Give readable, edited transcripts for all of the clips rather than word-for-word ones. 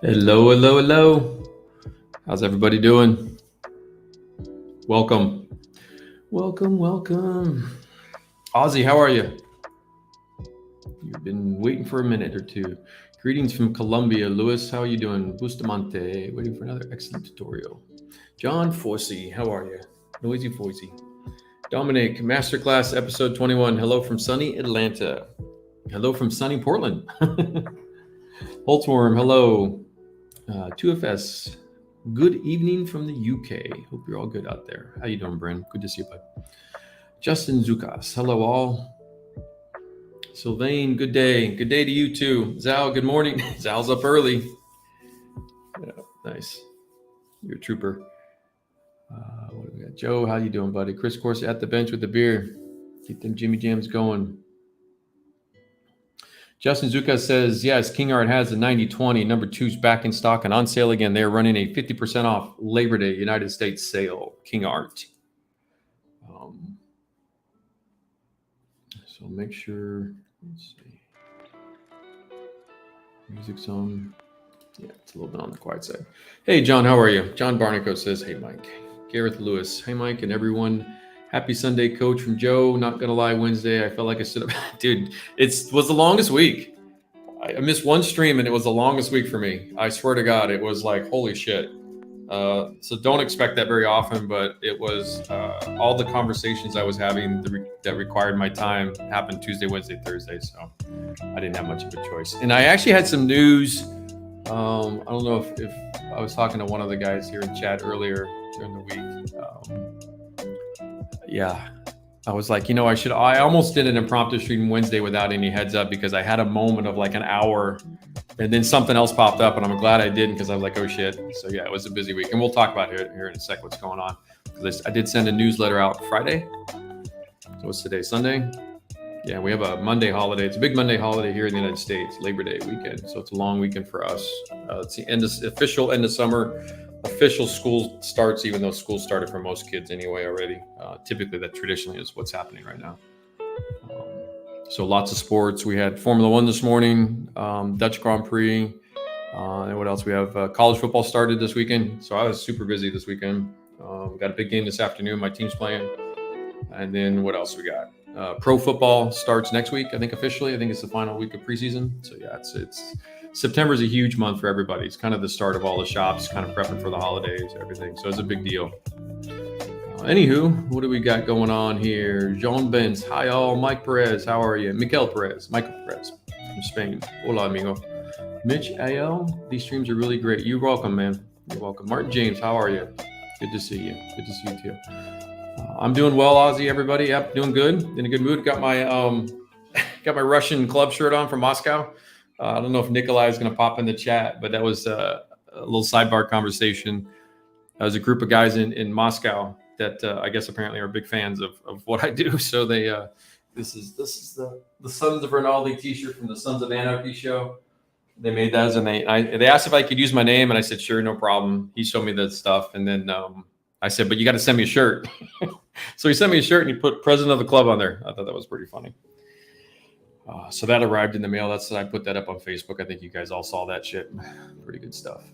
Hello, hello, hello. How's everybody doing? Welcome. Welcome, welcome. Ozzy, how are you? You've been waiting for a minute or two. Greetings from Colombia. Lewis, how are you doing? Bustamante, waiting for another excellent tutorial. John Fossey, how are you? Noisy Fossey. Dominic, Masterclass episode 21. Hello from sunny Atlanta. Hello from sunny Portland. Holtzworm, hello. 2FS, good evening from the UK. Hope you're all good out there. How you doing, Bryn? Good to see you, bud. Justin Zukas, hello all. Sylvain, good day. Good day to you too. Zal, good morning. Zal's up early. Yeah, nice. You're a trooper. What do we got? Joe, how you doing, buddy? Chris Corsi at the bench with the beer. Keep them Jimmy Jams going. Justin Zukas says, yes, KINGART has the 90/20. Number 2's back in stock and on sale again. They're running a 50% off Labor Day United States sale. KINGART. So make sure, let's see. Music's on. Yeah, it's a little bit on the quiet side. Hey, John, how are you? John Barnico says, hey, Mike. Gareth Lewis, hey, Mike, and everyone. Happy Sunday, coach, from Joe. Not going to lie, Wednesday, I felt like I stood up. Dude, it was the longest week. I missed one stream, and it was the longest week for me. I swear to God, it was like, holy shit. So don't expect that very often, but it was all the conversations I was having that required my time happened Tuesday, Wednesday, Thursday. So I didn't have much of a choice. And I actually had some news. I don't know if I was talking to one of the guys here in chat earlier during the week. Yeah, I was like, I almost did an impromptu stream Wednesday without any heads up because I had a moment of like an hour and then something else popped up and I'm glad I didn't because I was like, oh shit. So yeah, it was a busy week and we'll talk about it here in a sec what's going on. Because I did send a newsletter out Friday. So what's today, Sunday? Yeah, we have a Monday holiday. It's a big Monday holiday here in the United States, Labor Day weekend. So it's a long weekend for us. It's the official end of summer. Official school starts, even though school started for most kids anyway already. Typically, that traditionally is what's happening right now. So lots of sports. We had Formula One this morning, Dutch Grand Prix. And what else? We have college football started this weekend. So I was super busy this weekend. Got a big game this afternoon. My team's playing. And then what else we got? Pro football starts next week, I think officially. I think it's the final week of preseason. So yeah, it's September is a huge month for everybody. It's kind of the start of all the shops, kind of prepping for the holidays, everything. So it's a big deal. Anywho, what do we got going on here? Jean Benz, hi all. Mike Perez, how are you? Michael Perez from Spain. Hola, amigo. Mitch AL, these streams are really great. You're welcome, man. You're welcome. Martin James, how are you? Good to see you. Good to see you too. I'm doing well, Ozzy, everybody. Yep, doing good. In a good mood. Got my Russian club shirt on from Moscow. I don't know if Nikolai is going to pop in the chat, but that was a little sidebar conversation. There was a group of guys in Moscow that I guess apparently are big fans of what I do. So they this is the Sons of Rinaldi t-shirt from the Sons of Anarchy show. They made those and they asked if I could use my name and I said sure, no problem. He showed me that stuff and then I said, but you got to send me a shirt. So he sent me a shirt and he put president of the club on there. I thought that was pretty funny. So that arrived in the mail. I put that up on Facebook. I think you guys all saw that shit. Pretty good stuff.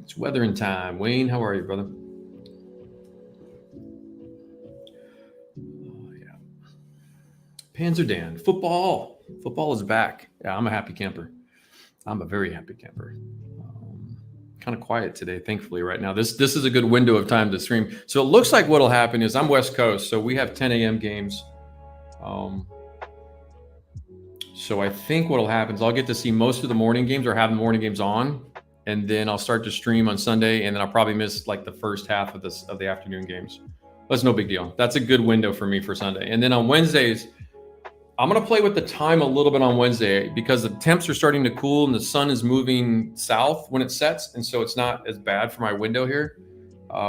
It's weathering time. Wayne, how are you, brother? Yeah. Panzer Dan. Football is back. Yeah, I'm a happy camper. I'm a very happy camper. Kind of quiet today, thankfully, right now. This is a good window of time to stream. So it looks like what'll happen is I'm West Coast, so we have 10 a.m. games. So I think what'll happen is I'll get to see most of the morning games or have the morning games on, and then I'll start to stream on Sunday, and then I'll probably miss like the first half of the afternoon games. That's no big deal. That's a good window for me for Sunday. And then on Wednesdays, I'm going to play with the time a little bit on Wednesday because the temps are starting to cool and the sun is moving south when it sets. And so it's not as bad for my window here.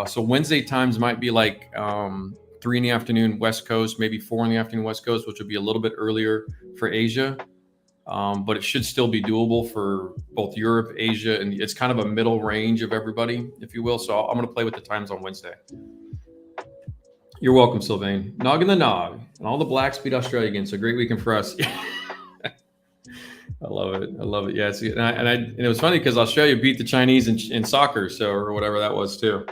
So Wednesday times might be like 3 in the afternoon West Coast, maybe 4 in the afternoon West Coast, which would be a little bit earlier for Asia. But it should still be doable for both Europe, Asia, and it's kind of a middle range of everybody, if you will. So I'm going to play with the times on Wednesday. You're welcome, Sylvain. Nog in the Nog. And all the blacks beat Australia again. So great weekend for us. love it. I love it. Yeah, and it was funny because Australia beat the Chinese in soccer, so or whatever that was too.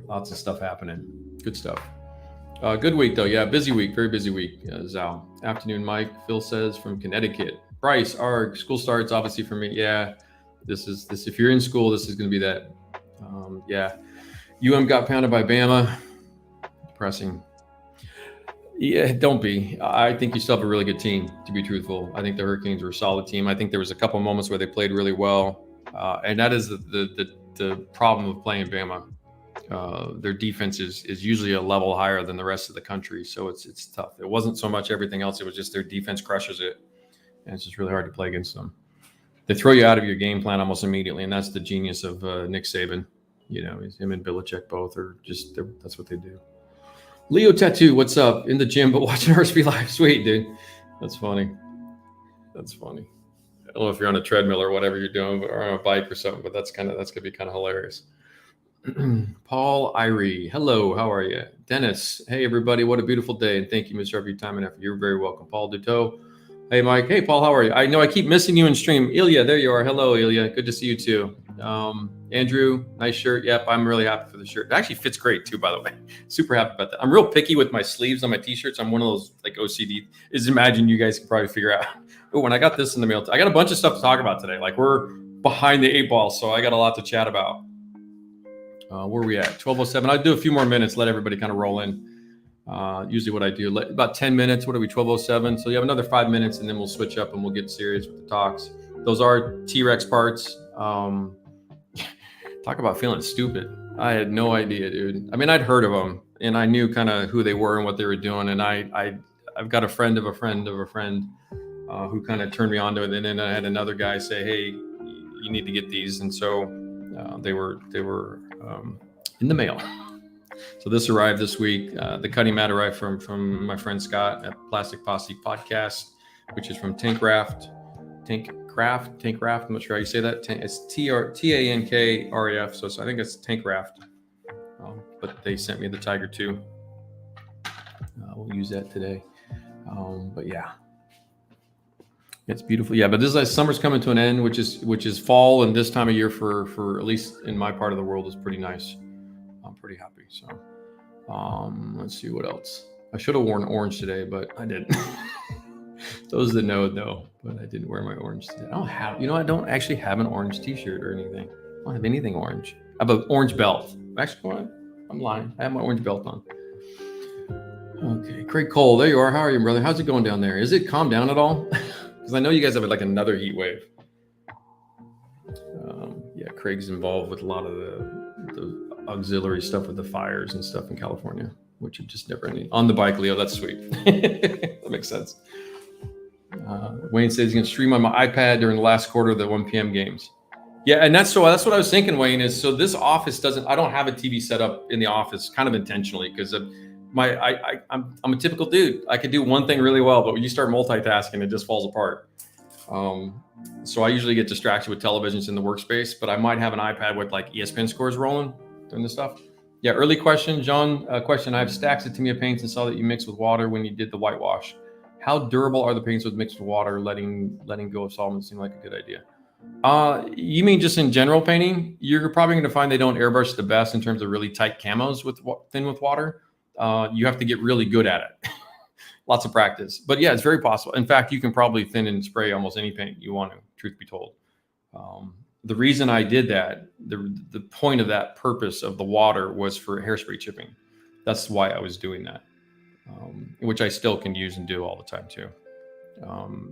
Lots of stuff happening. Good stuff. Good week though. Yeah, busy week. Very busy week. Zal. Afternoon, Mike. Phil says from Connecticut. Bryce, our school starts obviously for me. Yeah, this. If you're in school, this is going to be that. Yeah, got pounded by Bama. Depressing. Yeah, don't be. I think you still have a really good team, to be truthful. I think the Hurricanes were a solid team. I think there was a couple moments where they played really well, and that is the problem of playing Bama. Their defense is usually a level higher than the rest of the country, so it's tough. It wasn't so much everything else; it was just their defense crushes it, and it's just really hard to play against them. They throw you out of your game plan almost immediately, and that's the genius of Nick Saban. You know, him and Belichick both are just that's what they do. Leo Tattoo, what's up? In the gym, but watching RSP live. Sweet, dude. That's funny. I don't know if you're on a treadmill or whatever you're doing, or on a bike or something, but that's gonna be kind of hilarious. Paul Irie, hello, how are you? Dennis, hey everybody, what a beautiful day, and thank you, Mr. for your time and effort. You're very welcome. Paul Duteau, hey Mike, hey Paul, how are you? I know I keep missing you in stream. Ilya, there you are. Hello, Ilya, good to see you too. Andrew, nice shirt. Yep, I'm really happy for the shirt. It actually fits great too, by the way. Super happy about that. I'm real picky with my sleeves on my t-shirts. I'm one of those like OCD. Imagine you guys can probably figure out. Oh, when I got this in the mail, I got a bunch of stuff to talk about today. Like we're behind the 8 ball, so I got a lot to chat about. Where are we at? 12:07. I'll do a few more minutes, let everybody kind of roll in. Usually what I do, about 10 minutes. What are we, 12:07? So you have another 5 minutes, and then we'll switch up and we'll get serious with the talks. Those are TRex parts. Talk about feeling stupid. I had no idea, dude. I mean, I'd heard of them, and I knew kind of who they were and what they were doing. And I've got a friend of a friend of a friend who kind of turned me on to it. And then I had another guy say, hey, you need to get these. And so they were in the mail. So this arrived this week. The cutting mat arrived from my friend Scott at Plastic Posse Podcast, which is from Tankraft. I'm not sure how you say that. It's TANKRAF. So I think it's Tankraft. But they sent me the Tiger 2. We'll use that today. But yeah, it's beautiful. Yeah, but this is like summer's coming to an end, which is fall, and this time of year for at least in my part of the world is pretty nice. I'm pretty happy. So let's see what else. I should have worn orange today, but I didn't. Those that know, but I didn't wear my orange today. I don't actually have an orange t-shirt or anything. I don't have anything orange. I have an orange belt. Actually, I'm lying. I have my orange belt on. Okay, Craig Cole, there you are. How are you, brother? How's it going down there? Is it calmed down at all? Because I know you guys have like another heat wave. Yeah, Craig's involved with a lot of the auxiliary stuff with the fires and stuff in California, which are just never ending. On the bike, Leo, that's sweet. That makes sense. Wayne says he's going to stream on my iPad during the last quarter of the 1 p.m. games. Yeah, and that's what I was thinking, Wayne, is so this office I don't have a TV set up in the office kind of intentionally because I'm a typical dude. I could do one thing really well, but when you start multitasking, it just falls apart. So I usually get distracted with televisions in the workspace, but I might have an iPad with like ESPN scores rolling doing this stuff. Yeah, early question, John. Question: I have stacks of Tamiya paints and saw that you mixed with water when you did the whitewash. How durable are the paints with mixed with water? Letting go of solvents seemed like a good idea. You mean just in general painting? You're probably going to find they don't airbrush the best in terms of really tight camos with thin with water. You have to get really good at it. Lots of practice. But yeah, it's very possible. In fact, you can probably thin and spray almost any paint you want to, truth be told. The reason I did that, the point of that purpose of the water was for hairspray chipping. That's why I was doing that, which I still can use and do all the time too.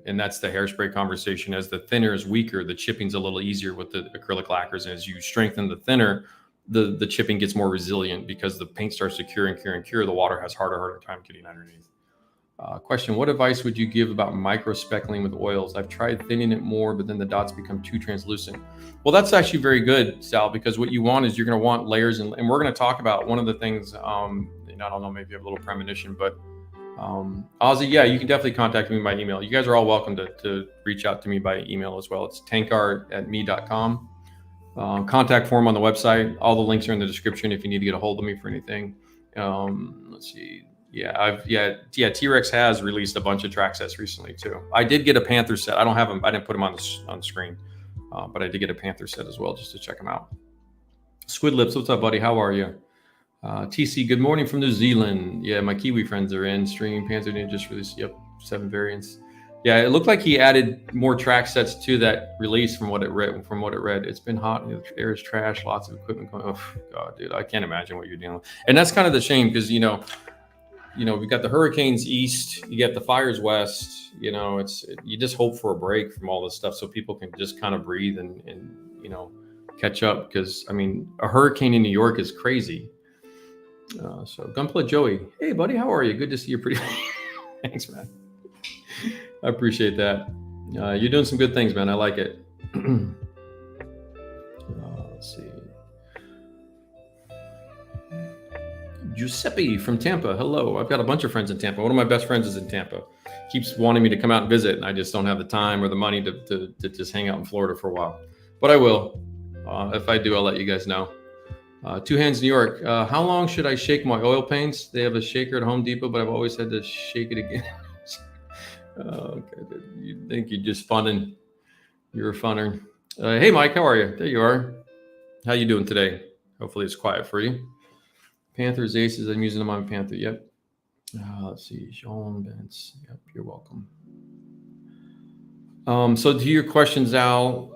And that's the hairspray conversation. As the thinner is weaker, the chipping's a little easier with the acrylic lacquers. And as you strengthen the thinner, the chipping gets more resilient because the paint starts to cure. The water has harder time getting underneath. Question: what advice would you give about micro speckling with oils? I've tried thinning it more, but then the dots become too translucent. Well, that's actually very good, Sal, because what you want is you're going to want layers. And we're going to talk about one of the things, I don't know, maybe you have a little premonition, but Ozzy, yeah, you can definitely contact me by email. You guys are all welcome to reach out to me by email as well. It's tankart@me.com. Contact form on the website. All the links are in the description if you need to get a hold of me for anything. Let's see. Yeah, TRex has released a bunch of track sets recently too. I did get a Panther set. I don't have them. I didn't put them on the screen, but I did get a Panther set as well just to check them out. Squid Lips, what's up, buddy? How are you? TC, good morning from New Zealand. Yeah, my Kiwi friends are in stream. Panther Ninja just released, 7 variants. Yeah, it looked like he added more track sets to that release from what it read. It's been hot. The air is trash. Lots of equipment going. Oh God, dude, I can't imagine what you're dealing with. And that's kind of the shame because we've got the hurricanes east, you get the fires west. You just hope for a break from all this stuff so people can just kind of breathe and catch up. Because I mean, a hurricane in New York is crazy. So Gunpla Joey, hey buddy, how are you? Good to see you. Pretty. Thanks, man. I appreciate that. You're doing some good things, man. I like it. Let's see. Giuseppe from Tampa. Hello. I've got a bunch of friends in Tampa. One of my best friends is in Tampa. Keeps wanting me to come out and visit, and I just don't have the time or the money to just hang out in Florida for a while. But I will. If I do, I'll let you guys know. Two Hands New York. How long should I shake my oil paints? They have a shaker at Home Depot, but I've always had to shake it again. Okay, you think you're just funning. You're a funner. Hey, Mike, how are you? There you are. How you doing today? Hopefully it's quiet for you. Panthers, Aces, I'm using them on Panther. Yep. Let's see. Sean Bence. Yep, you're welcome. So to your questions, Al,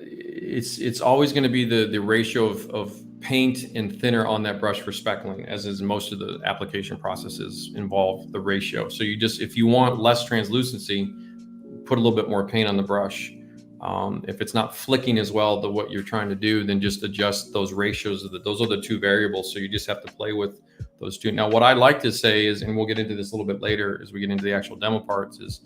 it's always going to be the ratio of paint and thinner on that brush for speckling, as is most of the application processes involve the ratio. So if you want less translucency, put a little bit more paint on the brush. If it's not flicking as well to what you're trying to do, then just adjust those ratios. Those are the two variables. So you just have to play with those two. Now, what I'd like to say is, and we'll get into this a little bit later as we get into the actual demo parts, is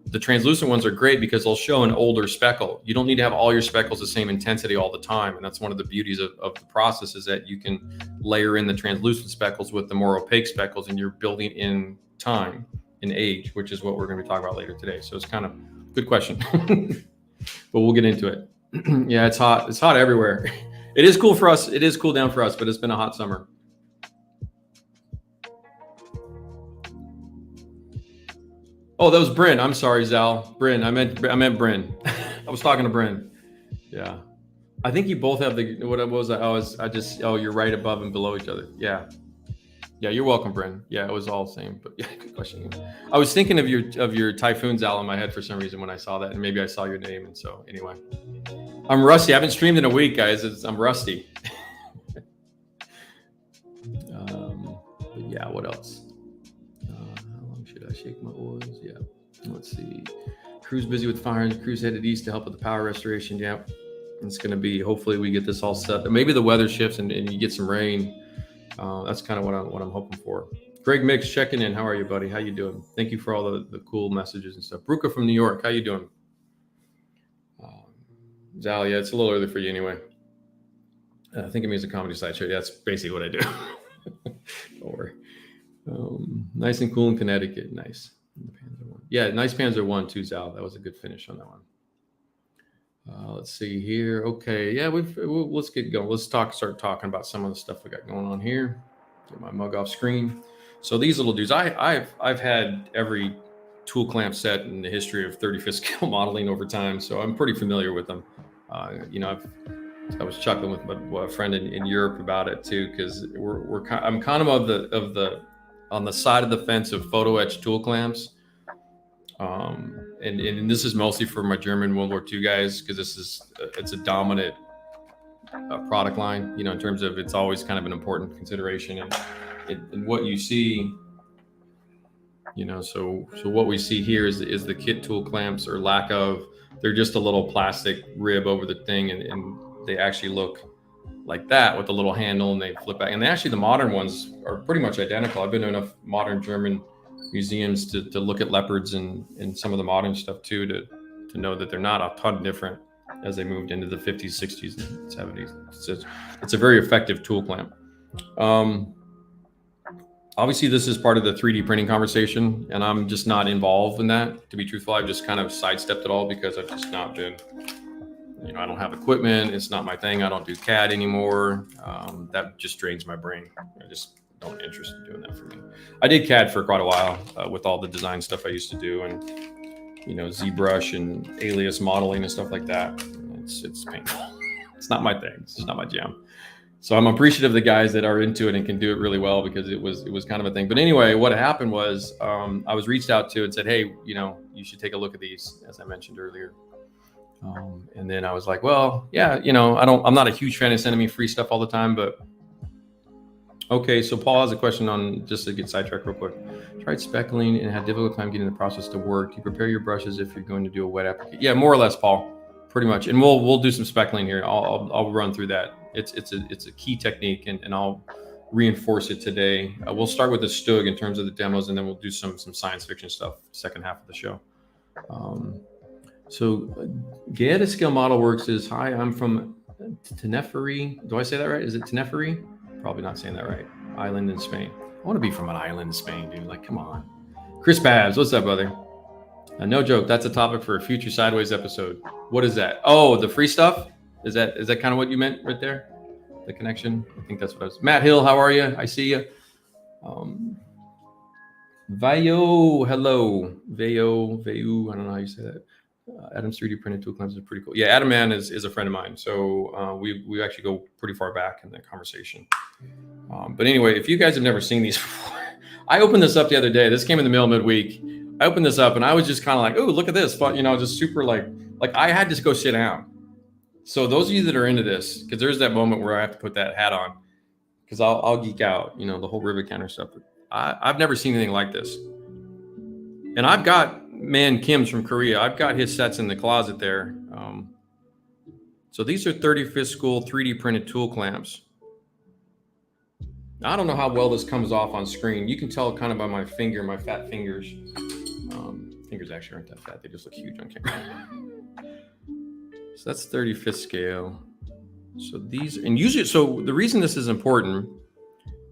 the translucent ones are great because they'll show an older speckle. You don't need to have all your speckles the same intensity all the time. And that's one of the beauties of the process, is that you can layer in the translucent speckles with the more opaque speckles, and you're building in time and age, which is what we're going to be talking about later today. So it's kind of a good question, but we'll get into it. Yeah, it's hot. It's hot everywhere. It is cool for us. It is cool down for us, but it's been a hot summer. Oh, that was Bryn. I'm sorry, Zal. Bryn. I meant Bryn. I was talking to Bryn. Yeah. I think you both have you're right above and below each other. Yeah. Yeah, you're welcome, Bryn. Yeah, it was all the same. But yeah, good question. I was thinking of your Typhoon, Zal, in my head for some reason when I saw that, and maybe I saw your name. And so anyway, I'm rusty. I haven't streamed in a week, guys. I'm rusty. But yeah, what else? Should I shake my oils? Yeah. Let's see. Crew's busy with fires. Crew's headed east to help with the power restoration. Yeah. It's going to be, hopefully we get this all set. Maybe the weather shifts and you get some rain. That's kind of what I'm hoping for. Greg Mix checking in. How are you, buddy? How you doing? Thank you for all the cool messages and stuff. Bruca from New York. How you doing? Zal, yeah, it's a little early for you anyway. I think it means a comedy side show. Yeah, that's basically what I do. Don't worry. Nice and cool in Connecticut. Nice. Yeah, nice Panzer 1 too, Zal. That was a good finish on that one. Let's see here. Okay, yeah, let's get going. Let's start talking about some of the stuff we got going on here. Get my mug off screen. So these little dudes, I've had every tool clamp set in the history of 35th scale modeling over time, so I'm pretty familiar with them. I was chuckling with a friend in Europe about it too, because I'm kind of on the side of the fence of photo etch tool clamps. And this is mostly for my German World War II guys, because it's a dominant product line, in terms of it's always kind of an important consideration and what you see, so what we see here is the kit tool clamps, or lack of. They're just a little plastic rib over the thing, and they actually look like that with a little handle, and they flip back. And the modern ones are pretty much identical. I've been to enough modern German museums to look at leopards and some of the modern stuff too, to know that they're not a ton different as they moved into the 50s, 60s, and 70s. It's a very effective tool clamp. Obviously, this is part of the 3D printing conversation, and I'm just not involved in that. To be truthful, I've just kind of sidestepped it all because I've just not been, I don't have equipment. It's not my thing. I don't do CAD anymore. That just drains my brain. no interest in doing that for me. I did CAD for quite a while with all the design stuff I used to do, and ZBrush and alias modeling and stuff like that. It's painful. It's not my thing. It's just not my jam. So I'm appreciative of the guys that are into it and can do it really well, because it was kind of a thing. But anyway, what happened was I was reached out to and said, hey, you should take a look at these, as I mentioned earlier. And then I was like, well, yeah, I'm not a huge fan of sending me free stuff all the time, but okay. So Paul has a question on, just to get sidetracked real quick. Tried speckling and had difficult time getting the process to work. Do you prepare your brushes if you're going to do a wet application? Yeah, more or less, Paul, pretty much. And we'll do some speckling here. I'll run through that. It's a key technique, and I'll reinforce it today. We'll start with the StuG in terms of the demos, and then we'll do some science fiction stuff second half of the show. So Gaeta Scale Model Works is, hi, I'm from Tenerife. Do I say that right? Is it Tenerife? Probably not saying that right. Island in Spain. I want to be from an island in Spain, dude. Like, come on. Chris Babs, what's up, brother? No joke. That's a topic for a future Sideways episode. What is that? Oh, the free stuff? Is that kind of what you meant right there? The connection? I think that's what I was. Matt Hill, how are you? I see you. Vayo, hello. Vayo, I don't know how you say that. Adam's 3D printed tool clamps is pretty cool. Yeah, Adam Man is a friend of mine. So we actually go pretty far back in that conversation. But anyway, if you guys have never seen these before, I opened this up the other day. This came in the mail midweek. I opened this up and I was just kind of like, oh, look at this. But, just super like I had to go sit down. So those of you that are into this, because there's that moment where I have to put that hat on, because I'll geek out, the whole rivet counter stuff. I've never seen anything like this. And I've got Kim's from Korea. I've got his sets in the closet there. So these are 35th School 3D printed tool clamps. I don't know how well this comes off on screen. You can tell kind of by my finger, my fat fingers. Fingers actually aren't that fat. They just look huge on camera. So that's 35th scale. So these, and usually, so the reason this is important,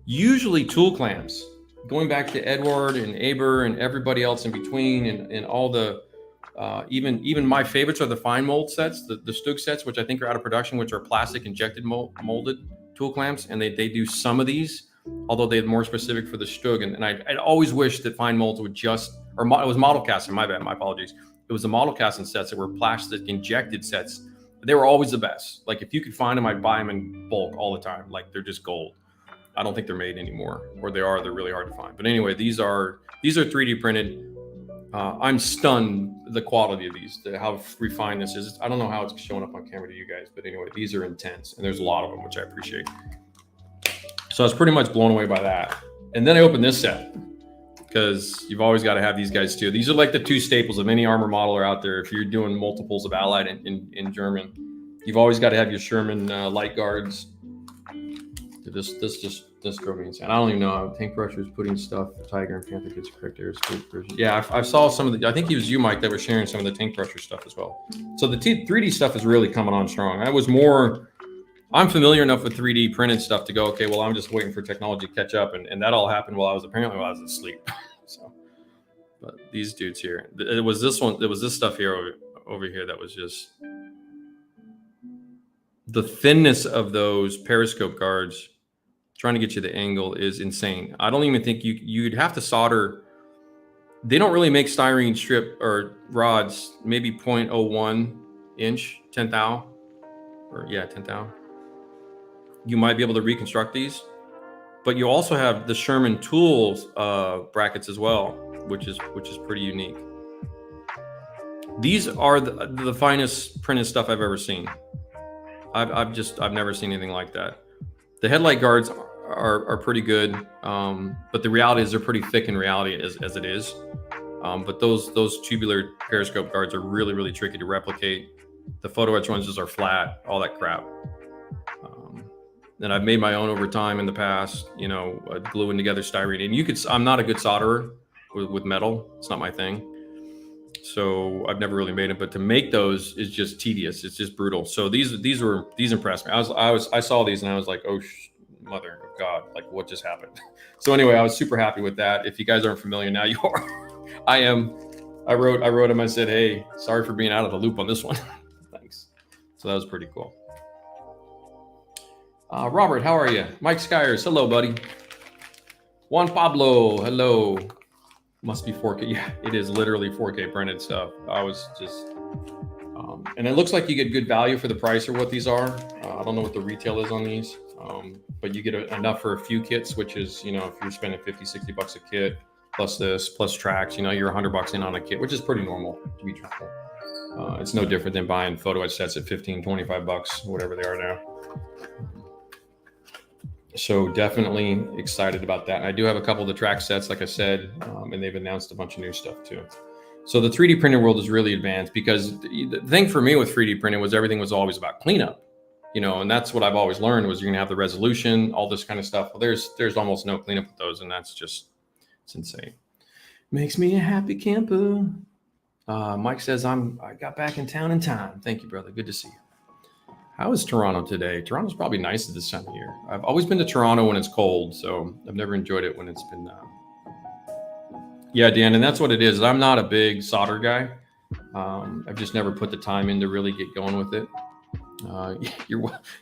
usually tool clamps, going back to Edward and Aber and everybody else in between, and all the, even my favorites are the fine mold sets, the StuG sets, which I think are out of production, which are plastic injected molded tool clamps. And they do some of these, although they're more specific for the StuG. And I'd always wish that fine molds would just, or it was model casting, my bad, my apologies. It was the model casting sets that were plastic injected sets. They were always the best. Like if you could find them, I'd buy them in bulk all the time. Like they're just gold. I don't think they're made anymore, or they're really hard to find. But anyway, these are 3D printed. I'm stunned the quality of these, how refined this is. I don't know how it's showing up on camera to you guys, but anyway, these are intense, and there's a lot of them, which I appreciate. So I was pretty much blown away by that. And then I opened this set, because you've always got to have these guys too. These are like the two staples of any armor modeler out there. If you're doing multiples of Allied in German, you've always got to have your Sherman light guards. This drove me insane. I don't even know how tank brushers putting stuff, Tiger and Panther gets correct airspace version. Yeah, I saw some of the, I think it was you, Mike, that were sharing some of the tank brusher stuff as well. So the 3D stuff is really coming on strong. I'm familiar enough with 3D printed stuff to go, okay, well, I'm just waiting for technology to catch up. And that all happened while I was asleep. So, but these dudes here, it was this stuff here over here that was just, the thinness of those periscope guards, trying to get you the angle, is insane. I don't even think you'd have to solder. They don't really make styrene strip or rods, maybe 0.01 inch, 10 thou, or yeah, 10 thou. You might be able to reconstruct these, but you also have the Sherman tools brackets as well, which is pretty unique. These are the finest printed stuff I've ever seen. I've never seen anything like that. The headlight guards are pretty good, but the reality is they're pretty thick in reality as it is. But those tubular periscope guards are really, really tricky to replicate. The photo etch ones just are flat, all that crap. And I've made my own over time in the past, gluing together styrene. And I'm not a good solderer with metal. It's not my thing. So I've never really made it, but to make those is just tedious. It's just brutal. So these impressed me. I saw these and I was like, oh, mother of God, like what just happened? So anyway, I was super happy with that. If you guys aren't familiar, now you are. I am. I wrote him. I said, hey, sorry for being out of the loop on this one. Thanks. So that was pretty cool. Robert, how are you? Mike Skyers, hello, buddy. Juan Pablo, hello. Must be 4K. Yeah, it is literally 4K printed stuff. I was just, and it looks like you get good value for the price or what these are. I don't know what the retail is on these, but you get enough for a few kits, which is, you know, if you're spending 50, 60 bucks a kit, plus this, plus tracks, you know, you're 100 bucks in on a kit, which is pretty normal, to be truthful. It's no different than buying photo etch sets at 15, 25 bucks, whatever they are now. So definitely excited about that. And I do have a couple of the track sets, like I said, and they've announced a bunch of new stuff too. So the 3D printing world is really advanced, because the thing for me with 3D printing was everything was always about cleanup, you know, and that's what I've always learned was you're gonna have the resolution, all this kind of stuff. Well, there's almost no cleanup with those, and that's just, it's insane. Makes me a happy camper. Mike says I got back in town in time. Thank you, brother. Good to see you. How is Toronto today? Toronto's probably nice at this time of year. I've always been to Toronto when it's cold, so I've never enjoyed it when it's been. Yeah, Dan, and that's what it is. I'm not a big solder guy. I've just never put the time in to really get going with it.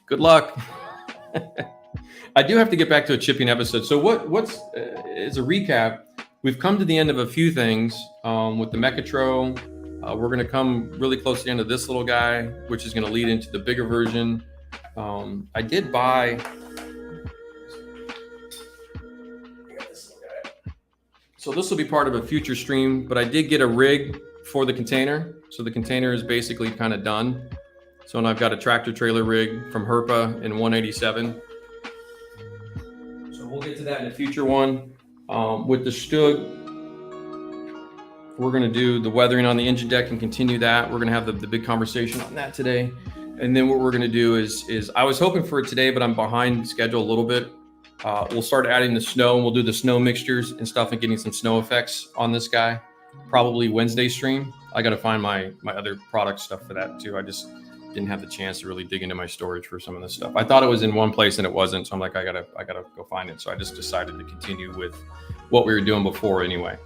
Good luck. I do have to get back to a chipping episode. So what's as a recap, we've come to the end of a few things with the Mechatro. We're going to come really close to the end of this little guy, which is going to lead into the bigger version. I did buy. So this will be part of a future stream, but I did get a rig for the container. So the container is basically kind of done. So, and I've got a tractor trailer rig from Herpa in 187. So we'll get to that in a future one. With the StuG, we're going to do the weathering on the engine deck and continue that. We're going to have the big conversation on that today. And then what we're going to do is I was hoping for it today, but I'm behind schedule a little bit. We'll start adding the snow, and we'll do the snow mixtures and stuff and getting some snow effects on this guy. Probably Wednesday stream. I got to find my other product stuff for that too. I just didn't have the chance to really dig into my storage for some of this stuff. I thought it was in one place and it wasn't. So I'm like, I gotta go find it. So I just decided to continue with what we were doing before anyway.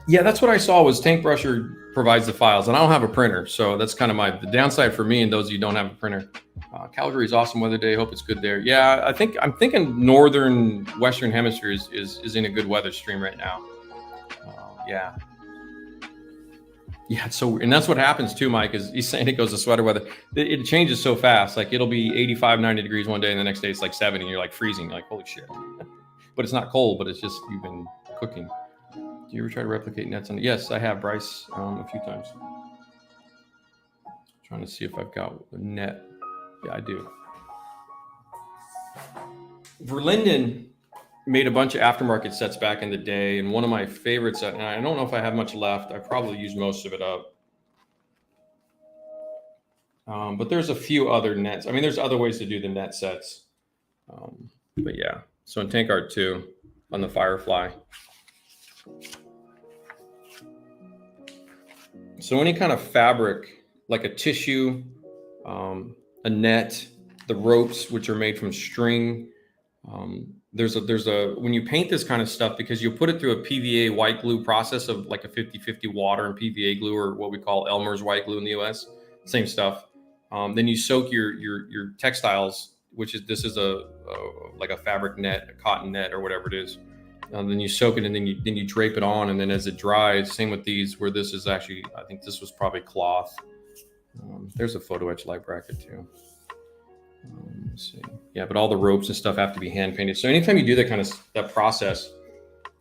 Yeah, that's what I saw was Tank Brusher provides the files, and I don't have a printer. So that's kind of the downside for me and those of you who don't have a printer. Calgary's awesome weather day. Hope it's good there. Yeah, I'm thinking northern Western hemisphere is in a good weather stream right now. Yeah. Yeah, so, and that's what happens too, Mike, is he's saying it goes to sweater weather. It changes so fast. Like it'll be 85, 90 degrees one day, and the next day it's like 70, and you're like freezing. You're like, holy shit. But it's not cold, but it's just, you've been cooking. Do you ever try to replicate nets on it? Yes, I have, Bryce, a few times. Trying to see if I've got a net. Yeah, I do. Verlinden made a bunch of aftermarket sets back in the day, and one of my favorites, and I don't know if I have much left. I probably used most of it up. But there's a few other nets. I mean, there's other ways to do the net sets. But yeah, so in TankArt 2 on the Firefly. So any kind of fabric, like a tissue, a net, the ropes, which are made from string. There's a when you paint this kind of stuff, because you put it through a PVA white glue process of like a 50-50 water and PVA glue, or what we call Elmer's white glue in the US, same stuff. Then you soak your textiles, this is like a fabric net, a cotton net, or whatever it is. Then you soak it, and then you drape it on, and then as it dries, same with these, where this is actually, I think this was probably cloth. There's a photo etch light bracket too. Let's see. Yeah, but all the ropes and stuff have to be hand painted. So anytime you do that kind of that process,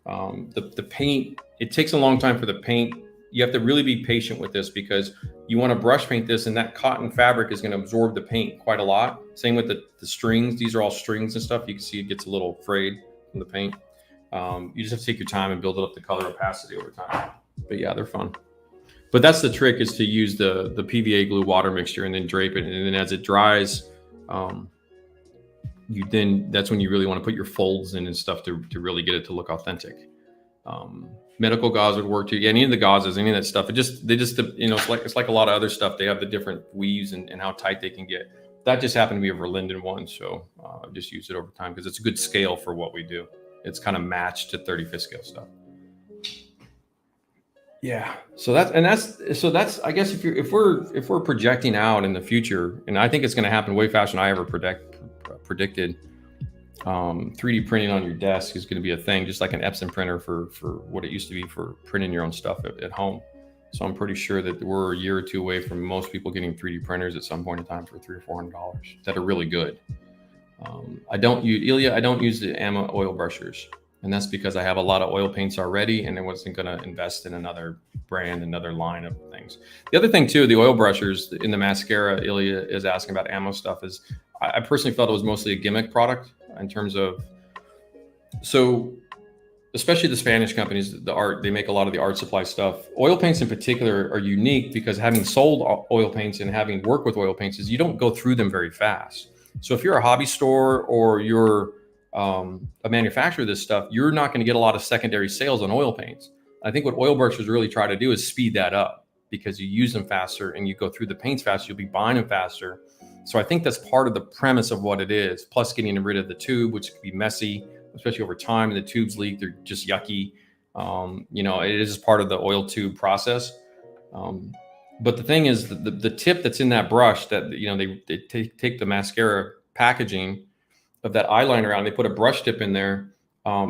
the paint, it takes a long time for the paint. You have to really be patient with this, because you want to brush paint this, and that cotton fabric is going to absorb the paint quite a lot. Same with the strings. These are all strings and stuff. You can see it gets a little frayed from the paint. You just have to take your time and build up the color opacity over time. But yeah, they're fun. But that's the trick, is to use the PVA glue water mixture and then drape it. And then as it dries, that's when you really want to put your folds in and stuff to really get it to look authentic. Medical gauze would work too. Yeah, any of the gauzes, any of that stuff. It's like a lot of other stuff. They have the different weaves and how tight they can get. That just happened to be a Verlinden one, so I've just used it over time because it's a good scale for what we do. It's kind of matched to 35th scale stuff. Yeah. So that's I guess if we're projecting out in the future, and I think it's going to happen way faster than I ever predicted. 3D printing on your desk is going to be a thing, just like an Epson printer for what it used to be for printing your own stuff at home. So I'm pretty sure that we're a year or two away from most people getting 3D printers at some point in time for $300 or $400 that are really good. I don't use the AMA oil brushers, and that's because I have a lot of oil paints already, and I wasn't going to invest in another brand, another line of things. The other thing too, the oil brushers in the mascara, Ilya is asking about ammo stuff, is I personally felt it was mostly a gimmick product in terms of, so especially the Spanish companies, they make a lot of the art supply stuff. Oil paints in particular are unique because having sold oil paints and having worked with oil paints is you don't go through them very fast. So if you're a hobby store or you're a manufacturer of this stuff, you're not going to get a lot of secondary sales on oil paints. I think what oil brushers really try to do is speed that up because you use them faster and you go through the paints faster, you'll be buying them faster. So I think that's part of the premise of what it is, plus getting rid of the tube, which could be messy, especially over time, and the tubes leak, they're just yucky. It is part of the oil tube process. But the thing is, the tip that's in that brush that, they take the mascara packaging of that eyeliner out and they put a brush tip in there.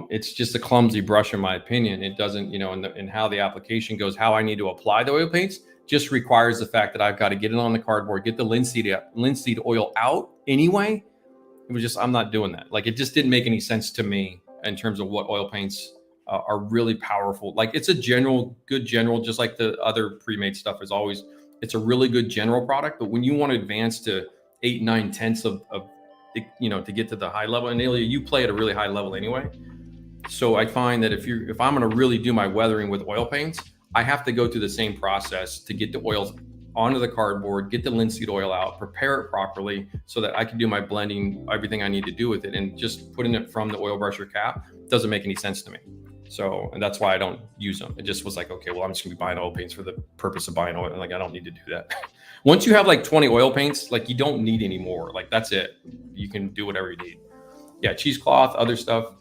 It's just a clumsy brush, in my opinion. It doesn't, in how the application goes, how I need to apply the oil paints just requires the fact that I've got to get it on the cardboard, get the linseed oil out anyway. It was just, I'm not doing that. Like, it just didn't make any sense to me in terms of what oil paints are really powerful. Like, it's a good general, just like the other pre-made stuff is always, it's a really good general product. But when you want to advance to 8, 9 tenths of to get to the high level, and Ilya, you play at a really high level anyway. So I find that if I'm going to really do my weathering with oil paints, I have to go through the same process to get the oils onto the cardboard, get the linseed oil out, prepare it properly so that I can do my blending, everything I need to do with it. And just putting it from the oil brusher cap doesn't make any sense to me. So, and that's why I don't use them. It just was like, okay, well, I'm just gonna be buying oil paints for the purpose of buying oil. Like, I don't need to do that. Once you have like 20 oil paints, like, you don't need any more. Like, that's it. You can do whatever you need. Yeah, cheesecloth, other stuff.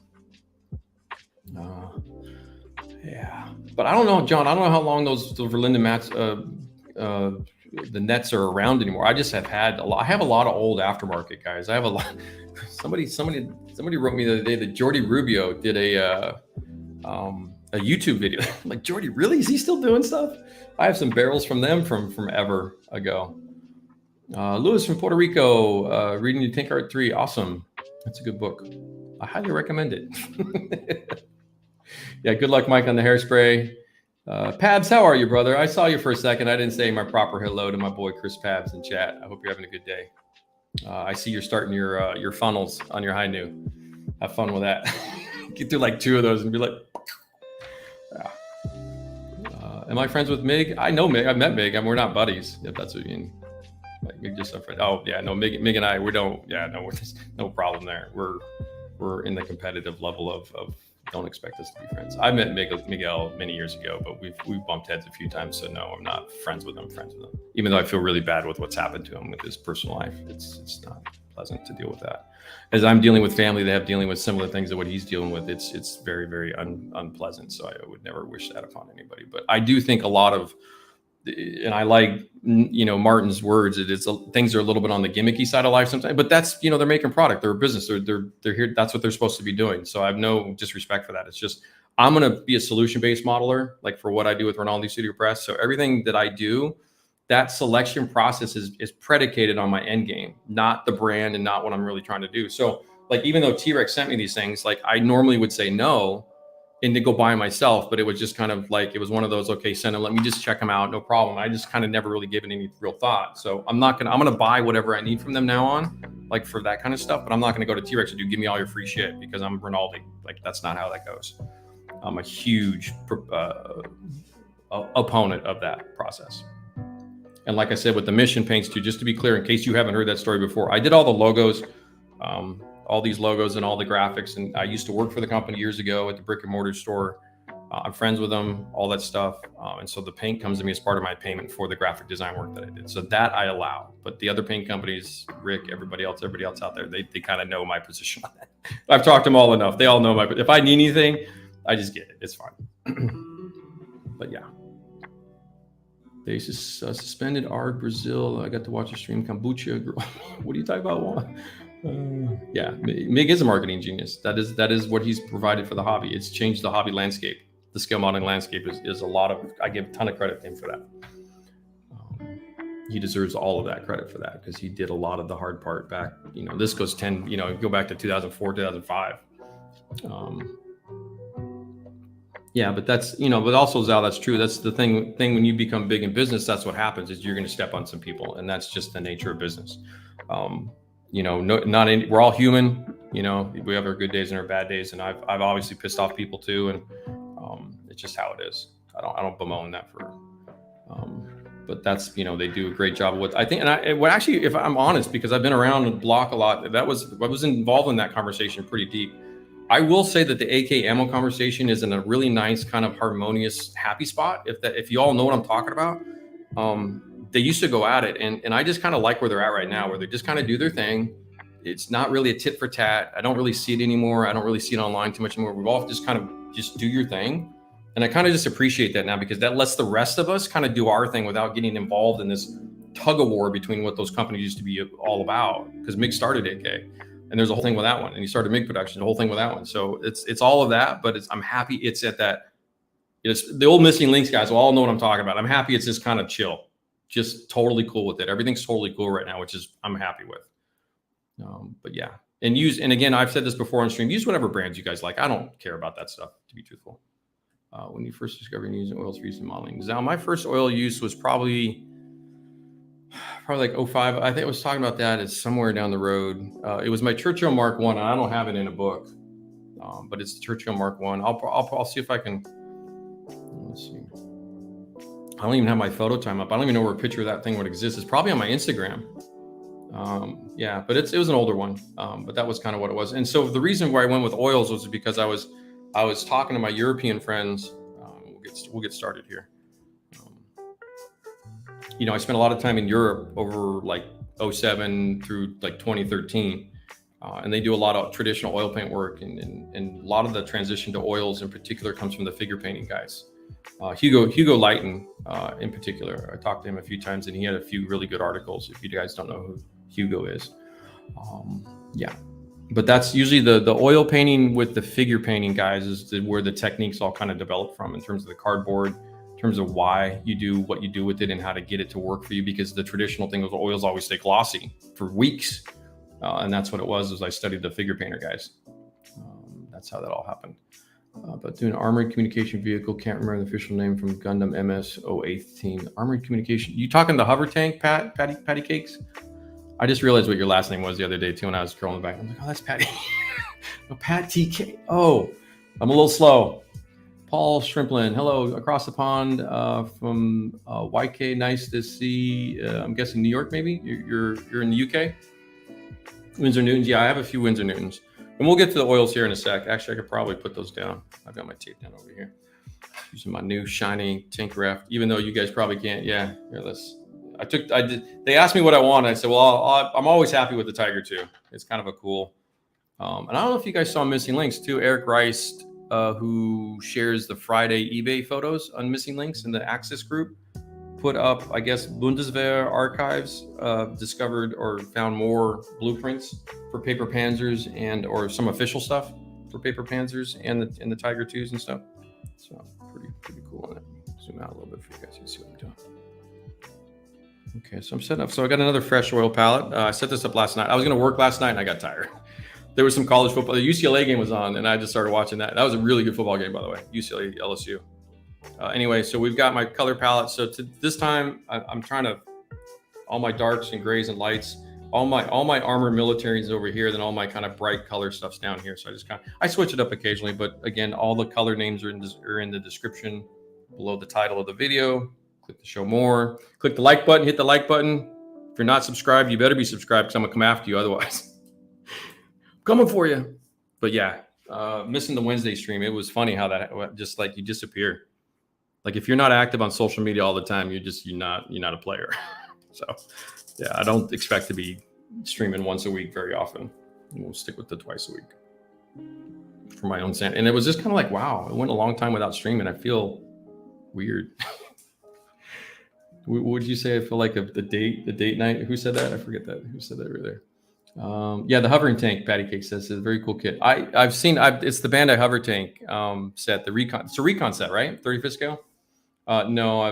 Yeah, but I don't know, John. I don't know how long those Verlinden mats, the nets are around anymore. I just have had a lot. I have a lot of old aftermarket guys. I have a lot. Somebody wrote me the other day that Jordi Rubio did a YouTube video. I'm like, Jordi, really? Is he still doing stuff? I have some barrels from them from ever ago. Lewis from Puerto Rico, reading the KINGART 3. Awesome. That's a good book. I highly recommend it. Yeah, good luck, Mike, on the hairspray. Pabs, how are you, brother? I saw you for a second. I didn't say my proper hello to my boy Chris Pabs in chat. I hope you're having a good day. I see you're starting your funnels on your high noon. Have fun with that. Get through like 2 of those and be like, yeah. Am I friends with Mig? I know Mig. I've met Mig. We're not buddies, if that's what you mean. Like, Mig just a friend. Oh yeah, no, Mig and I, there's no problem there. We're in the competitive level of don't expect us to be friends. I met Miguel many years ago, but we've bumped heads a few times. So no, I'm not friends with him. Even though I feel really bad with what's happened to him with his personal life. It's not pleasant to deal with that. As I'm dealing with family, they have dealing with similar things to what he's dealing with. It's very, very unpleasant. So I would never wish that upon anybody. But I do think a lot of, and I like, Martin's words, things are a little bit on the gimmicky side of life sometimes, but that's, they're making product, they're a business, they're here. That's what they're supposed to be doing. So I have no disrespect for that. It's just, I'm going to be a solution-based modeler, like for what I do with Rinaldi Studio Press. So everything that I do, that selection process is predicated on my end game, not the brand and not what I'm really trying to do. So like, even though TRex sent me these things, like I normally would say no and to go buy myself, but it was just kind of like, it was one of those, okay, send them, let me just check them out. No problem. I just kind of never really given any real thought. So I'm going to buy whatever I need from them now on, like for that kind of stuff, but I'm not going to go to TRex and give me all your free shit because I'm Rinaldi. Like, that's not how that goes. I'm a huge opponent of that process. And like I said, with the mission paints too, just to be clear, in case you haven't heard that story before, I did all the logos, all these logos and all the graphics. And I used to work for the company years ago at the brick and mortar store. I'm friends with them, all that stuff. And so the paint comes to me as part of my payment for the graphic design work that I did. So that I allow. But the other paint companies, Rick, everybody else out there, they kind of know my position on that. I've talked to them all enough. They all know if I need anything, I just get it. It's fine. But yeah. They suspended Ard Brazil. I got to watch a stream. Kombucha. What are you talking about? Yeah, Mig is a marketing genius. That is what he's provided for the hobby. It's changed the hobby landscape. The scale modeling landscape is a lot of. I give a ton of credit to him for that. He deserves all of that credit for that because he did a lot of the hard part back. This goes 10. Go back to 2004, 2005. Yeah, but that's but also Zal, that's true. That's the thing when you become big in business. That's what happens is you're going to step on some people, and that's just the nature of business. We're all human. We have our good days and our bad days, and I've obviously pissed off people too, and it's just how it is. I don't bemoan that for. But that's they do a great job with. I think, actually, if I'm honest, because I've been around the block a lot, I was involved in that conversation pretty deep. I will say that the AK ammo conversation is in a really nice kind of harmonious, happy spot. If you all know what I'm talking about, they used to go at it, and I just kind of like where they're at right now, where they just kind of do their thing. It's not really a tit for tat. I don't really see it anymore. I don't really see it online too much anymore. We've all just kind of just do your thing. And I kind of just appreciate that now because that lets the rest of us kind of do our thing without getting involved in this tug of war between what those companies used to be all about. Because MIG started AK, and there's a whole thing with that one, and he started MIG production, the whole thing with that one. So it's all of that, but I'm happy it's at that. It's the old missing links guys will all know what I'm talking about. I'm happy it's just kind of chill, just totally cool with it. Everything's totally cool right now, which is I'm happy with. But yeah, and again, I've said this before on stream. Use whatever brands you guys like. I don't care about that stuff, to be truthful. When you first discovered using oils for use in modeling. Now, my first oil use was probably like 05. I think I was talking about that. It's somewhere down the road. It was my Churchill Mark 1. I don't have it in a book, but it's the Churchill Mark 1. I'll see if I can. Let's see. I don't even have my photo time up. I don't even know where a picture of that thing would exist. It's probably on my Instagram. Yeah, but it was an older one. But that was kind of what it was. And so the reason why I went with oils was because I was talking to my European friends. We'll get started here. I spent a lot of time in Europe over like 07 through like 2013. And they do a lot of traditional oil paint work. And a lot of the transition to oils in particular comes from the figure painting guys. Hugo Lighton in particular. I talked to him a few times and he had a few really good articles. If you guys don't know who Hugo is. Yeah. But that's usually the oil painting with the figure painting guys is where the techniques all kind of develop from in terms of the cardboard, in terms of why you do what you do with it and how to get it to work for you. Because the traditional thing with oils always stay glossy for weeks. And that's what it was I studied the figure painter guys. That's how that all happened. But doing armored communication vehicle, can't remember the official name from Gundam MS-018. Armored communication. You talking the hover tank, Patty Cakes? I just realized what your last name was the other day too when I was scrolling back. I'm like, oh, that's Patty. No, Pat TK. Oh, I'm a little slow. Paul Shrimplin. Hello, across the pond from YK. Nice to see. I'm guessing New York, maybe. You're in the UK. Windsor Newtons. Yeah, I have a few Windsor Newtons, and we'll get to the oils here in a sec. Actually, I could probably put those down. I've got my tape down over here. Using my new shiny tank ref, even though you guys probably can't. Yeah, here, let's. I did. They asked me what I want. I said, well, I'm always happy with the Tiger 2. It's kind of a cool. And I don't know if you guys saw Missing Links too. Eric Rice, who shares the Friday eBay photos on Missing Links in the Axis group, put up, I guess, Bundeswehr archives discovered or found more blueprints for paper panzers or some official stuff for paper panzers and the Tiger 2s and stuff. So pretty cool on it. Zoom out a little bit for you guys to see what I'm doing. Okay, so I'm setting up. So I got another fresh oil palette. I set this up last night. I was going to work last night and I got tired. There was some college football. The UCLA game was on and I just started watching that. That was a really good football game, by the way. UCLA, LSU. Anyway, so we've got my color palette. So this time I'm trying to, all my darks and grays and lights, all my armor militaries over here, then all my kind of bright color stuff's down here. So I switch it up occasionally, but again, all the color names are in the description below the title of the video. Click the show more, click the like button, hit the like button. If you're not subscribed, you better be subscribed because I'm gonna come after you otherwise. I'm coming for you. But yeah, missing the Wednesday stream. It was funny how that just like you disappear. Like if you're not active on social media all the time, you're not a player. So yeah, I don't expect to be streaming once a week very often. We'll stick with the twice a week for my own sanity. And it was just kind of like, wow, it went a long time without streaming. I feel weird. Would you say I feel like the date night? Who said that? I forget that. Who said that right there? Yeah, the hovering tank, Patty Cake says, is a very cool kit. I've seen, it's the Bandai hover tank set, the recon. It's a recon set, right? 35th scale. No,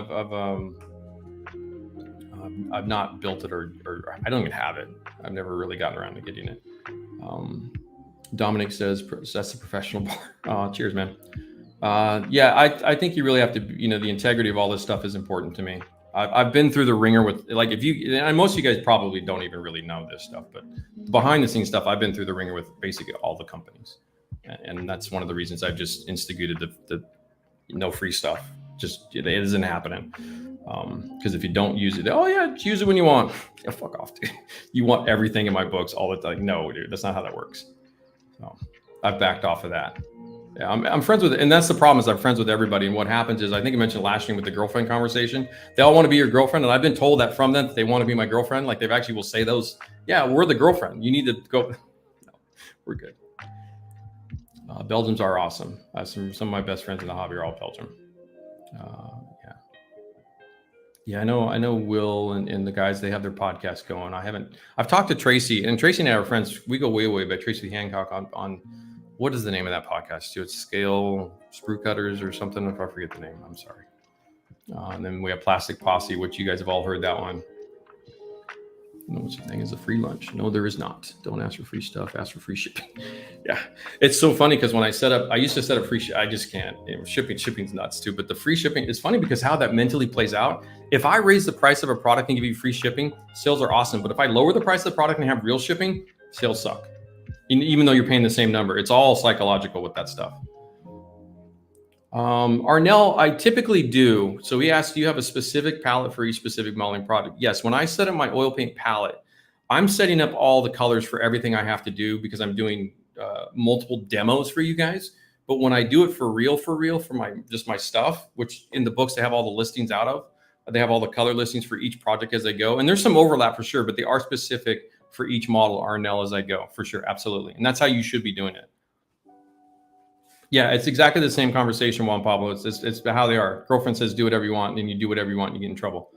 I've not built it, or I don't even have it. I've never really gotten around to getting it. Dominic says that's a professional bar. Cheers, man. Yeah, I think you really have to, the integrity of all this stuff is important to me. I've been through the ringer with, like, and most of you guys probably don't even really know this stuff, but behind the scenes stuff, I've been through the ringer with basically all the companies. And that's one of the reasons I've just instituted the no free stuff. Just, it isn't happening. Because if you don't use it, oh yeah, use it when you want. Yeah, fuck off, dude. You want everything in my books all the time. No, dude, that's not how that works. So I've backed off of that. Yeah, I'm friends with, and that's the problem, is I'm friends with everybody. And what happens is, I think I mentioned last year with the girlfriend conversation, they all want to be your girlfriend. And I've been told that from them that they want to be my girlfriend. Like, they've actually will say those, yeah, we're the girlfriend. You need to go. No, we're good. Belgians are awesome. Some of my best friends in the hobby are all Belgium. Yeah, I know Will and the guys, they have their podcast going. I've talked to Tracy, and Tracy and I are friends. We go way back. Tracy Hancock on what is the name of that podcast too? It's Scale Sprue Cutters or something. If I forget the name, I'm sorry. And then we have Plastic Posse, which you guys have all heard that one. No such thing as a free lunch. No, there is not. Don't ask for free stuff. Ask for free shipping. Yeah, it's so funny because when I used to set up free shipping. I just can't. Shipping's nuts too. But the free shipping is funny because how that mentally plays out. If I raise the price of a product and give you free shipping, sales are awesome. But if I lower the price of the product and have real shipping, sales suck. Even though you're paying the same number, it's all psychological with that stuff. Arnell, I typically do. So he asked, do you have a specific palette for each specific modeling product? Yes. When I set up my oil paint palette, I'm setting up all the colors for everything I have to do because I'm doing multiple demos for you guys. But when I do it for real, for my stuff, which in the books, they have all the listings out of, they have all the color listings for each project as they go. And there's some overlap for sure, but they are specific for each model, Arnell, as I go, for sure. Absolutely. And that's how you should be doing it. Yeah, it's exactly the same conversation, Juan Pablo. It's how they are. Girlfriend says, do whatever you want, and you do whatever you want, and you get in trouble.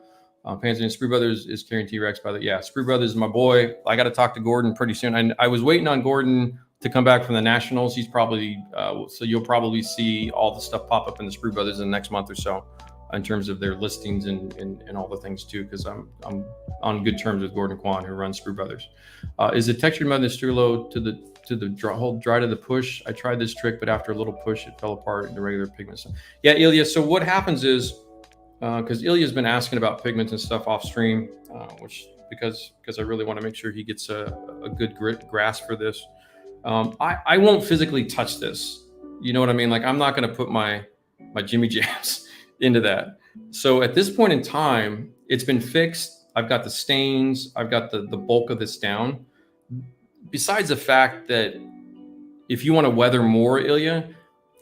Panzer and Sprue Brothers is carrying TRex, by the way. Yeah, Sprue Brothers is my boy. I got to talk to Gordon pretty soon. I was waiting on Gordon to come back from the Nationals. He's probably, so you'll probably see all the stuff pop up in the Sprue Brothers in the next month or so in terms of their listings and all the things too, because I'm on good terms with Gordon Kwan, who runs Sprue Brothers. Is the textured mud Strulo to the hold dry to the push? I tried this trick, but after a little push, it fell apart in the regular pigment stuff. Yeah, Ilya. So what happens is, because Ilya's been asking about pigments and stuff off stream, which because I really want to make sure he gets a good grasp for this. I won't physically touch this. You know what I mean? Like, I'm not going to put my Jimmy Jams into that. So at this point in time, it's been fixed. I've got the stains. I've got the bulk of this down. Besides the fact that if you want to weather more, Ilya,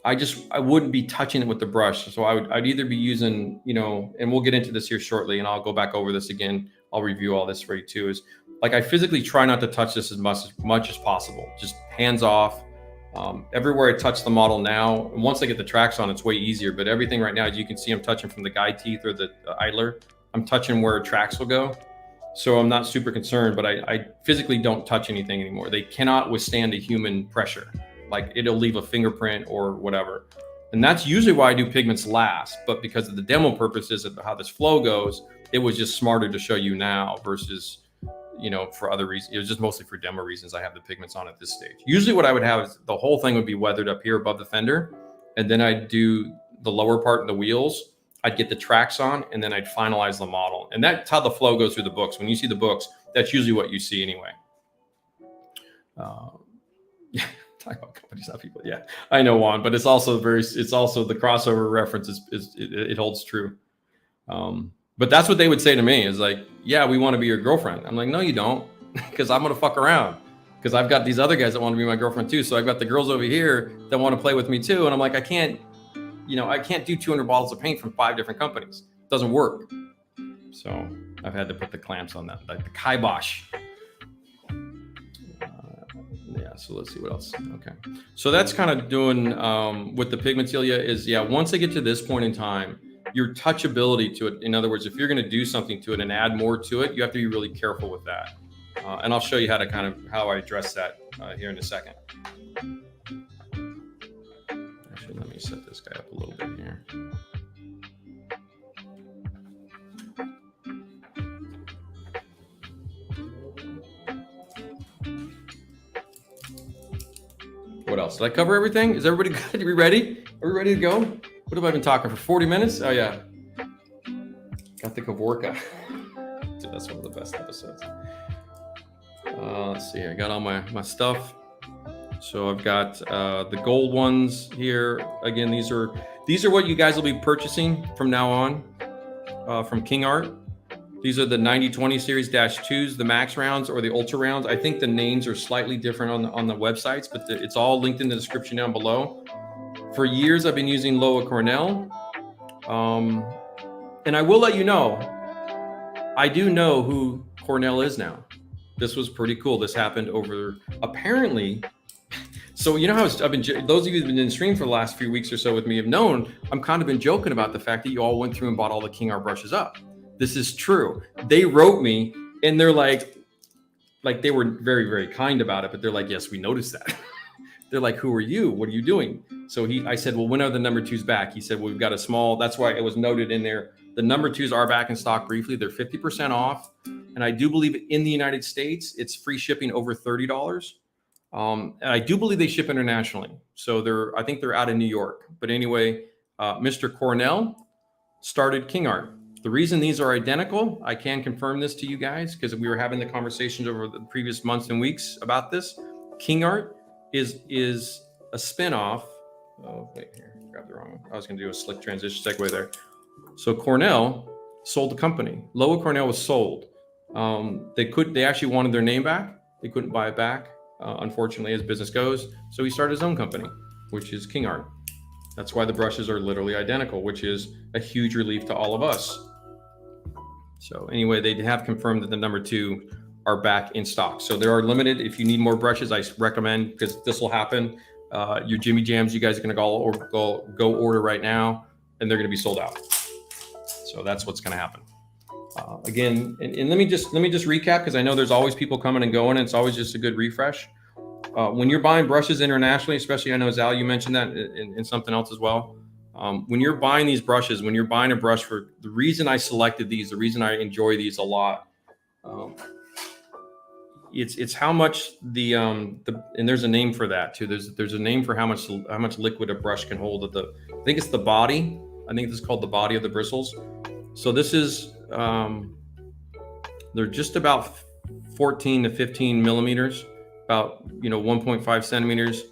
I wouldn't be touching it with the brush. So I'd either be using, and we'll get into this here shortly, and I'll go back over this again. I'll review all this for you too. Is like, I physically try not to touch this as much as possible. Just hands off. Everywhere I touch the model now, and once I get the tracks on, it's way easier. But everything right now, as you can see, I'm touching from the guide teeth or the idler. I'm touching where tracks will go. So I'm not super concerned, but I physically don't touch anything anymore. They cannot withstand a human pressure. Like, it'll leave a fingerprint or whatever. And that's usually why I do pigments last. But because of the demo purposes of how this flow goes, it was just smarter to show you now versus, for other reasons. It was just mostly for demo reasons I have the pigments on at this stage. Usually what I would have is the whole thing would be weathered up here above the fender. And then I'd do the lower part of the wheels. I'd get the tracks on, and then I'd finalize the model. And that's how the flow goes through the books. When you see the books, that's usually what you see anyway. Yeah, talk about companies, not people. Yeah, I know, Juan, but it's also the crossover reference it holds true. But that's what they would say to me is like, yeah, we want to be your girlfriend. I'm like, no, you don't, because I'm going to fuck around. Because I've got these other guys that want to be my girlfriend too. So I've got the girls over here that want to play with me too. And I'm like, I can't do 200 bottles of paint from 5 different companies. It doesn't work. So I've had to put the clamps on that, like the kibosh. Yeah, so let's see what else. Okay. So that's kind of doing with the pigments, Ilya, is, once I get to this point in time, your touchability to it. In other words, if you're going to do something to it and add more to it, you have to be really careful with that. And I'll show you how to how I address that here in a second. Actually, let me set this guy up a little bit here. What else? Did I cover everything? Is everybody good? Are we ready? Are we ready to go? What have I been talking for 40 minutes? Oh yeah. Got the Kavorka. Dude, that's one of the best episodes. Let's see. I got all my stuff. So I've got the gold ones here. Again, these are what you guys will be purchasing from now on from KINGART. These are the 9020 series -2s, the max rounds or the ultra rounds. I think the names are slightly different on the websites, but it's all linked in the description down below. For years, I've been using Loa Cornell. And I will let you know, I do know who Cornell is now. This was pretty cool. This happened over, apparently. So you know how I've been, those of you who've been in stream for the last few weeks or so with me have known, I'm kind of been joking about the fact that you all went through and bought all the KINGART brushes up. This is true. They wrote me and they're like they were very, very kind about it, but they're like, yes, we noticed that. They're like, who are you? What are you doing? So I said, well, when are the number 2s back? He said, well, we've got a small, that's why it was noted in there. The number 2s are back in stock briefly. They're 50% off. And I do believe in the United States, it's free shipping over $30. And I do believe they ship internationally. So I think they're out of New York. But anyway, Mr. Cornell started KINGART. The reason these are identical, I can confirm this to you guys because we were having the conversations over the previous months and weeks about this. KINGART is a spinoff. Oh, wait here, grab the wrong one. I was going to do a slick transition segue there. So Cornell sold the company. Loa Cornell was sold. They actually wanted their name back. They couldn't buy it back, unfortunately, as business goes. So he started his own company, which is KINGART. That's why the brushes are literally identical, which is a huge relief to all of us. So anyway, they have confirmed that the number 2 are back in stock. So they are limited. If you need more brushes, I recommend, because this will happen. Your Jimmy Jams, you guys are going to go order right now, and they're going to be sold out. So that's what's going to happen. Again, and let me just recap, because I know there's always people coming and going, and it's always just a good refresh. When you're buying brushes internationally, especially, I know Zal, you mentioned that in something else as well. When you're buying these brushes, when you're buying a brush, for the reason I selected these, the reason I enjoy these a lot, it's how much and there's a name for that too. There's a name for how much liquid a brush can hold. I think it's the body. I think this is called the body of the bristles. So this is they're just about 14 to 15 millimeters, about 1.5 centimeters.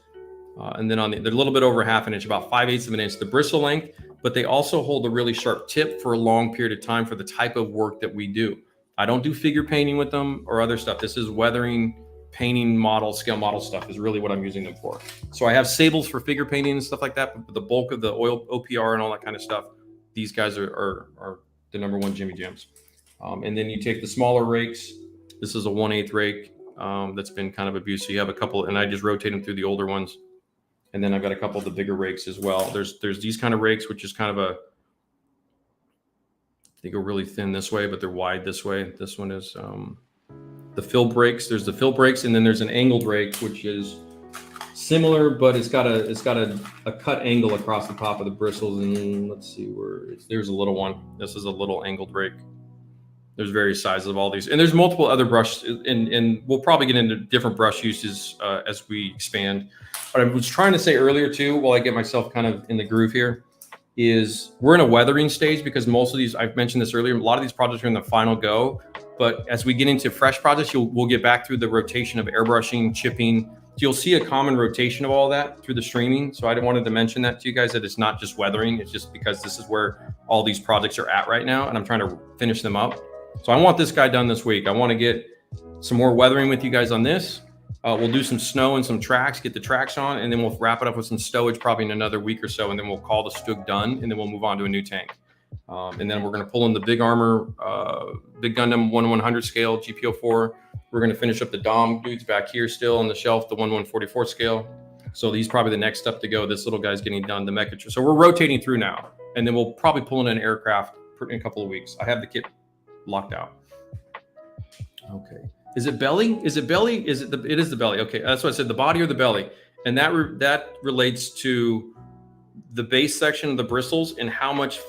And then they're a little bit over ½ an inch, about 5/8 of an inch, the bristle length, but they also hold a really sharp tip for a long period of time for the type of work that we do. I don't do figure painting with them or other stuff. This is weathering, painting, scale model stuff is really what I'm using them for. So I have sables for figure painting and stuff like that, but the bulk of the oil OPR and all that kind of stuff, these guys are the number 1 Jimmy Jams. And then you take the smaller rakes. This is a 1/8 rake that's been kind of abused. So you have a couple, and I just rotate them through the older ones. And then I've got a couple of the bigger rakes as well. There's these kind of rakes, which is kind of they go really thin this way, but they're wide this way. This one is the fill brakes. There's the fill brakes, and then there's an angled rake, which is similar, but it's got a cut angle across the top of the bristles. And let's see there's a little one. This is a little angled rake. There's various sizes of all these, and there's multiple other brushes, and we'll probably get into different brush uses as we expand. What I was trying to say earlier too, while I get myself kind of in the groove here, is we're in a weathering stage, because most of these, I've mentioned this earlier, a lot of these projects are in the final go. But as we get into fresh projects, we'll get back through the rotation of airbrushing, chipping. So you'll see a common rotation of all that through the streaming. So I wanted to mention that to you guys, that it's not just weathering. It's just because this is where all these projects are at right now, and I'm trying to finish them up. So I want this guy done this week. I want to get some more weathering with you guys on this. We'll do some snow and some tracks, get the tracks on, and then we'll wrap it up with some stowage probably in another week or so, and then we'll call the StuG done, and then we'll move on to a new tank. And then we're going to pull in the big armor, big Gundam 1/100 scale, GP04. We're going to finish up the Dom dudes back here still on the shelf, the 1/144 scale. So he's probably the next step to go. This little guy's getting done, the Mecha. So we're rotating through now, and then we'll probably pull in an aircraft in a couple of weeks. I have the kit locked out. Okay. Is it belly? Is it belly? Is it the? It is the belly. Okay, that's what I said. The body or the belly, and that relates to the base section of the bristles and how much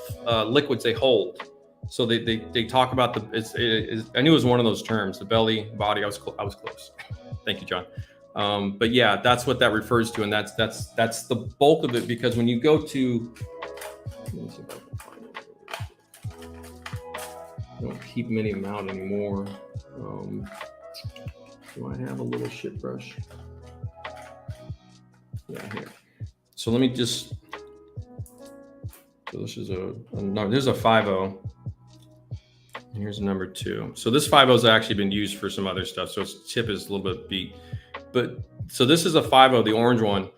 liquids they hold. So they talk about the. I knew it was one of those terms. The belly, body. I was close. Thank you, John. But yeah, that's what that refers to, and that's the bulk of it. Because when you go to, let me see if I can find it. I don't keep many of them out anymore. Do I have a little shit brush? Yeah, here. So let me just. So this is no, there's a 5.0. And here's a number 2. So this 5.0 has actually been used for some other stuff. So its tip is a little bit beat. But so this is a 5.0, the orange one.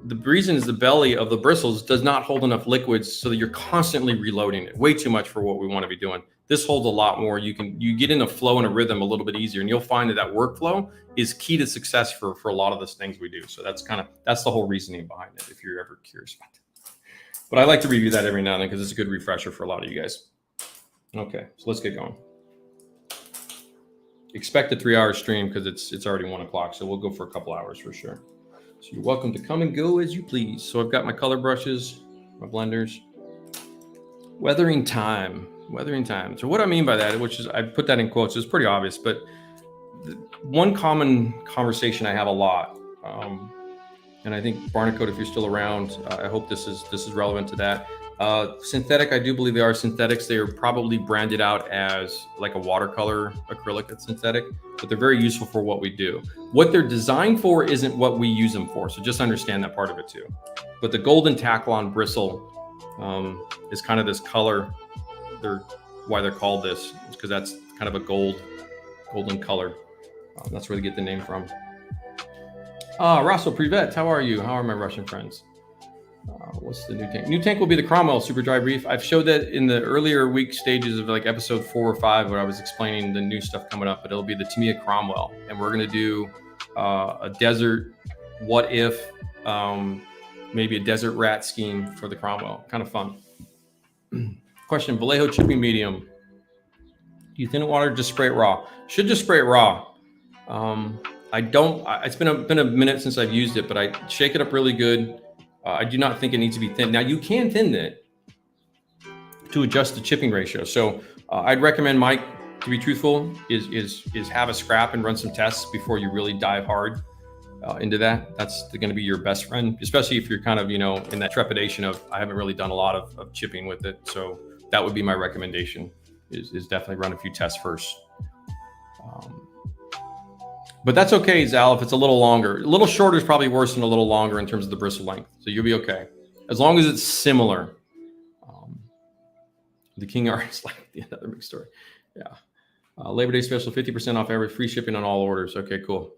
The reason is the belly of the bristles does not hold enough liquids so that you're constantly reloading it. Way too much for what we want to be doing. This holds a lot more. You get in a flow and a rhythm a little bit easier, and you'll find that workflow is key to success for a lot of the things we do. So that's the whole reasoning behind it, if you're ever curious about it. But I like to review that every now and then because it's a good refresher for a lot of you guys. Okay, so let's get going. Expect a 3-hour stream because it's already 1 o'clock, so we'll go for a couple hours for sure. So you're welcome to come and go as you please. So I've got my color brushes, my blenders. Weathering time. So what I mean by that, which is I put that in quotes, it's pretty obvious, but one common conversation I have a lot, and I think Barnacote, if you're still around, I hope this is relevant to that. Synthetic, I do believe they are synthetics. They are probably branded out as like a watercolor acrylic that's synthetic, but they're very useful for what we do. What they're designed for isn't what we use them for. So just understand that part of it too. But the golden Taklon bristle is kind of this color. Why they're called this is because that's kind of a golden color. That's where they get the name from. Rasso Privet, how are you? How are my Russian friends? What's the new tank? New tank will be the Cromwell Super Dry Brief. I've showed that in the earlier week stages of like episode 4 or 5 where I was explaining the new stuff coming up, but it'll be the Tamiya Cromwell. And we're going to do a desert, what if, maybe a desert rat scheme for the Cromwell. Kind of fun. Question, Vallejo chipping medium. Do you thin it water or just spray it raw? Should just spray it raw. I don't, it's been a minute since I've used it, but I shake it up really good. I do not think it needs to be thin. Now you can thin it to adjust the chipping ratio. So I'd recommend, Mike, to be truthful, is have a scrap and run some tests before you really dive hard into that. That's going to be your best friend, especially if you're kind of, in that trepidation of, I haven't really done a lot of chipping with it. So that would be my recommendation is definitely run a few tests first. But that's okay, Zal, if it's a little longer. A little shorter is probably worse than a little longer in terms of the bristle length. So you'll be okay. As long as it's similar. The KINGART is like another big story. Yeah. Labor Day special, 50% off every free shipping on all orders. Okay, cool.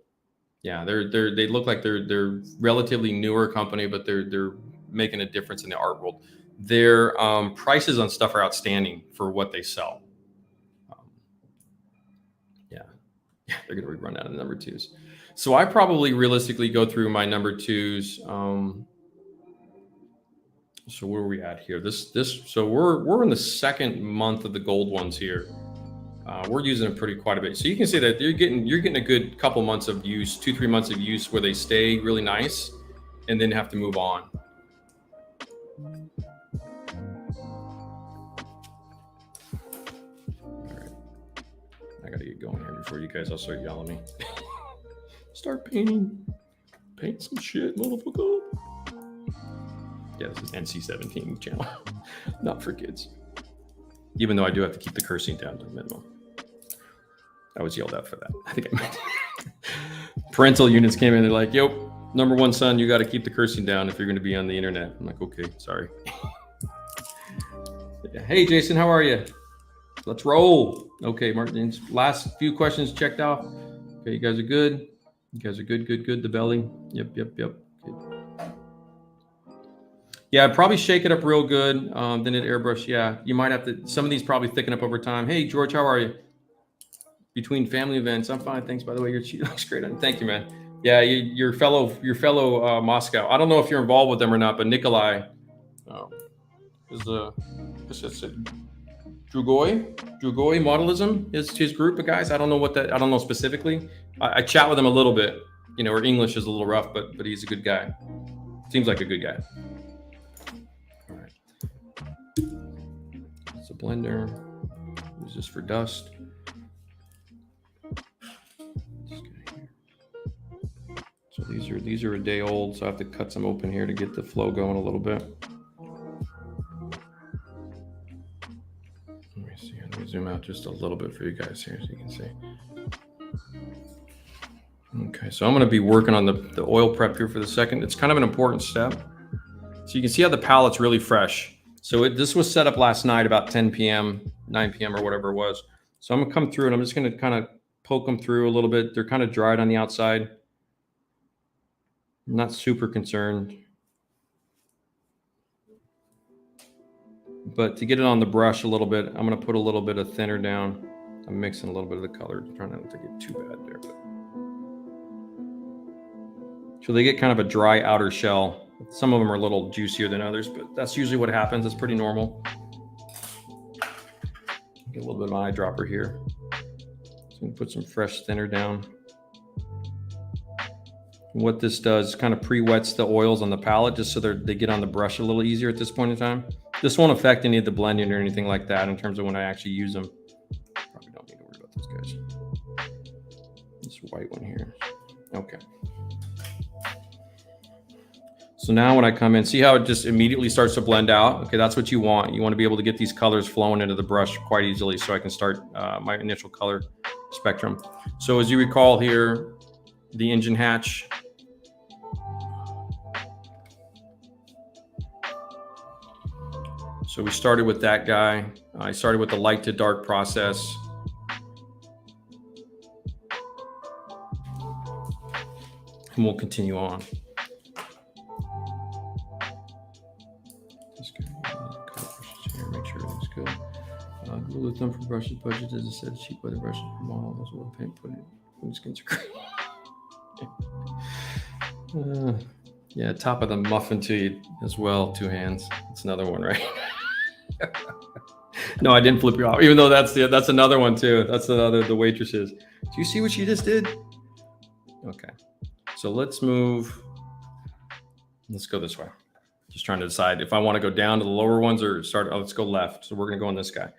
Yeah, they look like they're relatively newer company, but they're making a difference in the art world. Their prices on stuff are outstanding for what they sell. Yeah, they're going to run out of number 2s. So I probably realistically go through my number 2s. So where are we at here? So we're in the second month of the gold ones here. We're using them quite a bit. So you can see that you're getting a good couple months of use, 2-3 months of use where they stay really nice and then have to move on. I gotta get going here before you guys all start yelling at me. Start painting. Paint some shit, motherfucker. Yeah, this is NC-17 channel. Not for kids. Even though I do have to keep the cursing down to a minimum. I was yelled at for that. I think I meant parental units came in. They're like, yo, number 1 son, you got to keep the cursing down if you're going to be on the internet. I'm like, okay, sorry. Hey, Jason, how are you? Let's roll. Okay, Martin's last few questions checked off. Okay, you guys are good. You guys are good. The belly. Yep. Good. Yeah, I'd probably shake it up real good. Then it airbrush. Yeah, you might have to. Some of these probably thicken up over time. Hey, George, how are you? Between family events, I'm fine. Thanks. By the way, your cheat looks great. Thank you, man. Yeah, your fellow Moscow. I don't know if you're involved with them or not, but Nikolai is Drugoi Modelism is his group of guys. I don't know specifically. I chat with him a little bit. You know, our English is a little rough, but he's a good guy. Seems like a good guy. All right. It's a blender. Use this for dust. So these are a day old, so I have to cut some open here to get the flow going a little bit. Let me see. Let me zoom out just a little bit for you guys here so you can see. Okay, so I'm going to be working on the oil prep here for the second. It's kind of an important step. So you can see how the palette's really fresh. So this was set up last night about 10 p.m., 9 p.m. or whatever it was. So I'm going to come through and I'm just going to kind of poke them through a little bit. They're kind of dried on the outside. I'm not super concerned. But to get it on the brush a little bit, I'm going to put a little bit of thinner down. I'm mixing a little bit of the color, trying not to get too bad there. But so they get kind of a dry outer shell. Some of them are a little juicier than others, but that's usually what happens. It's pretty normal. Get a little bit of an eyedropper here. So I'm going to put some fresh thinner down. What this does kind of pre-wets the oils on the palette just so they get on the brush a little easier at this point in time. This won't affect any of the blending or anything like that in terms of when I actually use them. Probably don't need to worry about those guys. This white one here. Okay. So now when I come in, see how it just immediately starts to blend out? Okay, that's what you want. You want to be able to get these colors flowing into the brush quite easily so I can start my initial color spectrum. So as you recall here, the engine hatch. So we started with that guy. I started with the light to dark process. And we'll continue on. Just gonna cut brushes here, make sure everything's good. Rule of thumb for brushes budget is a set of cheap weather brushes per model. Those will paint put it when the skins are great. Yeah, top of the muffin to you as well, 2 hands. That's another one, right? No, I didn't flip you off, even though that's another one too. That's the waitresses. Do you see what she just did? Okay, so let's move. Let's go this way. Just trying to decide if I want to go down to the lower ones or start. Oh, let's go left. So we're going to go on this guy.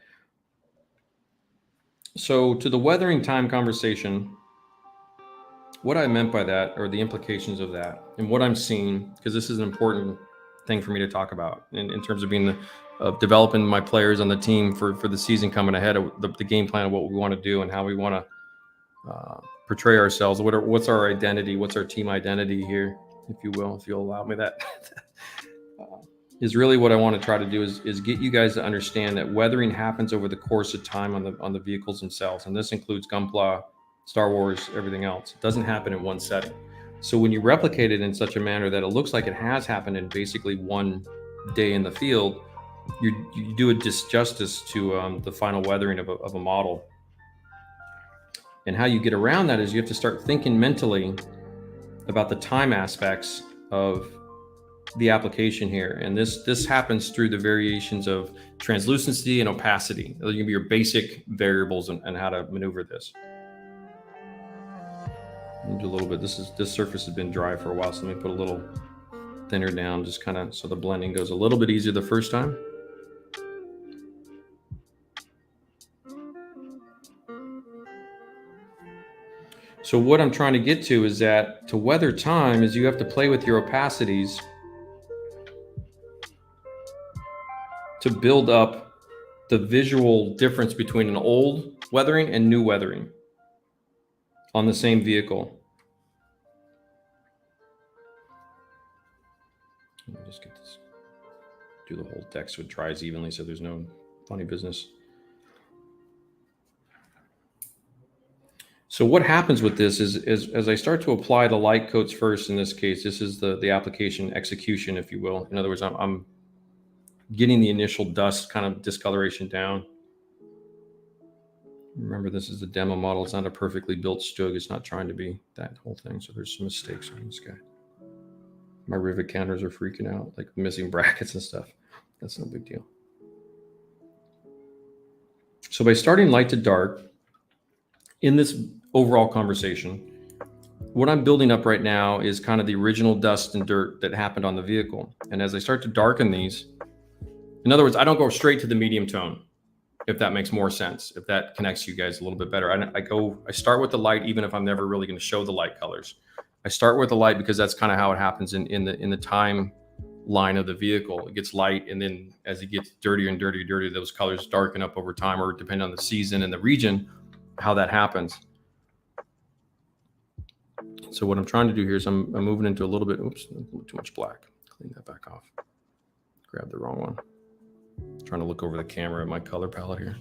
So to the weathering time conversation, what I meant by that, or the implications of that, and what I'm seeing, because this is an important thing for me to talk about in terms of being developing my players on the team for the season coming ahead, of the game plan of what we want to do and how we want to portray ourselves. What's our identity? What's our team identity here, if you will, if you'll allow me that. Is really what I want to try to do is get you guys to understand that weathering happens over the course of time on the vehicles themselves, and this includes Gunpla, Star Wars, everything else. It doesn't happen in one setting. So when you replicate it in such a manner that it looks like it has happened in basically one day in the field, you do a disjustice to the final weathering of a model. And how you get around that is you have to start thinking mentally about the time aspects of the application here. And this happens through the variations of translucency and opacity. Those are going to be your basic variables and how to maneuver this. Do a little bit. This surface has been dry for a while, so let me put a little thinner down, just kind of so the blending goes a little bit easier the first time. So what I'm trying to get to is that to weather time is you have to play with your opacities to build up the visual difference between an old weathering and new weathering on the same vehicle. Let me just get this, do the whole deck so it dries evenly so there's no funny business. So what happens with this is as I start to apply the light coats first, in this case, this is the application execution, if you will. In other words, I'm getting the initial dust kind of discoloration down. Remember, this is the demo model. It's not a perfectly built StuG. It's not trying to be that whole thing. So there's some mistakes on this guy. My rivet counters are freaking out, like missing brackets and stuff. That's no big deal. So by starting light to dark in this overall conversation, what I'm building up right now is kind of the original dust and dirt that happened on the vehicle. And as I start to darken these, in other words, I don't go straight to the medium tone, if that makes more sense, if that connects you guys a little bit better. I start with the light, even if I'm never really going to show the light colors. I start with the light because that's kind of how it happens in the time line of the vehicle. It gets light, and then as it gets dirtier and dirtier, those colors darken up over time, or depending on the season and the region, how that happens. So what I'm trying to do here is I'm moving into a little bit, oops, too much black. Clean that back off. Grab the wrong one. Trying to look over the camera at my color palette here.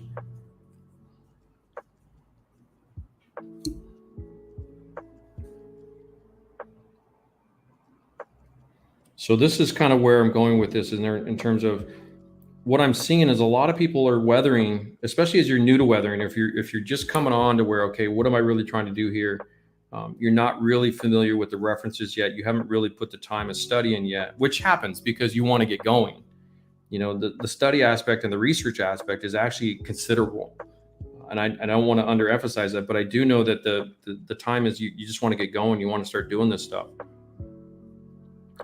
So this is kind of where I'm going with this in terms of what I'm seeing is a lot of people are weathering, especially as you're new to weathering. If you're just coming on to where, okay, what am I really trying to do here? You're not really familiar with the references yet. You haven't really put the time of studying yet, which happens because you want to get going. You know, the study aspect and the research aspect is actually considerable. And I don't want to underemphasize that, but I do know that the time is you just want to get going. You want to start doing this stuff.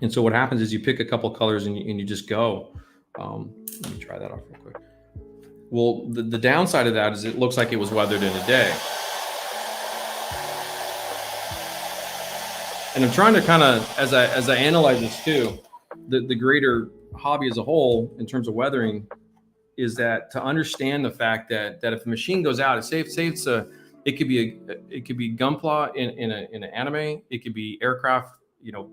And so what happens is you pick a couple colors and you just go. Let me try that off real quick. Well, the downside of that is it looks like it was weathered in a day. And I'm trying to kind of, as I analyze this too, the greater hobby as a whole in terms of weathering is that to understand the fact that if a machine goes out, it could be Gunpla in an anime, it could be aircraft, you know,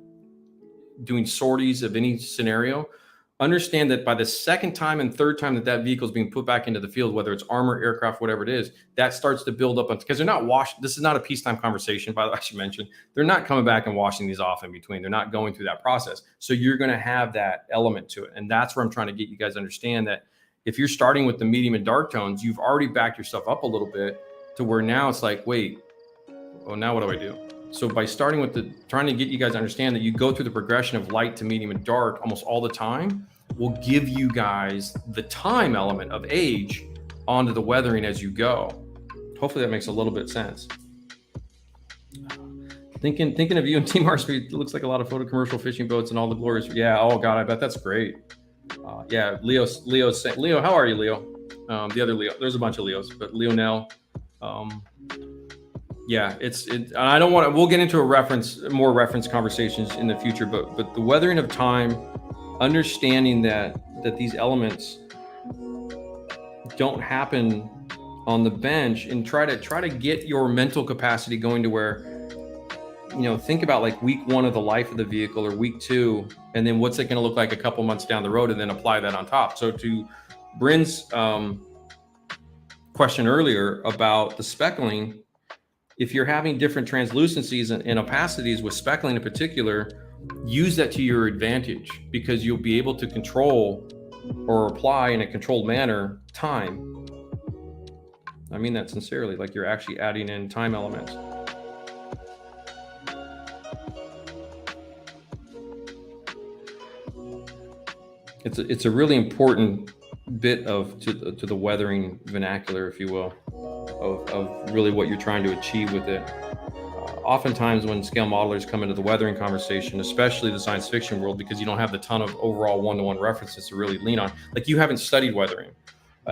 doing sorties of any scenario. Understand that by the second time and third time that vehicle is being put back into the field, whether it's armor, aircraft, whatever it is, that starts to build up because they're not washed. This is not a peacetime conversation, by the way, I should mention. They're not coming back and washing these off in between. They're not going through that process. So you're going to have that element to it. And that's where I'm trying to get you guys to understand that if you're starting with the medium and dark tones, you've already backed yourself up a little bit to where now it's like, wait, well, now what do I do? So by starting with trying to get you guys to understand that you go through the progression of light to medium and dark almost all the time will give you guys the time element of age onto the weathering as you go. Hopefully that makes a little bit of sense. Thinking of you and Team Marsby, it looks like a lot of photo commercial fishing boats and all the glorious. Yeah. Oh God, I bet that's great. Yeah. Leo, how are you, Leo? The other Leo, there's a bunch of Leos, but Leonel, yeah, I don't want to, we'll get into more reference conversations in the future, but the weathering of time, understanding that these elements don't happen on the bench, and try to get your mental capacity going to where, you know, think about like week 1 of the life of the vehicle or week 2, and then what's it going to look like a couple months down the road, and then apply that on top. So to Bryn's question earlier about the speckling, if you're having different translucencies and opacities with speckling in particular, use that to your advantage, because you'll be able to control or apply in a controlled manner time. I mean that sincerely, like you're actually adding in time elements. It's a really important bit to the weathering vernacular, if you will, of really what you're trying to achieve with it. Oftentimes when scale modelers come into the weathering conversation, especially the science fiction world, because you don't have the ton of overall one-to-one references to really lean on, like you haven't studied weathering.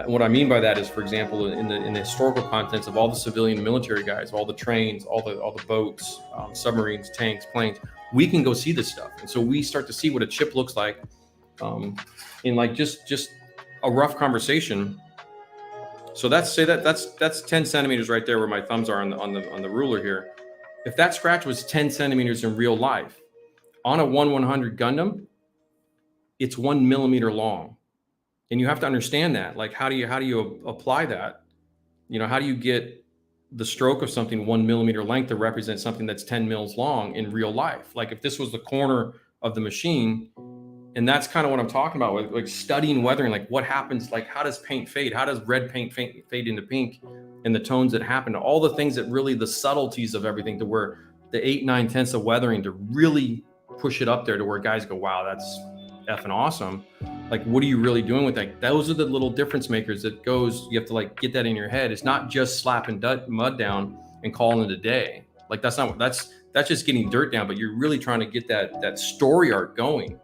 What I mean by that is, for example, in the historical contents of all the civilian military guys, all the trains, all the boats, submarines, tanks, planes, we can go see this stuff. And so we start to see what a chip looks like in like just a rough conversation. So that's 10 centimeters right there where my thumbs are on the ruler here. If that scratch was 10 centimeters in real life, on a 1/100 Gundam, it's 1 millimeter long. And you have to understand that. Like, how do you apply that? You know, how do you get the stroke of something 1 millimeter length to represent something that's 10 mils long in real life? Like if this was the corner of the machine, and that's kind of what I'm talking about with like studying weathering, like what happens, like how does paint fade? How does red paint fade into pink, and the tones that happen, all the things that really, the subtleties of everything, to where the 8, 9 tenths of weathering to really push it up there to where guys go, wow, that's effing awesome. Like, what are you really doing with that? Those are the little difference makers that goes, you have to like get that in your head. It's not just slapping mud down and calling it a day. Like that's just getting dirt down, but you're really trying to get that story arc going.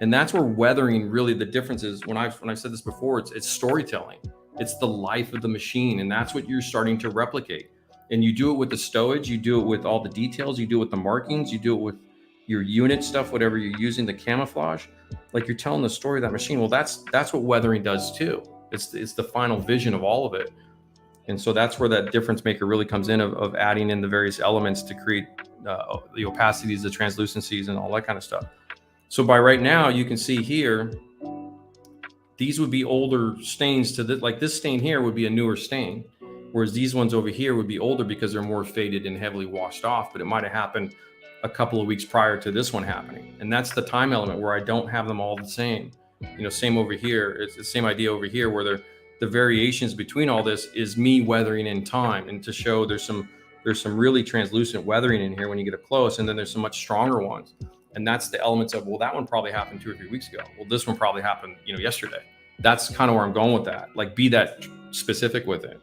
And that's where weathering really, the difference is, when I've said this before, it's storytelling. It's the life of the machine. And that's what you're starting to replicate. And you do it with the stowage, you do it with all the details, you do it with the markings, you do it with your unit stuff, whatever you're using, the camouflage. Like, you're telling the story of that machine. Well, that's what weathering does too. It's the final vision of all of it. And so that's where that difference maker really comes in, of adding in the various elements to create the opacities, the translucencies, and all that kind of stuff. So by right now, you can see here, these would be older stains to like this stain here would be a newer stain. Whereas these ones over here would be older because they're more faded and heavily washed off, but it might've happened a couple of weeks prior to this one happening. And that's the time element where I don't have them all the same. Same over here. It's the same idea over here, where the variations between all this is me weathering in time, and to show there's some really translucent weathering in here when you get up close, and then there's some much stronger ones. And that's the elements of, well, that one probably happened 2 or 3 weeks ago. Well, this one probably happened, yesterday. That's kind of where I'm going with that. Like, be that specific with it.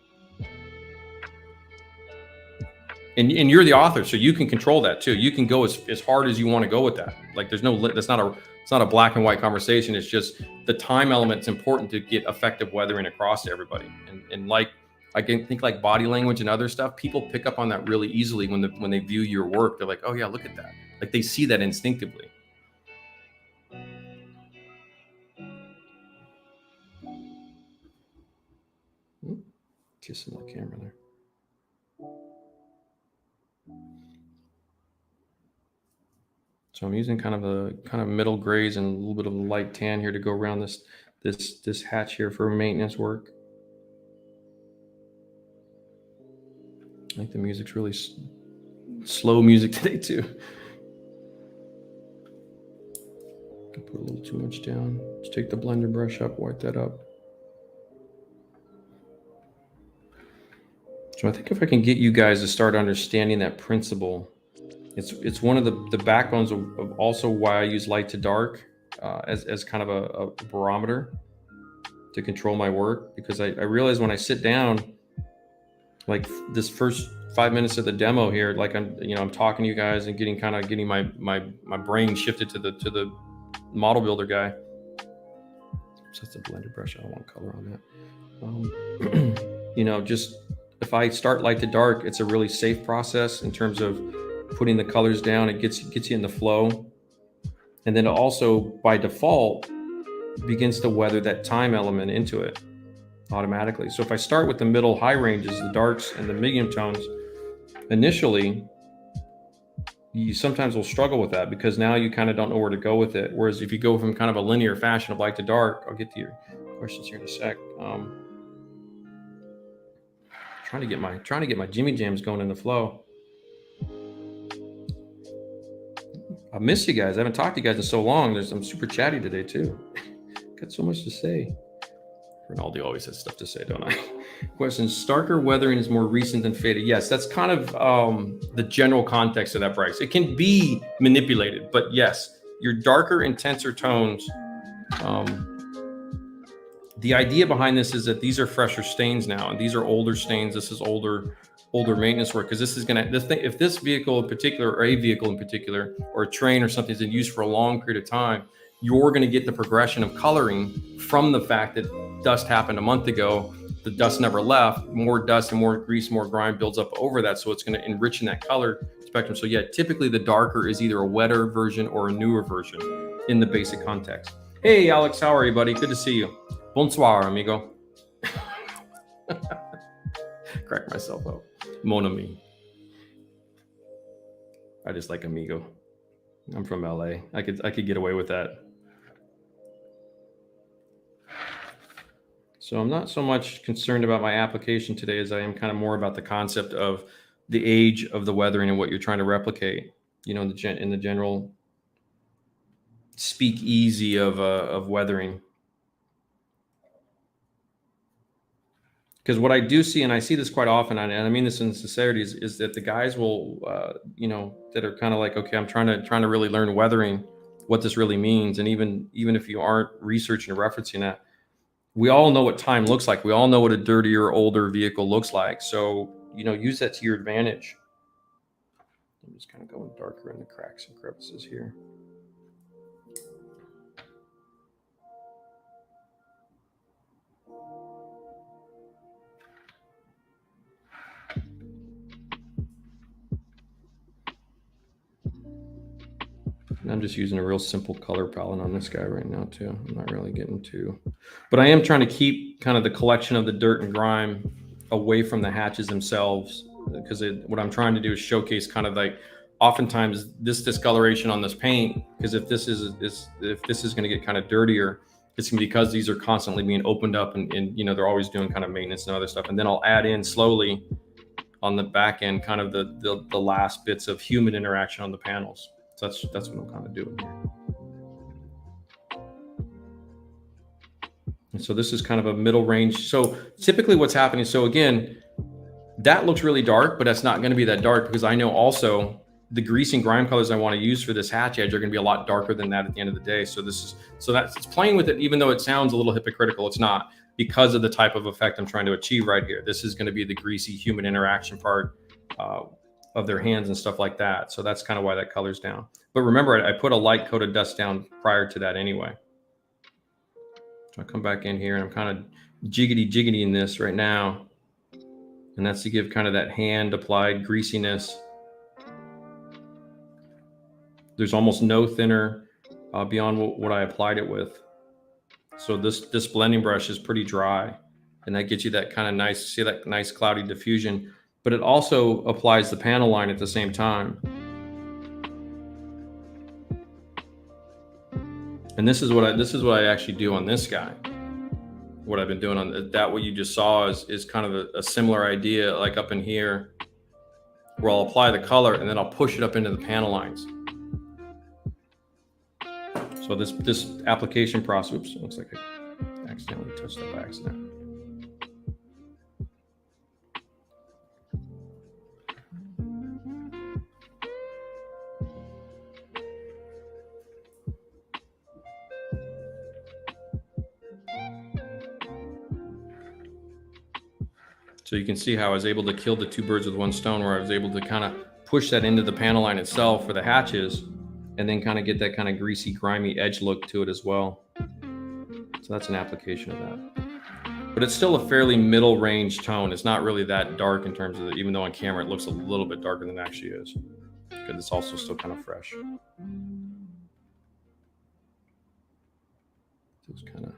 And you're the author, so you can control that too. You can go as hard as you want to go with that. Like, it's not a black and white conversation. It's just the time element is important to get effective weathering across to everybody. And like, I can think like body language and other stuff, people pick up on that really easily when they view your work. They're like, oh yeah, look at that. Like, they see that instinctively. Kissing the camera there. So I'm using kind of middle grays and a little bit of light tan here to go around this hatch here for maintenance work. I think the music's really slow music today too. Can put a little too much down. Just take the blender brush up, wipe that up. So I think if I can get you guys to start understanding that principle, it's one of the backbones of also why I use light to dark as kind of a barometer to control my work, because I realize when I sit down, like this first 5 minutes of the demo here, like I'm talking to you guys and getting my brain shifted to the model builder guy. So that's a blended brush. I don't want color on that. Just if I start light to dark, it's a really safe process in terms of putting the colors down. It gets you in the flow, and then it also by default begins to weather that time element into it automatically. So if I start with the middle high ranges, the darks and the medium tones, initially you sometimes will struggle with that, because now you kind of don't know where to go with it. Whereas if you go from kind of a linear fashion of light to dark, I'll get to your questions here in a sec. Trying to get my Jimmy Jams going in the flow. I miss you guys. I haven't talked to you guys in so long. I'm super chatty today too. Got so much to say. Ronaldo always has stuff to say, don't I? Question: starker weathering is more recent than faded. Yes, that's kind of the general context of that, Bryce. It can be manipulated, but yes, your darker, intenser tones. The idea behind this is that these are fresher stains now, and these are older stains. This is older maintenance work, because this is if this vehicle in particular, or a vehicle in particular, or a train or something is in use for a long period of time, you're going to get the progression of coloring from the fact that dust happened a month ago. The dust never left. More dust and more grease, more grime builds up over that, so it's going to enrich in that color spectrum. So yeah, typically the darker is either a wetter version or a newer version in the basic context. Hey Alex, how are you, buddy? Good to see you. Bonsoir, amigo. Crack myself up. Mon ami. I just like amigo. I'm from LA. I could get away with that. So I'm not so much concerned about my application today as I am kind of more about the concept of the age of the weathering and what you're trying to replicate, in the general speak easy of weathering. Because what I do see, and I see this quite often, and I mean this in sincerity, is that the guys will, that are kind of like, okay, I'm trying to really learn weathering. what this really means. And even if you aren't researching or referencing that, we all know what time looks like. We all know what a dirtier, older vehicle looks like. So, use that to your advantage. I'm just kind of going darker in the cracks and crevices here. And I'm just using a real simple color palette on this guy right now too. I'm not really getting too, but I am trying to keep kind of the collection of the dirt and grime away from the hatches themselves, because what I'm trying to do is showcase kind of like, oftentimes this discoloration on this paint, because if this is going to get kind of dirtier, it's going to be because these are constantly being opened up and they're always doing kind of maintenance and other stuff. And then I'll add in slowly on the back end kind of the last bits of human interaction on the panels. So that's what I'm kind of doing here. And so this is kind of a middle range. So typically what's happening, so again, that looks really dark, but that's not going to be that dark, because I know also the grease and grime colors I want to use for this hatch edge are going to be a lot darker than that at the end of the day. So it's playing with it, even though it sounds a little hypocritical, it's not, because of the type of effect I'm trying to achieve right here. This is going to be the greasy human interaction part of their hands and stuff like that. So that's kind of why that color's down. But remember, I put a light coat of dust down prior to that anyway. So I come back in here and I'm kind of jiggity in this right now. And that's to give kind of that hand applied greasiness. There's almost no thinner beyond what I applied it with. So this blending brush is pretty dry, and that gets you that kind of nice, see that nice cloudy diffusion, but it also applies the panel line at the same time. And this is what I actually do on this guy. What I've been doing on that, what you just saw is kind of a similar idea, like up in here, where I'll apply the color and then I'll push it up into the panel lines. So this application process, oops, it looks like I accidentally touched that by accident. So you can see how I was able to kill the two birds with one stone, where I was able to kind of push that into the panel line itself for the hatches, and then kind of get that kind of greasy, grimy edge look to it as well. So that's an application of that. But it's still a fairly middle range tone. It's not really that dark in terms of it, even though on camera it looks a little bit darker than it actually is, because it's also still kind of fresh. Just kind of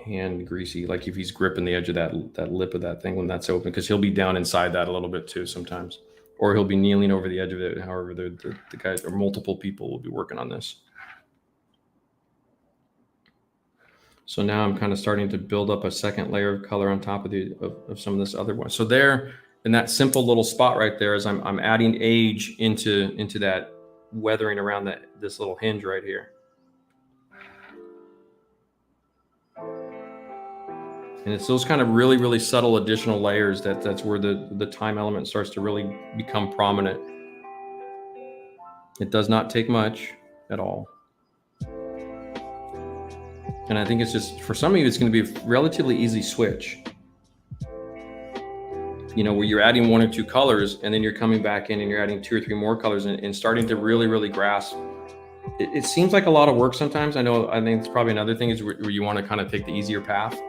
hand greasy, like if he's gripping the edge of that lip of that thing when that's open, because he'll be down inside that a little bit too sometimes, or he'll be kneeling over the edge of it. However, the guys or multiple people will be working on this. So now I'm kind of starting to build up a second layer of color on top of some of this other one. So there, in that simple little spot right there, is I'm adding age into that weathering around this little hinge right here. And it's those kind of really, really subtle additional layers that's where the time element starts to really become prominent. It does not take much at all. And I think it's just, for some of you, it's going to be a relatively easy switch. Where you're adding one or two colors, and then you're coming back in and you're adding two or three more colors and starting to really, really grasp. It seems like a lot of work sometimes. I think it's probably another thing is where you want to kind of take the easier path.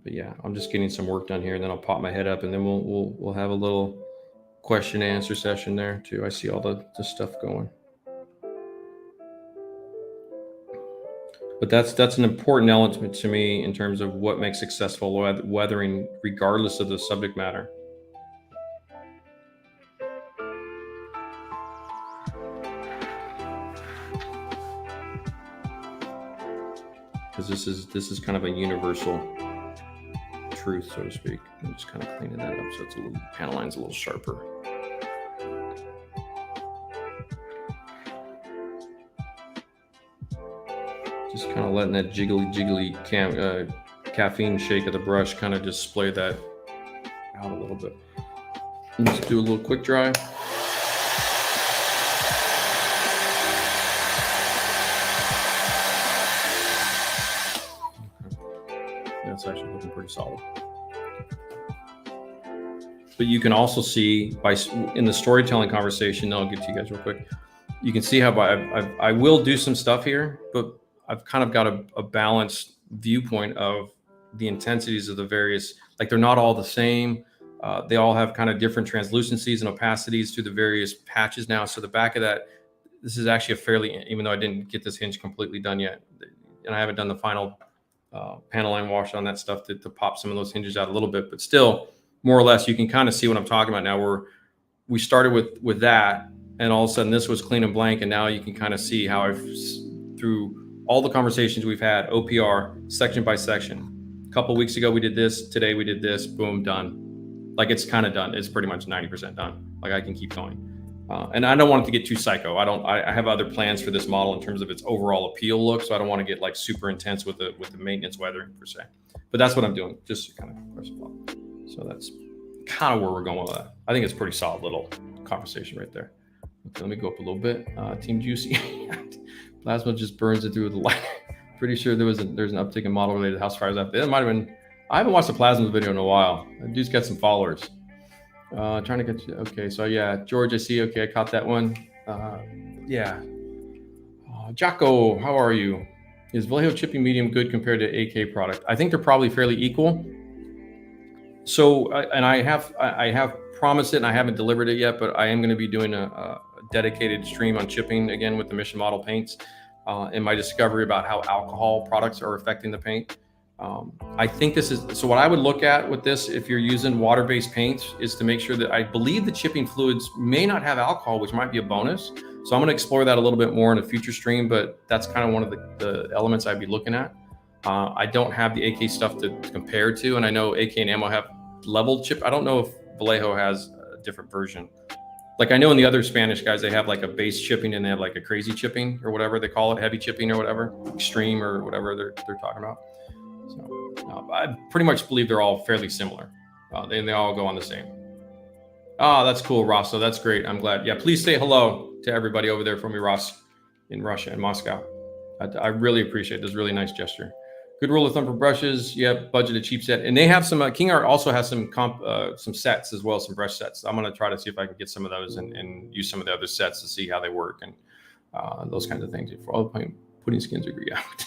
But yeah, I'm just getting some work done here, and then I'll pop my head up, and then we'll have a little question and answer session there too. I see all the stuff going. But that's an important element to me in terms of what makes successful weathering, regardless of the subject matter. Because this is kind of a universal truth, so to speak. I'm just kind of cleaning that up so it's panel line's a little sharper. Just kind of letting that jiggly caffeine shake of the brush kind of display that out a little bit. Let's do a little quick dry. That's actually looking pretty solid. But you can also see in the storytelling conversation, I'll get to you guys real quick. You can see how I will do some stuff here, but I've kind of got a balanced viewpoint of the intensities of the various, like they're not all the same. They all have kind of different translucencies and opacities through the various patches now. So the back of that, this is actually a fairly, even though I didn't get this hinge completely done yet, and I haven't done the final panel line wash on that stuff to pop some of those hinges out a little bit, but still, more or less, you can kind of see what I'm talking about now, where we started with that, and all of a sudden this was clean and blank, and now you can kind of see how I've, through all the conversations we've had, OPR, section by section. A couple of weeks ago we did this, today we did this, boom, done. Like it's kind of done. It's pretty much 90% done. Like I can keep going. And I don't want it to get too psycho. I have other plans for this model in terms of its overall appeal look, so I don't want to get like super intense with the maintenance weather per se. But that's what I'm doing, just to kind of press a button. So that's kind of where we're going with that. I think it's a pretty solid little conversation right there. Okay, let me go up a little bit. Team Juicy. Plasma just burns it through with the light. Pretty sure there's an uptick in model related house fires after. It might have been. I haven't watched the Plasma video in a while. That dude's got some followers. Trying to get you. Okay, so yeah, George, I see. Okay, I caught that one. Yeah. Jocko, how are you? Is Vallejo chipping medium good compared to AK product? I think they're probably fairly equal. So, and I have promised it, and I haven't delivered it yet, but I am going to be doing a dedicated stream on chipping again with the Mission Model paints, and my discovery about how alcohol products are affecting the paint. I think this is, so what I would look at with this, if you're using water-based paints, is to make sure that I believe the chipping fluids may not have alcohol, which might be a bonus. So I'm going to explore that a little bit more in a future stream, but that's kind of one of the elements I'd be looking at. I don't have the AK stuff to compare to, and I know AK and Ammo have leveled chip. I don't know if Vallejo has a different version. Like I know in the other Spanish guys, they have like a base chipping and they have like a crazy chipping or whatever they call it, heavy chipping or whatever, extreme or whatever they're talking about. So I pretty much believe they're all fairly similar. They all go on the same. Oh, that's cool, Ross. So that's great. I'm glad. Yeah, please say hello to everybody over there for me, Ross, in Russia, in Moscow. I really appreciate this. Really nice gesture. Good rule of thumb for brushes. Yep, budget a cheap set, and they have some. KINGART also has some sets as well, some brush sets. I'm gonna try to see if I can get some of those and use some of the other sets to see how they work and those kinds of things. For all the putting skins agree out.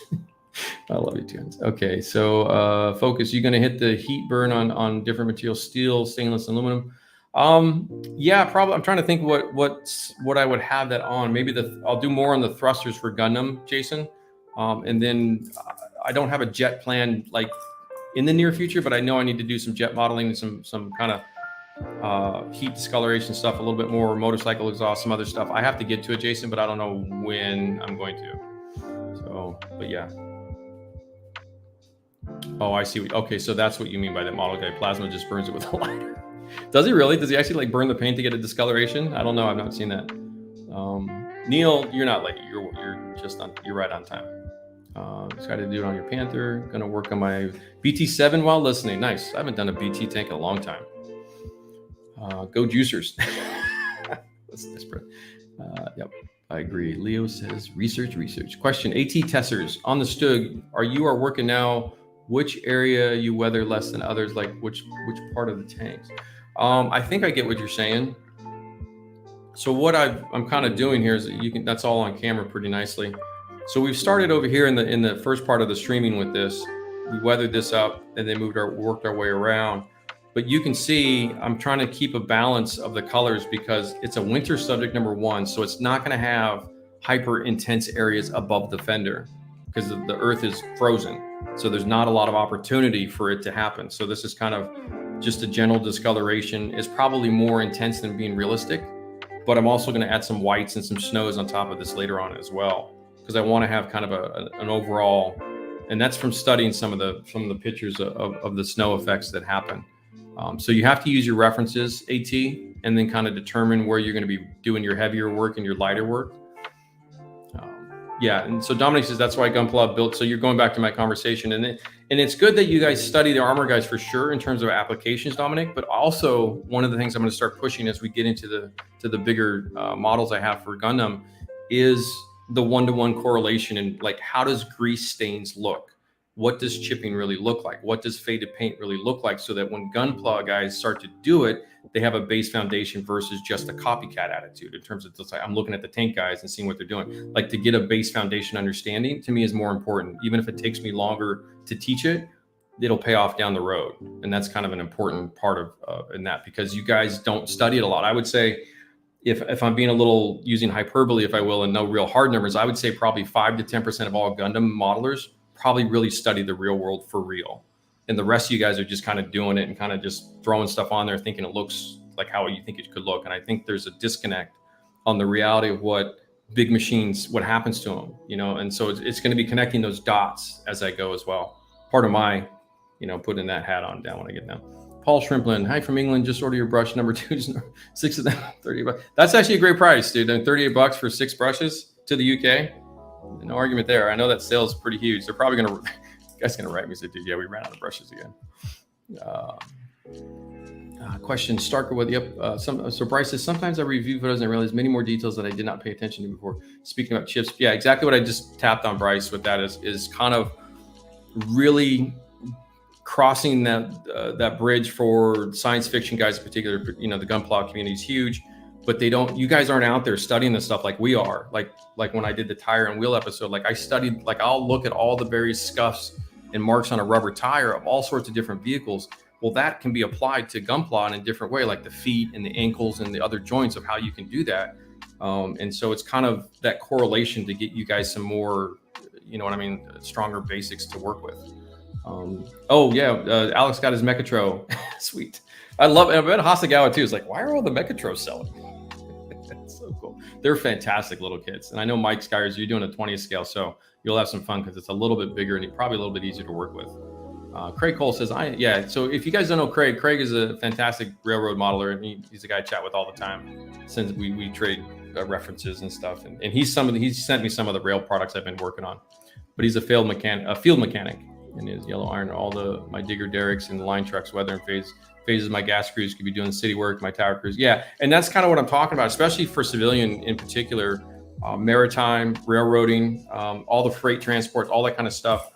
I love you, Tunes. Okay, so focus. You're gonna hit the heat burn on different materials: steel, stainless, aluminum. Yeah, probably. I'm trying to think what I would have that on. Maybe I'll do more on the thrusters for Gundam, Jason, and then. I don't have a jet plan like in the near future, but I know I need to do some jet modeling and some kind of heat discoloration stuff, a little bit more motorcycle exhaust, some other stuff. I have to get to it, Jason, but I don't know when I'm going to. So, but yeah. Oh, I see. Okay, so that's what you mean by that model guy. Plasma just burns it with a lighter. Does he really? Does he actually like burn the paint to get a discoloration? I don't know. I've not seen that. Neil, you're not late. You're just on. You're right on time. Decided to do it on your Panther. Gonna work on my BT7 while listening. Nice. I haven't done a BT tank in a long time. Go juicers. That's desperate. Yep, I agree. Leo says research. Question: AT testers on the StuG. You are working now. Which area you weather less than others? Like which part of the tanks? I think I get what you're saying. So what I'm kind of doing here is that's all on camera pretty nicely. So we've started over here in the first part of the streaming with this. We weathered this up and then worked our way around. But you can see I'm trying to keep a balance of the colors because it's a winter subject, number one. So it's not going to have hyper intense areas above the fender because the earth is frozen. So there's not a lot of opportunity for it to happen. So this is kind of just a general discoloration. It's probably more intense than being realistic. But I'm also going to add some whites and some snows on top of this later on as well, because I want to have kind of an overall, and that's from studying some of the pictures of the snow effects that happen. So you have to use your references, AT, and then kind of determine where you're going to be doing your heavier work and your lighter work. Yeah, and so Dominic says that's why Gunpla built. So you're going back to my conversation, and it's good that you guys study the armor guys for sure in terms of applications, Dominic. But also one of the things I'm going to start pushing as we get into the bigger models I have for Gundam is the one-to-one correlation and like how does grease stains look? What does chipping really look like? What does faded paint really look like? So that when Gunpla guys start to do it, they have a base foundation versus just a copycat attitude in terms of just like, I'm looking at the tank guys and seeing what they're doing. Like to get a base foundation understanding to me is more important. Even if it takes me longer to teach it, it'll pay off down the road. And that's kind of an important part of in that, because you guys don't study it a lot. I would say if I'm being a little using hyperbole, if I will, and no real hard numbers, I would say probably 5 to 10% of all Gundam modelers probably really study the real world for real. And the rest of you guys are just kind of doing it and kind of just throwing stuff on there, thinking it looks like how you think it could look. And I think there's a disconnect on the reality of what big machines, what happens to them, you know? And so it's going to be connecting those dots as I go as well. Part of my, you know, putting that hat on down when I get down. Paul Shrimplin, hi from England. Just order your brush number 2, 6 of them, 30 bucks. That's actually a great price, dude. And 38 bucks for 6 brushes to the UK. No argument there. I know that sale is pretty huge. They're probably going to, guys going to write me and say, dude, yeah, we ran out of brushes again. Question, Starker with so Bryce says, sometimes I review photos and I realize many more details that I did not pay attention to before. Speaking about chips, yeah, exactly what I just tapped on, Bryce, with that is kind of really crossing that bridge for science fiction guys in particular. You know, the Gunpla community is huge, but you guys aren't out there studying this stuff like we are. Like when I did the tire and wheel episode, like I studied, like I'll look at all the various scuffs and marks on a rubber tire of all sorts of different vehicles. Well, that can be applied to Gunpla in a different way, like the feet and the ankles and the other joints of how you can do that. And so it's kind of that correlation to get you guys some more, you know what I mean, stronger basics to work with. Oh yeah, Alex got his Mechatro. Sweet. I love it. I bet Hasagawa too is like, why are all the Mechatros selling? That's so cool. They're fantastic little kids. And I know Mike Skyers, you're doing a 20th scale, so you'll have some fun because it's a little bit bigger and probably a little bit easier to work with. Craig Cole says, yeah. So if you guys don't know Craig is a fantastic railroad modeler, and he's a guy I chat with all the time since we trade references and stuff. And he's sent me some of the rail products I've been working on. But he's a field mechanic, in his yellow iron. All my digger derricks and the line trucks, weather and phases, my gas crews could be doing city work, my tower crews. Yeah, and that's kind of what I'm talking about, especially for civilian in particular, maritime, railroading, all the freight transport, all that kind of stuff.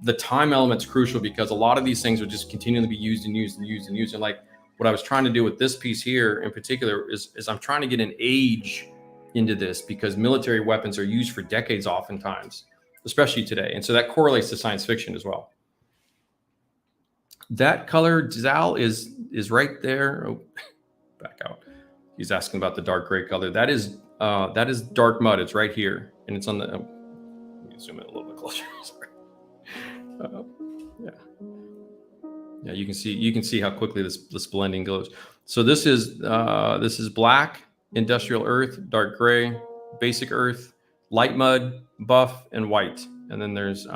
The time element's crucial because a lot of these things are just continuing to be used. And like what I was trying to do with this piece here in particular is I'm trying to get an age into this because military weapons are used for decades oftentimes, especially today. And so that correlates to science fiction as well. That color, Zal, is right there. Oh, back out. He's asking about the dark gray color. That is dark mud. It's right here. And it's on the, let me zoom in a little bit closer. Sorry. Yeah, you can see how quickly this blending goes. So this is black, industrial earth, dark gray, basic earth, light mud, buff, and white. And then there's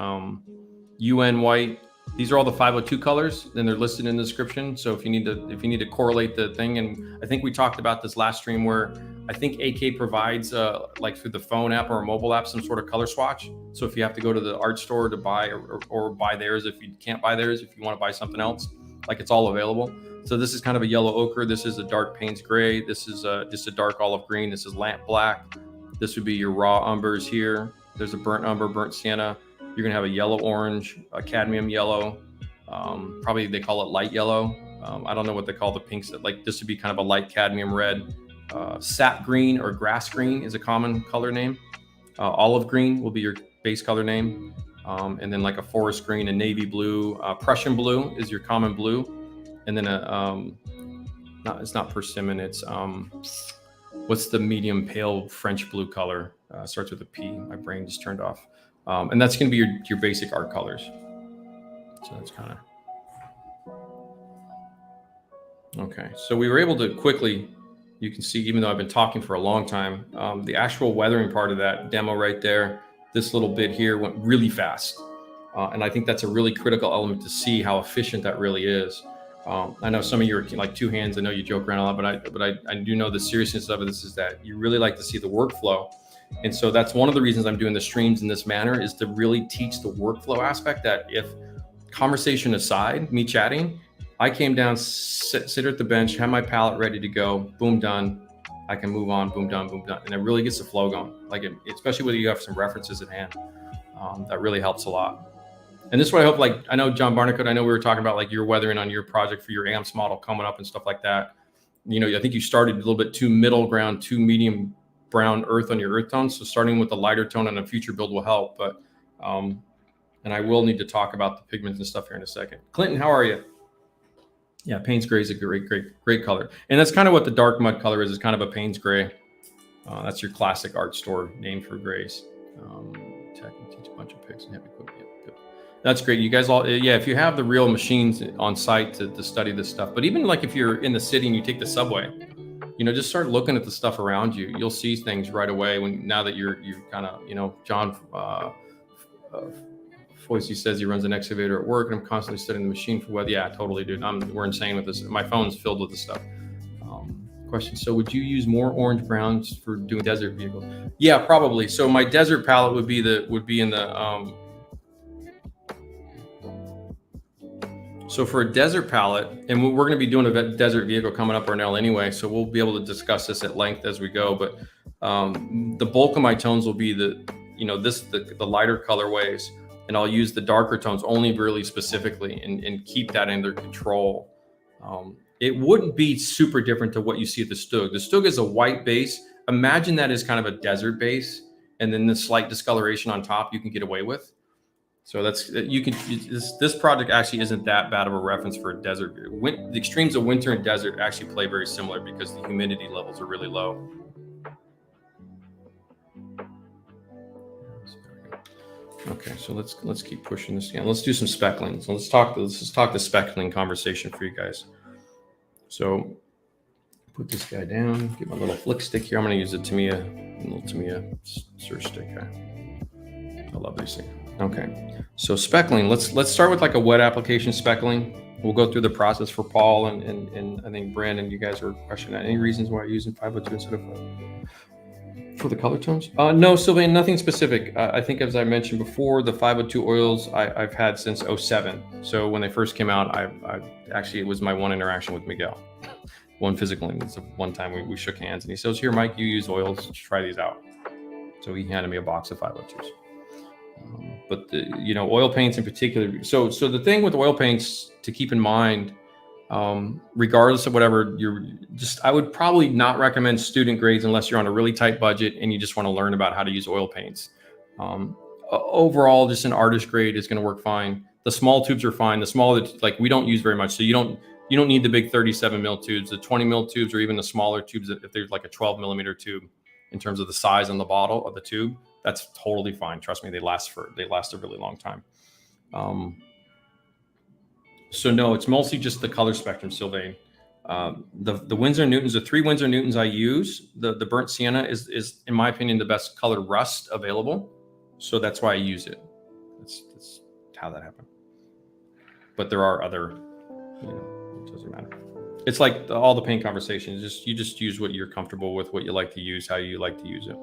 UN white. These are all the 502 colors, and they're listed in the description. So if you need to correlate the thing, and I think we talked about this last stream where I think AK provides like through the phone app or a mobile app some sort of color swatch. So if you have to go to the art store to buy or buy theirs, if you can't buy theirs, if you want to buy something else, like it's all available. So this is kind of a yellow ochre. This is a dark Payne's gray. This is just a dark olive green. This is lamp black. This would be your raw umbers here. There's a burnt umber, burnt sienna. You're gonna have a yellow orange, a cadmium yellow. Probably they call it light yellow. I don't know what they call the pinks. Like this would be kind of a light cadmium red. Sap green or grass green is a common color name. Olive green will be your base color name. And then like a forest green, a navy blue, Prussian blue is your common blue. And then it's not persimmon. It's what's the medium pale French blue color? Starts with a P. My brain just turned off. And that's going to be your basic art colors. So that's kind of okay. So we were able to quickly, you can see, even though I've been talking for a long time, the actual weathering part of that demo right there, this little bit here went really fast. And I think that's a really critical element to see how efficient that really is. I know some of you are like two hands. I know you joke around a lot, but I do know the seriousness of it. This is that you really like to see the workflow. And so that's one of the reasons I'm doing the streams in this manner, is to really teach the workflow aspect, that if conversation aside, me chatting, I came down, sit at the bench, have my palette ready to go, boom, done. I can move on, boom, done, boom, done. And it really gets the flow going. Like especially when you have some references at hand, that really helps a lot. And this is what I hope, like, I know John Barnacote, I know we were talking about like your weathering on your project for your AMPS model coming up and stuff like that. You know, I think you started a little bit too middle ground, too medium brown earth on your earth tones. So starting with a lighter tone on a future build will help. But, and I will need to talk about the pigments and stuff here in a second. Clinton, how are you? Yeah, Payne's gray is a great color. And that's kind of what the dark mud color is kind of a Payne's gray. That's your classic art store name for grays. Tech and teach a bunch of pics and have equipment. Yep. That's great. You guys all, yeah, if you have the real machines on site to study this stuff, but even like if you're in the city and you take the subway, you know, just start looking at the stuff around you. You'll see things right away now that you're kind of, you know, John Foisey says he runs an excavator at work and I'm constantly studying the machine for weather. Yeah, totally, dude. We're insane with this. My phone's filled with this stuff. Question. So would you use more orange browns for doing desert vehicles? Yeah, probably. So my desert palette would be in the, so for a desert palette, and we're going to be doing a desert vehicle coming up, Arnell, anyway, so we'll be able to discuss this at length as we go. But the bulk of my tones will be the lighter colorways, and I'll use the darker tones only really specifically and keep that under control. It wouldn't be super different to what you see at the StuG. The StuG is a white base. Imagine that as kind of a desert base, and then the slight discoloration on top you can get away with. So this project actually isn't that bad of a reference for a desert. The extremes of winter and desert actually play very similar because the humidity levels are really low. Okay, so let's keep pushing this again. Let's do some speckling. So let's talk the speckling conversation for you guys. So put this guy down, get my little flick stick here. I'm going to use a little Tamiya sur stick. I love these things. Okay, so speckling. Let's start with like a wet application speckling. We'll go through the process for Paul and I think Brandon. You guys were questioning that. Any reasons why you're using 502 instead of for the color tones? No, Sylvain, nothing specific. I think as I mentioned before, the 502 oils I've had since 07. So when they first came out, it was my one interaction with Miguel. One physical, it's one time we shook hands and he says, "Here, Mike, you use oils, try these out." So he handed me a box of 502s. But oil paints in particular. So the thing with oil paints to keep in mind, regardless of whatever I would probably not recommend student grades unless you're on a really tight budget and you just want to learn about how to use oil paints. Overall, just an artist grade is going to work fine. The small tubes are fine. The smaller, like we don't use very much. So you don't need the big 37 mil tubes, the 20 mil tubes, or even the smaller tubes. If there's like a 12 millimeter tube in terms of the size on the bottle of the tube, that's totally fine. Trust me, they last a really long time. So no, it's mostly just the color spectrum, Sylvain. The Winsor Newtons, the 3 Winsor Newtons I use, the burnt sienna is in my opinion the best colored rust available. So that's why I use it. That's how that happened. But there are other, it doesn't matter. It's like all the paint conversations. You just use what you're comfortable with, what you like to use, how you like to use it.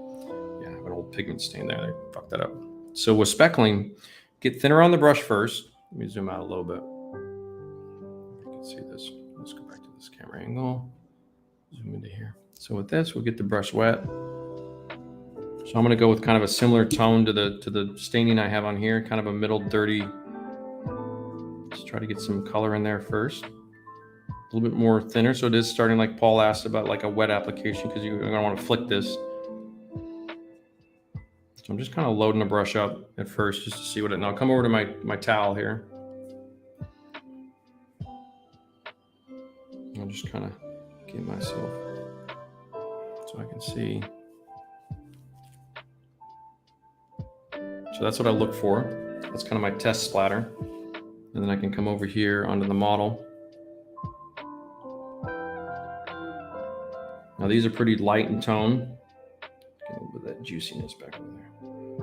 Yeah, I have an old pigment stain there. They fucked that up. So with speckling, get thinner on the brush first. Let me zoom out a little bit. You can see this. Let's go back to this camera angle. Zoom into here. So with this, we'll get the brush wet. So I'm going to go with kind of a similar tone to the staining I have on here, kind of a middle dirty. Let's try to get some color in there first. A little bit more thinner, so it is starting like Paul asked about, like a wet application, because you're going to want to flick this. So I'm just kind of loading the brush up at first just to see what it. Now I'll come over to my towel here. I'll just kind of get myself so I can see. So that's what I look for. That's kind of my test splatter. And then I can come over here onto the model. Now these are pretty light in tone. Get a little bit of that juiciness back over there.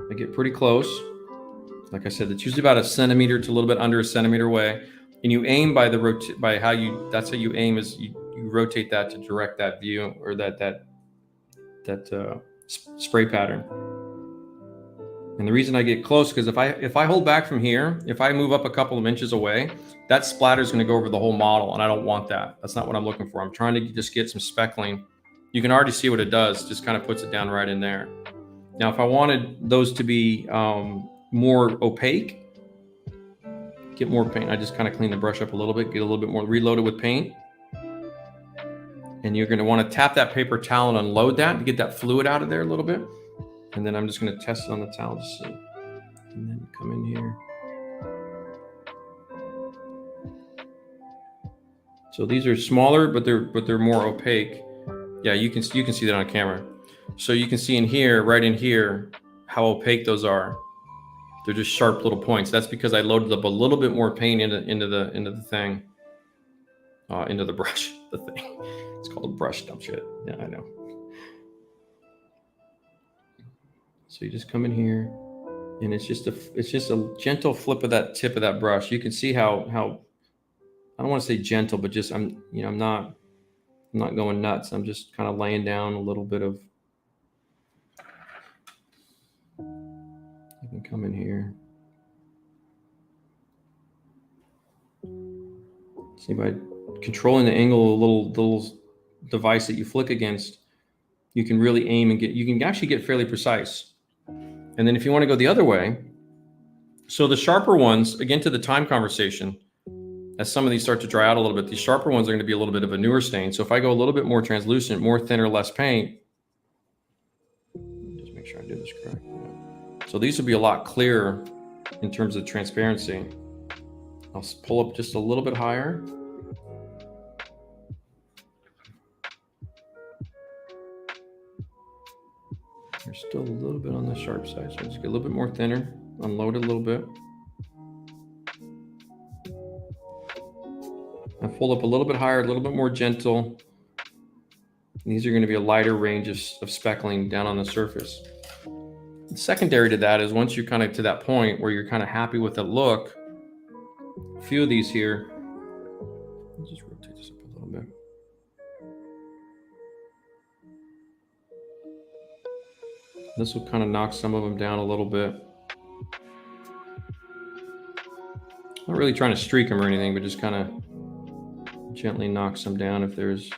They get pretty close. Like I said, it's usually about a centimeter to a little bit under a centimeter away. And you aim by that's how you aim, is you rotate that to direct that view, or that spray pattern. And the reason I get close, because if I hold back from here, if I move up a couple of inches away, that splatter is going to go over the whole model, and I don't want that. That's not what I'm looking for. I'm trying to just get some speckling. You can already see what it does, just kind of puts it down right in there. Now, if I wanted those to be more opaque, get more paint. I just kind of clean the brush up a little bit, get a little bit more, reload it with paint. And you're going to want to tap that paper towel and unload that to get that fluid out of there a little bit. And then I'm just going to test it on the towel to see. And then come in here. So these are smaller, but they're more opaque. Yeah, you can see that on camera. So you can see in here, right in here, how opaque those are. They're just sharp little points. That's because I loaded up a little bit more paint into the thing, into the brush. The thing. It's called a brush, dumb shit. Yeah, I know. So you just come in here, and it's just a gentle flip of that tip of that brush. You can see how I don't want to say gentle, but just I'm not going nuts. I'm just kind of laying down a little bit of. I can come in here. See, by controlling the angle, a little device that you flick against, you can really aim and you can actually get fairly precise. And then if you want to go the other way, so the sharper ones, again, to the time conversation, as some of these start to dry out a little bit, these sharper ones are going to be a little bit of a newer stain. So if I go a little bit more translucent, more thinner, less paint, just make sure I do this correct. Yeah. So these will be a lot clearer in terms of transparency. I'll pull up just a little bit higher. There's still a little bit on the sharp side, so just get a little bit more thinner, unload it a little bit. I pull up a little bit higher, a little bit more gentle. And these are going to be a lighter range of speckling down on the surface. And secondary to that is once you're kind of to that point where you're kind of happy with the look, a few of these here, I'll just rotate this up a little bit. This will kind of knock some of them down a little bit. Not really trying to streak them or anything, but just kind of gently knock some down if there's.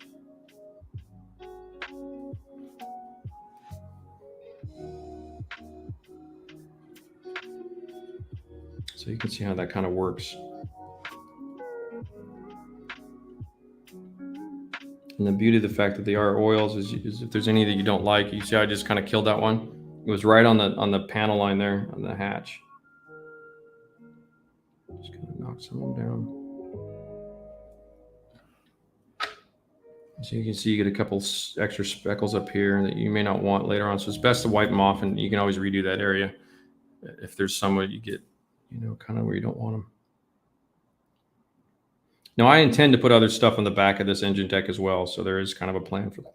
So you can see how that kind of works. And the beauty of the fact that they are oils is if there's any that you don't like, you see how I just kind of killed that one? It was right on the panel line there on the hatch. Just kind of knock some of them down. So you can see you get a couple extra speckles up here that you may not want later on. So it's best to wipe them off, and you can always redo that area if there's somewhere you get, kind of where you don't want them. Now, I intend to put other stuff on the back of this engine deck as well, so there is kind of a plan for that.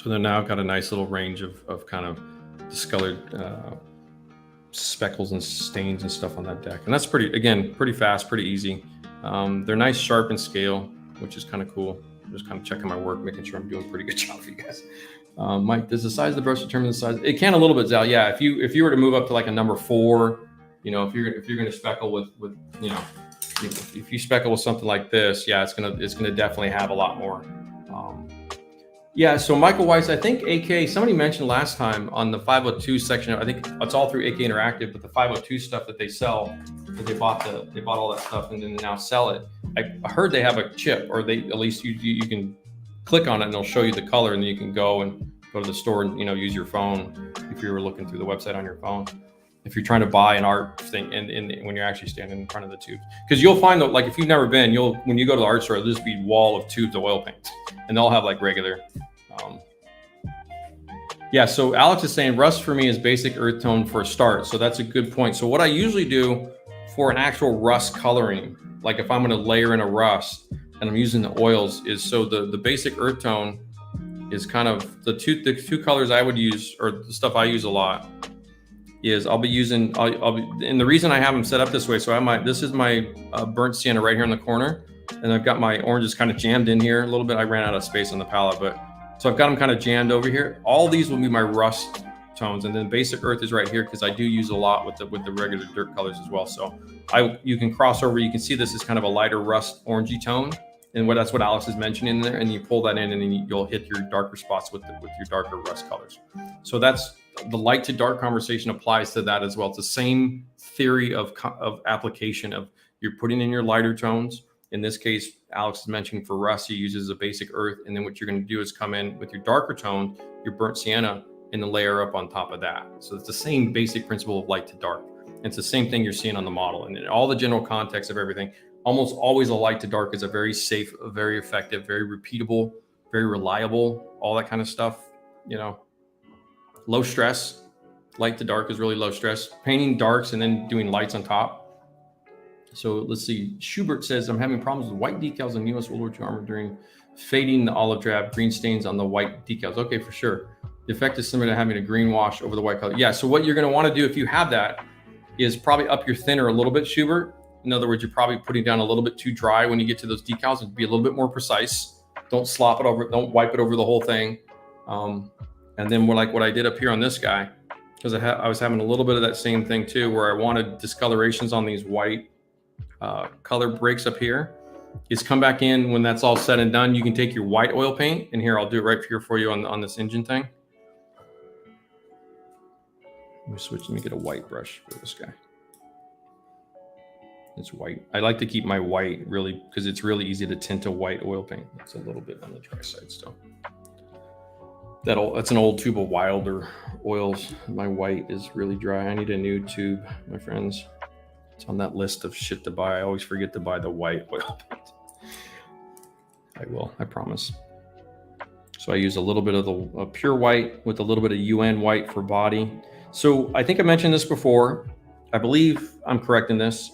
So then now I've got a nice little range of kind of discolored speckles and stains and stuff on that deck. And that's pretty fast, pretty easy. They're nice, sharp in scale, which is kind of cool. I'm just kind of checking my work, making sure I'm doing a pretty good job for you guys. Mike, does the size of the brush determine the size? It can a little bit, Zal. Yeah, if you were to move up to like a number 4, if you're going to speckle with if you speckle with something like this, yeah, it's gonna definitely have a lot more. Yeah, so Michael Weiss, I think AK, somebody mentioned last time on the 502 section, I think it's all through AK Interactive, but the 502 stuff that they sell, that they bought all that stuff and then now sell it. I heard they have a chip, or they at least you can click on it and they'll show you the color, and then you can go to the store and use your phone if you were looking through the website on your phone. If you're trying to buy an art thing and when you're actually standing in front of the tubes, because you'll find that, like, if you've never been, when you go to the art store, there'll just be a wall of tubes of oil paint, and they'll have like regular. Yeah, so Alex is saying rust for me is basic earth tone for a start. So that's a good point. So what I usually do for an actual rust coloring, like if I'm going to layer in a rust and I'm using the oils, is so the basic earth tone is kind of the two colors I would use, or the stuff I use a lot, is I'll be using, and the reason I have them set up this way, so this is my burnt sienna right here in the corner. And I've got my oranges kind of jammed in here a little bit. I ran out of space on the palette, but so I've got them kind of jammed over here. All these will be my rust tones, and then basic earth is right here because I do use a lot with the regular dirt colors as well. So you can cross over. You can see this is kind of a lighter rust orangey tone, and that's what Alex is mentioning there. And you pull that in, and then you'll hit your darker spots with your darker rust colors. So that's the light to dark conversation applies to that as well. It's the same theory of application of you're putting in your lighter tones. In this case, Alex is mentioning for rust, he uses a basic earth, and then what you're going to do is come in with your darker tone, your burnt sienna, and then layer up on top of that. So it's the same basic principle of light to dark. And it's the same thing you're seeing on the model. And in all the general context of everything, almost always a light to dark is a very safe, very effective, very repeatable, very reliable, all that kind of stuff, you know. Low stress. Light to dark is really low stress. Painting darks and then doing lights on top. So let's see. Schubert says, I'm having problems with white decals on US World War II armor during fading the olive drab green stains on the white decals. Okay, for sure. The effect is similar to having a green wash over the white color. Yeah, so what you're going to want to do if you have that is probably up your thinner a little bit, Schubert. In other words, you're probably putting down a little bit too dry when you get to those decals, and be a little bit more precise. Don't slop it over. Don't wipe it over the whole thing. And then we're like what I did up here on this guy, because I was having a little bit of that same thing too, where I wanted discolorations on these white color breaks up here. Is come back in when that's all said and done. You can take your white oil paint, and here I'll do it right here for you on this engine thing. Let me get a white brush for this guy. It's white. I like to keep my white really because it's really easy to tint a white oil paint. It's a little bit on the dry side still. That's an old tube of Wilder oils. My white is really dry. I need a new tube, my friends. It's on that list of shit to buy. I always forget to buy the white oil paint. I will, I promise. So I use a little bit of the pure white with a little bit of UN white for body. So I think I mentioned this before. I believe I'm correct in this.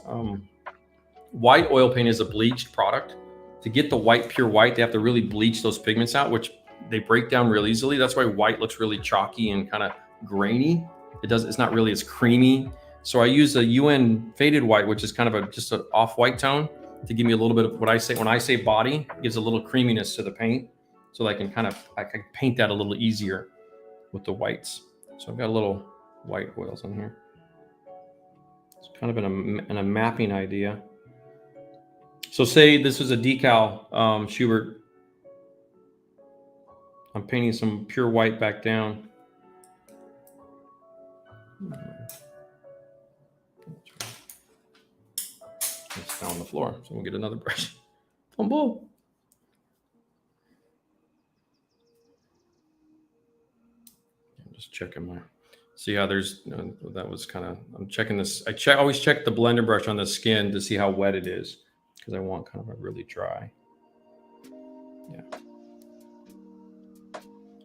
White oil paint is a bleached product. To get the white, pure white, they have to really bleach those pigments out, which they break down real easily. That's why white looks really chalky and kind of grainy. It's not really as creamy. So I use a UN faded white, which is kind of just an off-white tone to give me a little bit of what I say. When I say body, it gives a little creaminess to the paint. So I can paint that a little easier with the whites. So I've got a little white oils on here. It's kind of in a mapping idea. So say this is a decal, Schubert. I'm painting some pure white back down. It's down on the floor, so we'll get another brush. Fumble. I'm just checking my. See how there's. That was kind of. I'm checking this. I always check the blender brush on the skin to see how wet it is, because I want kind of a really dry. Yeah.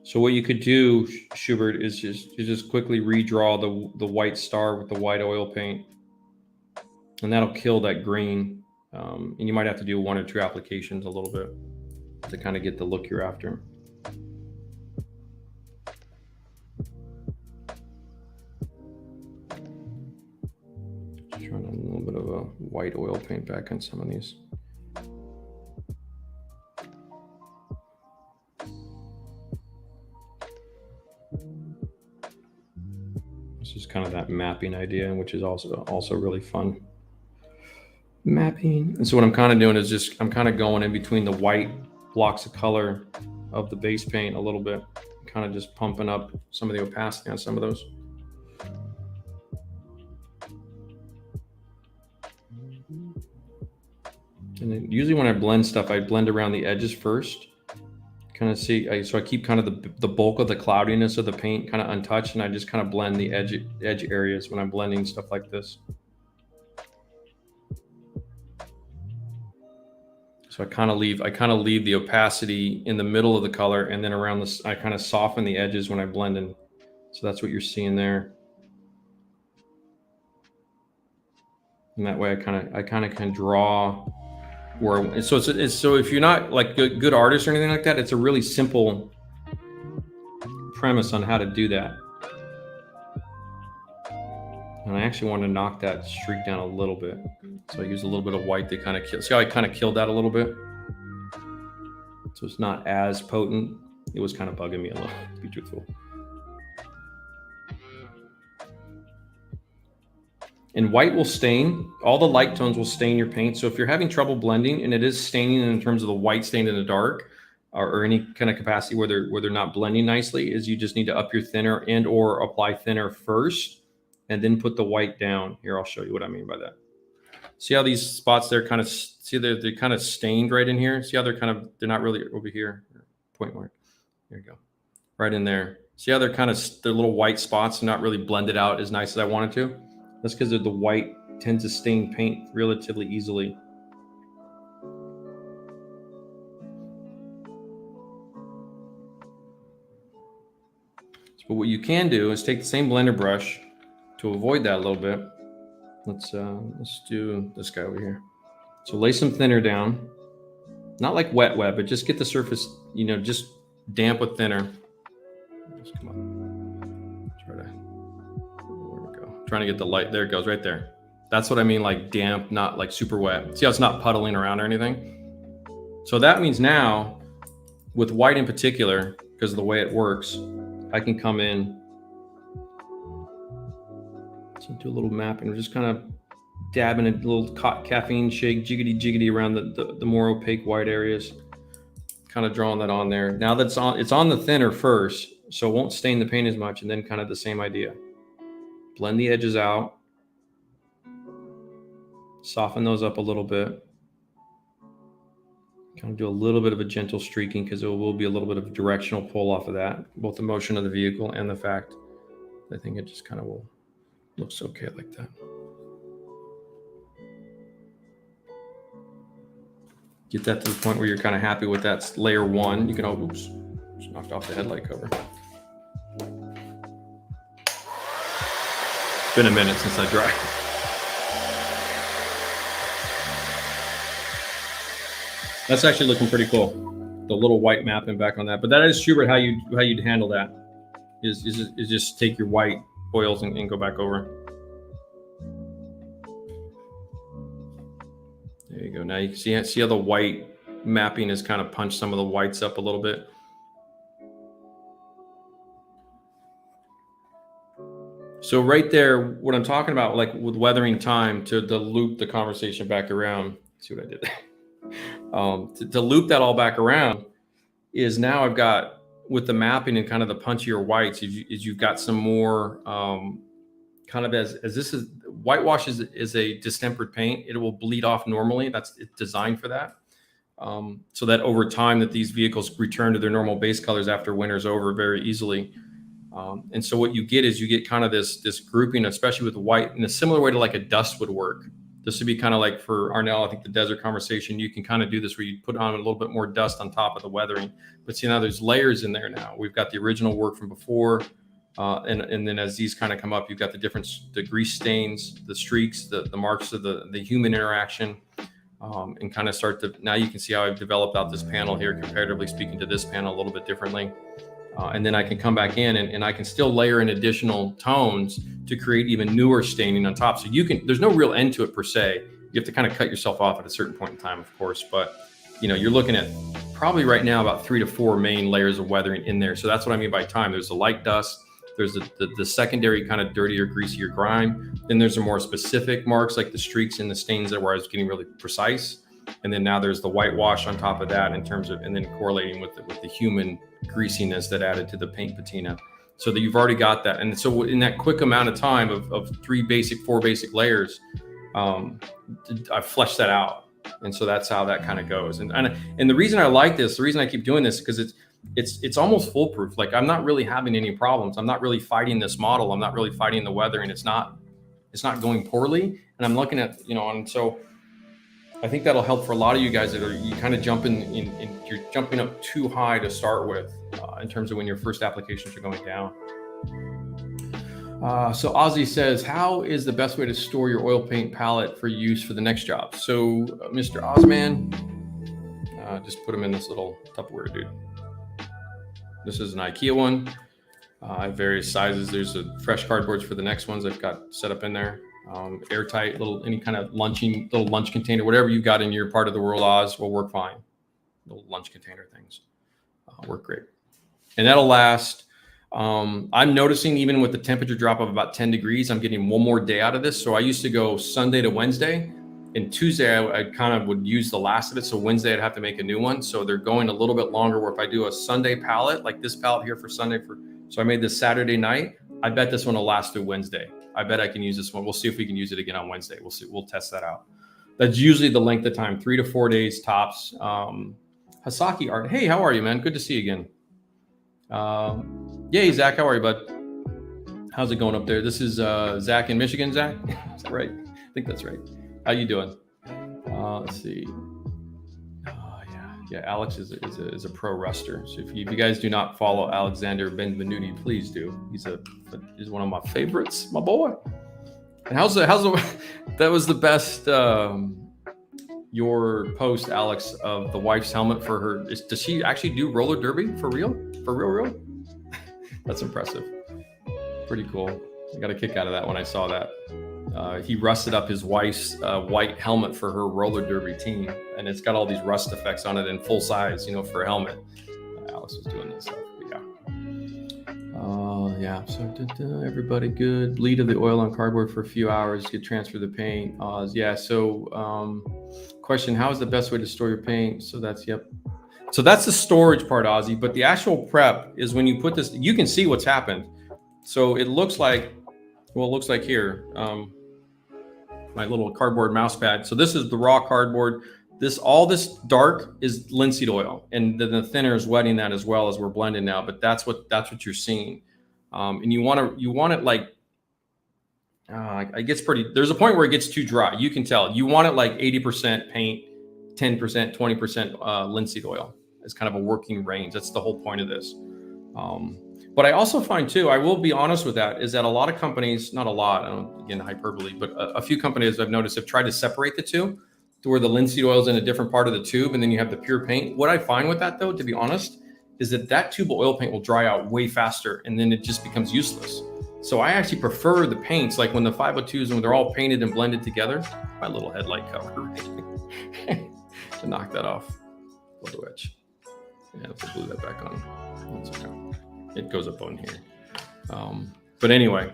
So what you could do, Schubert, is just quickly redraw the white star with the white oil paint. And that'll kill that green. And you might have to do 1 or 2 applications a little bit to kind of get the look you're after. Just trying a little bit of a white oil paint back on some of these. This is kind of that mapping idea, which is also really fun. Mapping. And so what I'm kind of doing is I'm kind of going in between the white blocks of color of the base paint a little bit, kind of just pumping up some of the opacity on some of those. And then usually when I blend stuff, I blend around the edges first. Kind of see, so I keep kind of the bulk of the cloudiness of the paint kind of untouched, and I just kind of blend the edge areas when I'm blending stuff like this. So I kind of leave the opacity in the middle of the color, and then around this, I kind of soften the edges when I blend in. So that's what you're seeing there. And that way I kind of can draw where, so if you're not like a good artist or anything like that, it's a really simple premise on how to do that. And I actually want to knock that streak down a little bit. So I use a little bit of white to kind of kill. See how I kind of killed that a little bit? So it's not as potent. It was kind of bugging me a little, to be truthful. And white will stain. All the light tones will stain your paint. So if you're having trouble blending, and it is staining in terms of the white stain in the dark, or any kind of capacity where they're not blending nicely, is you just need to up your thinner and or apply thinner first, and then put the white down. Here, I'll show you what I mean by that. See how these spots there kind of, see they're kind of stained right in here? See how they're kind of, they're not really over here. Point mark. There you go. Right in there. See how they're kind of, they're little white spots and not really blended out as nice as I wanted to? That's because the white tends to stain paint relatively easily. But what you can do is take the same blender brush to avoid that a little bit. Let's do this guy over here. So lay some thinner down, not like wet, but just get the surface, you know, just damp with thinner. Just come on. Try to, where'd it go? Trying to get the light. There it goes, right there. That's what I mean, like damp, not like super wet. See how it's not puddling around or anything? So that means now, with white in particular, because of the way it works, I can come in, so do a little mapping. We're just kind of dabbing a little caffeine shake, jiggity around the more opaque white areas. Kind of drawing that on there. Now that's on, it's on the thinner first, so it won't stain the paint as much, and then kind of the same idea. Blend the edges out. Soften those up a little bit. Kind of do a little bit of a gentle streaking because there will be a little bit of directional pull off of that, both the motion of the vehicle and the fact I think it just kind of will looks okay like that. Get that to the point where you're kind of happy with that layer one. You can, oh, oops, just knocked off the headlight cover. It's been a minute since I dried. That's actually looking pretty cool. The little white mapping back on that, but that is Schubert how you'd handle that. Is just take your white oils and go back over. There you go. Now you can see how the white mapping has kind of punched some of the whites up a little bit. So right there, what I'm talking about, like with weathering time, to loop the conversation back around. Let's see what I did there. To loop that all back around is now I've got, with the mapping and kind of the punchier whites, you've got some more kind of as this is whitewash is a distempered paint. It will bleed off normally. It's designed for that. So that over time that these vehicles return to their normal base colors after winter's over very easily. And so what you get is you get kind of this grouping, especially with white, in a similar way to like a dust would work. This would be kind of like for Arnell, I think the desert conversation, you can kind of do this where you put on a little bit more dust on top of the weathering. But see, now there's layers in there now. We've got the original work from before. And then as these kind of come up, you've got the grease stains, the streaks, the marks of the human interaction, and kind of start to, now you can see how I've developed out this panel here, comparatively speaking to this panel a little bit differently. And then I can come back in and I can still layer in additional tones to create even newer staining on top. So you can, there's no real end to it per se. You have to kind of cut yourself off at a certain point in time, of course, but you know, you're looking at probably right now about 3 to 4 main layers of weathering in there. So that's what I mean by time. There's the light dust, there's the secondary kind of dirtier, greasier grime. Then there's the more specific marks like the streaks and the stains that where I was getting really precise. And then now there's the whitewash on top of that in terms of, and then correlating with the human greasiness that added to the paint patina. So that you've already got that. And so in that quick amount of time of 4 basic layers, I've fleshed that out. And so that's how that kind of goes. And the reason I like this, the reason I keep doing this, because it's almost foolproof. Like I'm not really having any problems. I'm not really fighting this model. I'm not really fighting the weather, and it's not going poorly. And I'm looking at, and so I think that'll help for a lot of you guys that are, you kind of you're jumping up too high to start with in terms of when your first applications are going down. So Ozzy says, how is the best way to store your oil paint palette for use for the next job? So Mr. Ozman, just put them in this little Tupperware, dude. This is an IKEA one. I have various sizes. There's a fresh cardboards for the next ones I've got set up in there. Airtight, any kind of little lunch container, whatever you got in your part of the world, Oz, will work fine. Little lunch container things work great. And that'll last. I'm noticing even with the temperature drop of about 10 degrees, I'm getting one more day out of this. So I used to go Sunday to Wednesday, and Tuesday I kind of would use the last of it. So Wednesday I'd have to make a new one. So they're going a little bit longer, where if I do a Sunday pallet, like this pallet here for Sunday, so I made this Saturday night, I bet this one will last through Wednesday. I bet I can use this one. We'll see if we can use it again on Wednesday. We'll see. We'll test that out. That's usually the length of time, 3 to 4 days tops. Hasaki Art. Hey, how are you, man? Good to see you again. Yay, Zach. How are you, bud? How's it going up there? This is Zach in Michigan, Zach? Is that right? I think that's right. How you doing? Let's see. Yeah. Alex is a pro ruster. So if you guys do not follow Alexander Benvenuti, please do. He's one of my favorites, my boy. And how's the that was the best your post, Alex, of the wife's helmet for her. Does she actually do roller derby for real? For real? That's impressive. Pretty cool. I got a kick out of that when I saw that. He rusted up his wife's white helmet for her roller derby team, and it's got all these rust effects on it in full size, for a helmet. Alex was doing that stuff. Yeah. So everybody good. Bleed of the oil on cardboard for a few hours. Get transfer the paint. Yeah. So question: how is the best way to store your paint? So that's So that's the storage part, Ozzy. But the actual prep is when you put this. You can see what's happened. So it looks like. Well, it looks like here. My little cardboard mouse pad. So this is the raw cardboard. All this dark is linseed oil, and the thinner is wetting that as well as we're blending now. But that's what you're seeing, and you want it like it gets pretty. There's a point where it gets too dry. You can tell. You want it like 80% paint, 10%, 20% linseed oil. It's kind of a working range. That's the whole point of this. But I also find too, I will be honest with that, is that a lot of companies, not a lot, again, hyperbole, but a few companies I've noticed have tried to separate the two, to where the linseed oil is in a different part of the tube and then you have the pure paint. What I find with that though, to be honest, is that tube of oil paint will dry out way faster and then it just becomes useless. So I actually prefer the paints, like when the 502s, when they're all painted and blended together. My little headlight cover, right? To knock that off. Photo etch. Yeah, if I glue that back on. That's okay. It goes up on here. But anyway,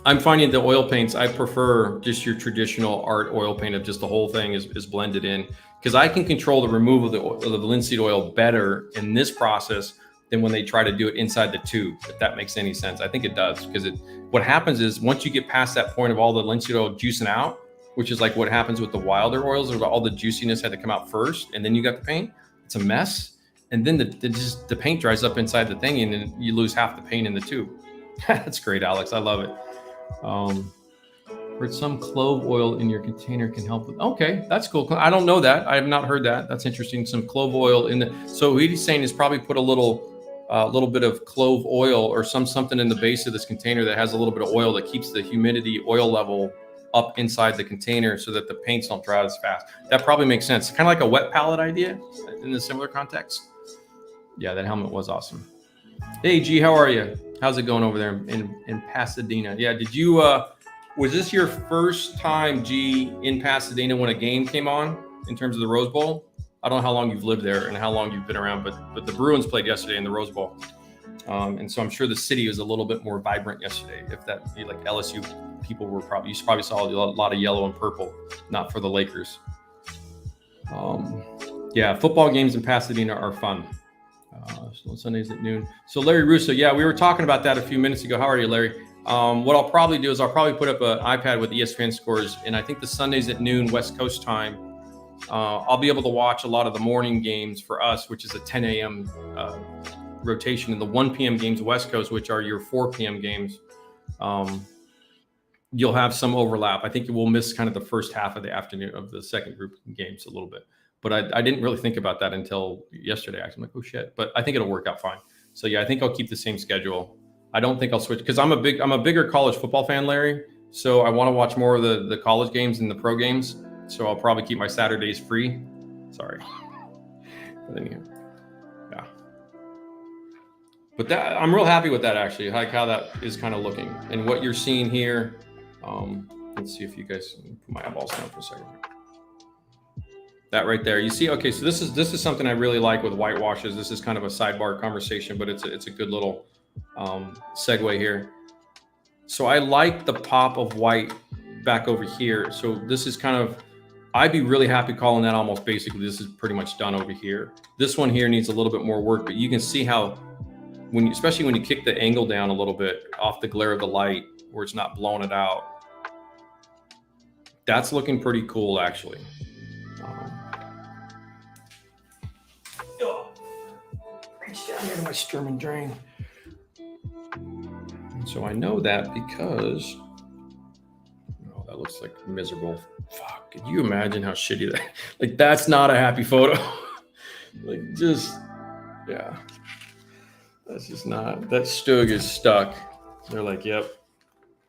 I'm finding the oil paints, I prefer just your traditional art oil paint of just the whole thing is blended in, because I can control the removal of the linseed oil better in this process than when they try to do it inside the tube, if that makes any sense. I think it does, because what happens is once you get past that point of all the linseed oil juicing out, which is like what happens with the wilder oils, where all the juiciness had to come out first, and then you got the paint, it's a mess. And then the paint dries up inside the thing, and then you lose half the paint in the tube. That's great, Alex. I love it. Heard some clove oil in your container can help with. Okay, that's cool. I don't know that. I have not heard that. That's interesting. Some clove oil in the. So what he's saying is probably put a little bit of clove oil or something in the base of this container that has a little bit of oil that keeps the humidity oil level up inside the container so that the paints don't dry as fast. That probably makes sense. Kind of like a wet palette idea in a similar context. Yeah, that helmet was awesome. Hey, G, how are you? How's it going over there in Pasadena? Yeah, did you, was this your first time, G, in Pasadena when a game came on in terms of the Rose Bowl? I don't know how long you've lived there and how long you've been around, but the Bruins played yesterday in the Rose Bowl. And so I'm sure the city was a little bit more vibrant yesterday. If that, like LSU people you probably saw a lot of yellow and purple, not for the Lakers. Yeah, football games in Pasadena are fun. Sundays at noon. So Larry Russo, yeah, we were talking about that a few minutes ago. How are you, Larry? What I'll probably do is I'll probably put up an iPad with ESPN scores, and I think the Sundays at noon West Coast time, I'll be able to watch a lot of the morning games for us, which is a 10 a.m. Rotation, and the 1 p.m. games West Coast, which are your 4 p.m. games. You'll have some overlap. I think we'll miss kind of the first half of the afternoon of the second group games a little bit. But I didn't really think about that until yesterday. Actually, I'm like, oh shit! But I think it'll work out fine. So yeah, I think I'll keep the same schedule. I don't think I'll switch because I'm a bigger college football fan, Larry. So I want to watch more of the college games and the pro games. So I'll probably keep my Saturdays free. Sorry. But anyway, yeah. But that, I'm real happy with that, actually, like how that is kind of looking. And what you're seeing here, let's see if you guys can put my eyeballs down for a second. That right there, you see, okay, so this is something I really like with whitewashes. This is kind of a sidebar conversation, but it's a good little segue here. So I like the pop of white back over here. So this is kind of, I'd be really happy calling that almost basically, this is pretty much done over here. This one here needs a little bit more work, but you can see how, when you, especially when you kick the angle down a little bit off the glare of the light, where it's not blowing it out, that's looking pretty cool, actually. Reach down here to my Sturm and Drain. And so I know that because, oh, that looks like miserable. Fuck, could you imagine how shitty that, like, that's not a happy photo. Like, just, yeah. That's just not, that StuG is stuck. They're like, yep.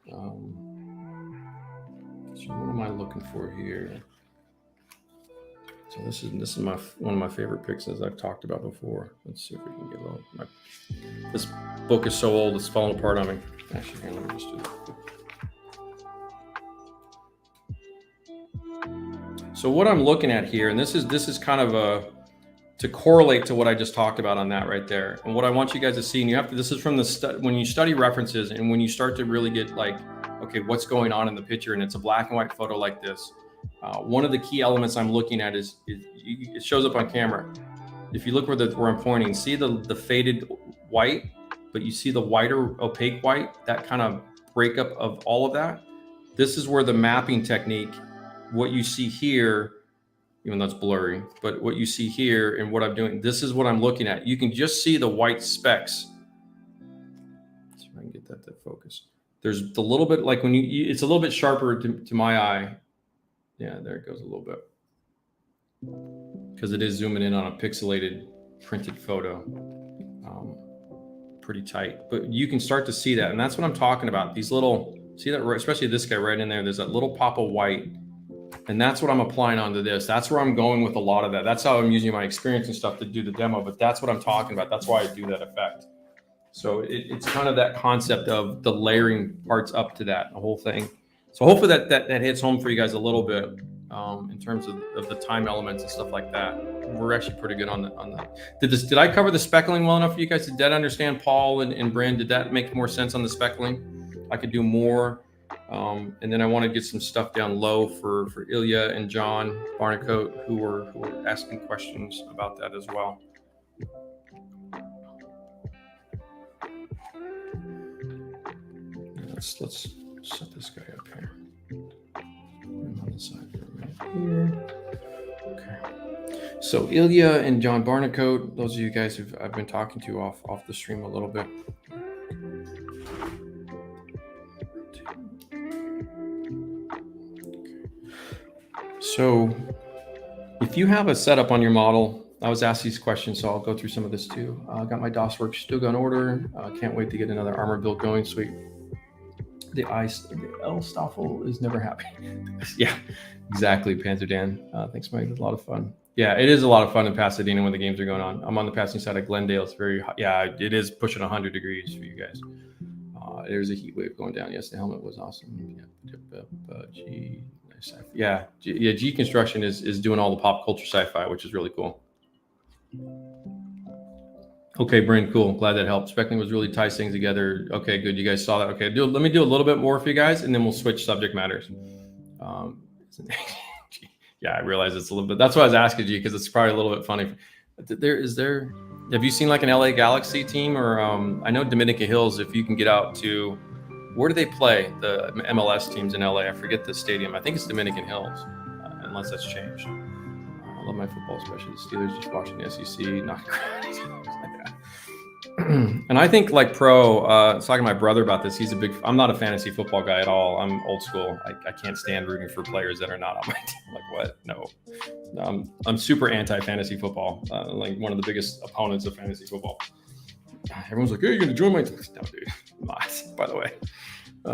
So what am I looking for here? So this is my one of my favorite pics, as I've talked about before. Let's see if we can get a little. This book is so old, it's falling apart on me. Actually, here, let me just do that. So what I'm looking at here, and this is kind of a, to correlate to what I just talked about on that right there. And what I want you guys to see, and you have to, this is from the when you study references and when you start to really get like, okay, what's going on in the picture, and it's a black and white photo like this. One of the key elements I'm looking at is it shows up on camera. If you look where I'm pointing, see the faded white, but you see the whiter opaque white, that kind of breakup of all of that. This is where the mapping technique, what you see here, even though it's blurry, but what you see here and what I'm doing, this is what I'm looking at. You can just see the white specks. Let's see if I can get that to focus. There's the little bit, like when you it's a little bit sharper to my eye. Yeah, there it goes a little bit. Because it is zooming in on a pixelated printed photo. Pretty tight, but you can start to see that. And that's what I'm talking about. These little, see that, especially this guy right in there, there's that little pop of white. And that's what I'm applying onto this. That's where I'm going with a lot of that. That's how I'm using my experience and stuff to do the demo, but that's what I'm talking about. That's why I do that effect. So it's kind of that concept of the layering parts up to that, the whole thing. So hopefully that hits home for you guys a little bit in terms of the time elements and stuff like that. We're actually pretty good on that. Did I cover the speckling well enough for you guys? Did that understand, Paul and Brand? Did that make more sense on the speckling? I could do more. And then I want to get some stuff down low for Ilya and John Barnacote, who were asking questions about that as well. Let's set this guy up here. On the side here. Okay. So Ilya and John Barnacote, those of you guys who I've been talking to off the stream a little bit. So if you have a setup on your model, I was asked these questions, so I'll go through some of this too. I got my DOSWorks StuG on order. Can't wait to get another armor build going. Sweet. The L Stoffel is never happy. Yeah, exactly, Panther Dan. Thanks, Mike. It's a lot of fun. Yeah, it is a lot of fun in Pasadena when the games are going on. I'm on the Pasadena side of Glendale. It's very hot. Yeah, it is pushing 100 degrees for you guys. There's a heat wave going down. Yes, the helmet was awesome. G Construction is doing all the pop culture sci-fi, which is really cool. Okay, Brent, cool. Glad that helped. Speckling was really ties things together. Okay, good. You guys saw that. Okay, let me do a little bit more for you guys, and then we'll switch subject matters. Yeah, I realize it's a little bit. That's why I was asking you, because it's probably a little bit funny. Have you seen like an LA Galaxy team, or I know Dominican Hills? If you can get out to, where do they play? The MLS teams in LA. I forget the stadium. I think it's Dominican Hills, unless that's changed. I love my football, especially the Steelers. Just watching the SEC, not and I think like pro, I was talking to my brother about this. I'm not a fantasy football guy at all. I'm old school. I can't stand rooting for players that are not on my team. Like what? No. I'm super anti-fantasy football. Like one of the biggest opponents of fantasy football. Everyone's like, hey, you're going to join my team. No, dude. I'm not, by the way.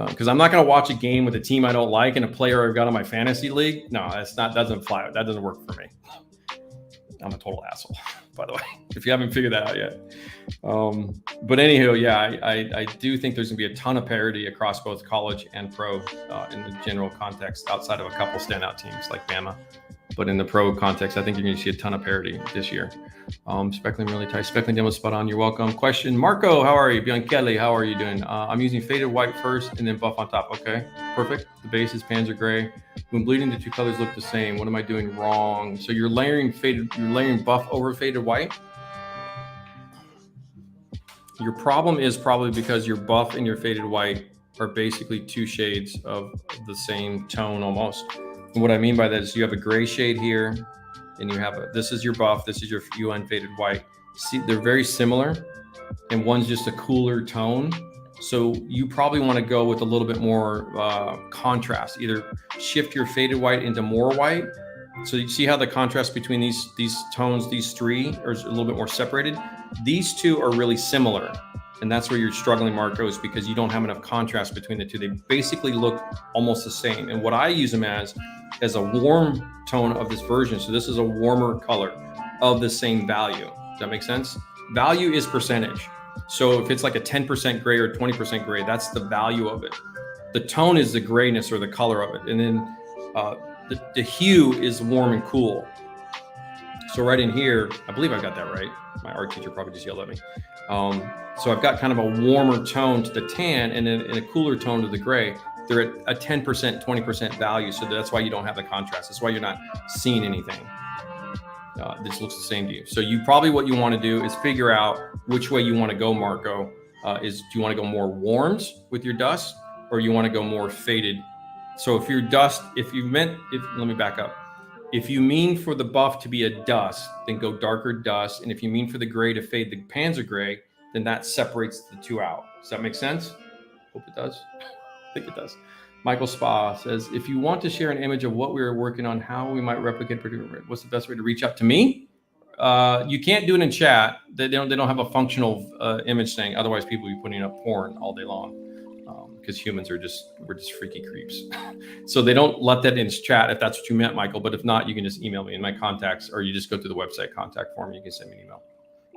Because I'm not going to watch a game with a team I don't like and a player I've got on my fantasy league. No, that doesn't fly. That doesn't work for me. I'm a total asshole, by the way, if you haven't figured that out yet. But anywho, yeah, I do think there's gonna be a ton of parity across both college and pro in the general context, outside of a couple standout teams like Bama. But in the pro context, I think you're going to see a ton of parity this year. Speckling really tight. Speckling demo spot on. You're welcome. Question, Marco, how are you? Bianchele, how are you doing? I'm using faded white first and then buff on top. Okay, perfect. The bases, pans are gray. When bleeding, the two colors look the same. What am I doing wrong? So you're layering buff over faded white. Your problem is probably because your buff and your faded white are basically two shades of the same tone almost. And what I mean by that is you have a gray shade here, and you have this is your buff, this is your UN faded white. See, they're very similar, and one's just a cooler tone. So you probably want to go with a little bit more contrast. Either shift your faded white into more white. So you see how the contrast between these tones, these three, are a little bit more separated. These two are really similar. And that's where you're struggling, Marco, is because you don't have enough contrast between the two. They basically look almost the same. And what I use them as a warm tone of this version. So this is a warmer color of the same value. Does that make sense? Value is percentage. So if it's like a 10% gray or 20% gray, that's the value of it. The tone is the grayness or the color of it. And then the hue is warm and cool. So right in here, I believe I got that right. My art teacher probably just yelled at me. So I've got kind of a warmer tone to the tan and then a cooler tone to the gray. They're at a 10%, 20% value. So that's why you don't have the contrast. That's why you're not seeing anything. This looks the same to you. So what you want to do is figure out which way you want to go, Marco. Do you want to go more warms with your dust, or you want to go more faded? So if your dust, let me back up. If you mean for the buff to be a dust, then go darker dust. And if you mean for the gray to fade the panzer gray, then that separates the two out. Does that make sense? Hope it does. I think it does. Michael Spa says, if you want to share an image of what we are working on, how we might replicate, what's the best way to reach out to me? You can't do it in chat. They don't have a functional image thing. Otherwise, people will be putting up porn all day long. Because humans we're just freaky creeps. So they don't let that in chat if that's what you meant, Michael. But if not, you can just email me in my contacts, or you just go to the website contact form. You can send me an email,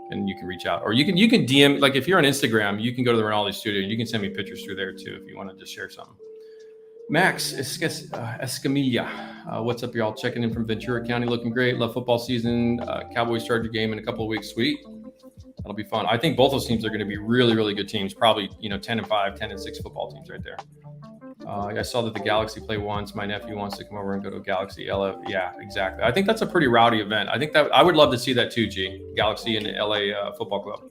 and you can reach out, or you can DM. Like if you're on Instagram, you can go to the Rinaldi Studio. You can send me pictures through there too if you want to just share something. Max Escamilla, what's up, y'all? Checking in from Ventura County, looking great. Love football season. Cowboys Charger game in a couple of weeks. Sweet. That'll be fun. I think both those teams are going to be really, really good teams. Probably, 10-5, 10-6 football teams right there. I saw that the Galaxy play once. My nephew wants to come over and go to a Galaxy LA. Yeah, exactly. I think that's a pretty rowdy event. I think that I would love to see that too, G. Galaxy and LA Football Club.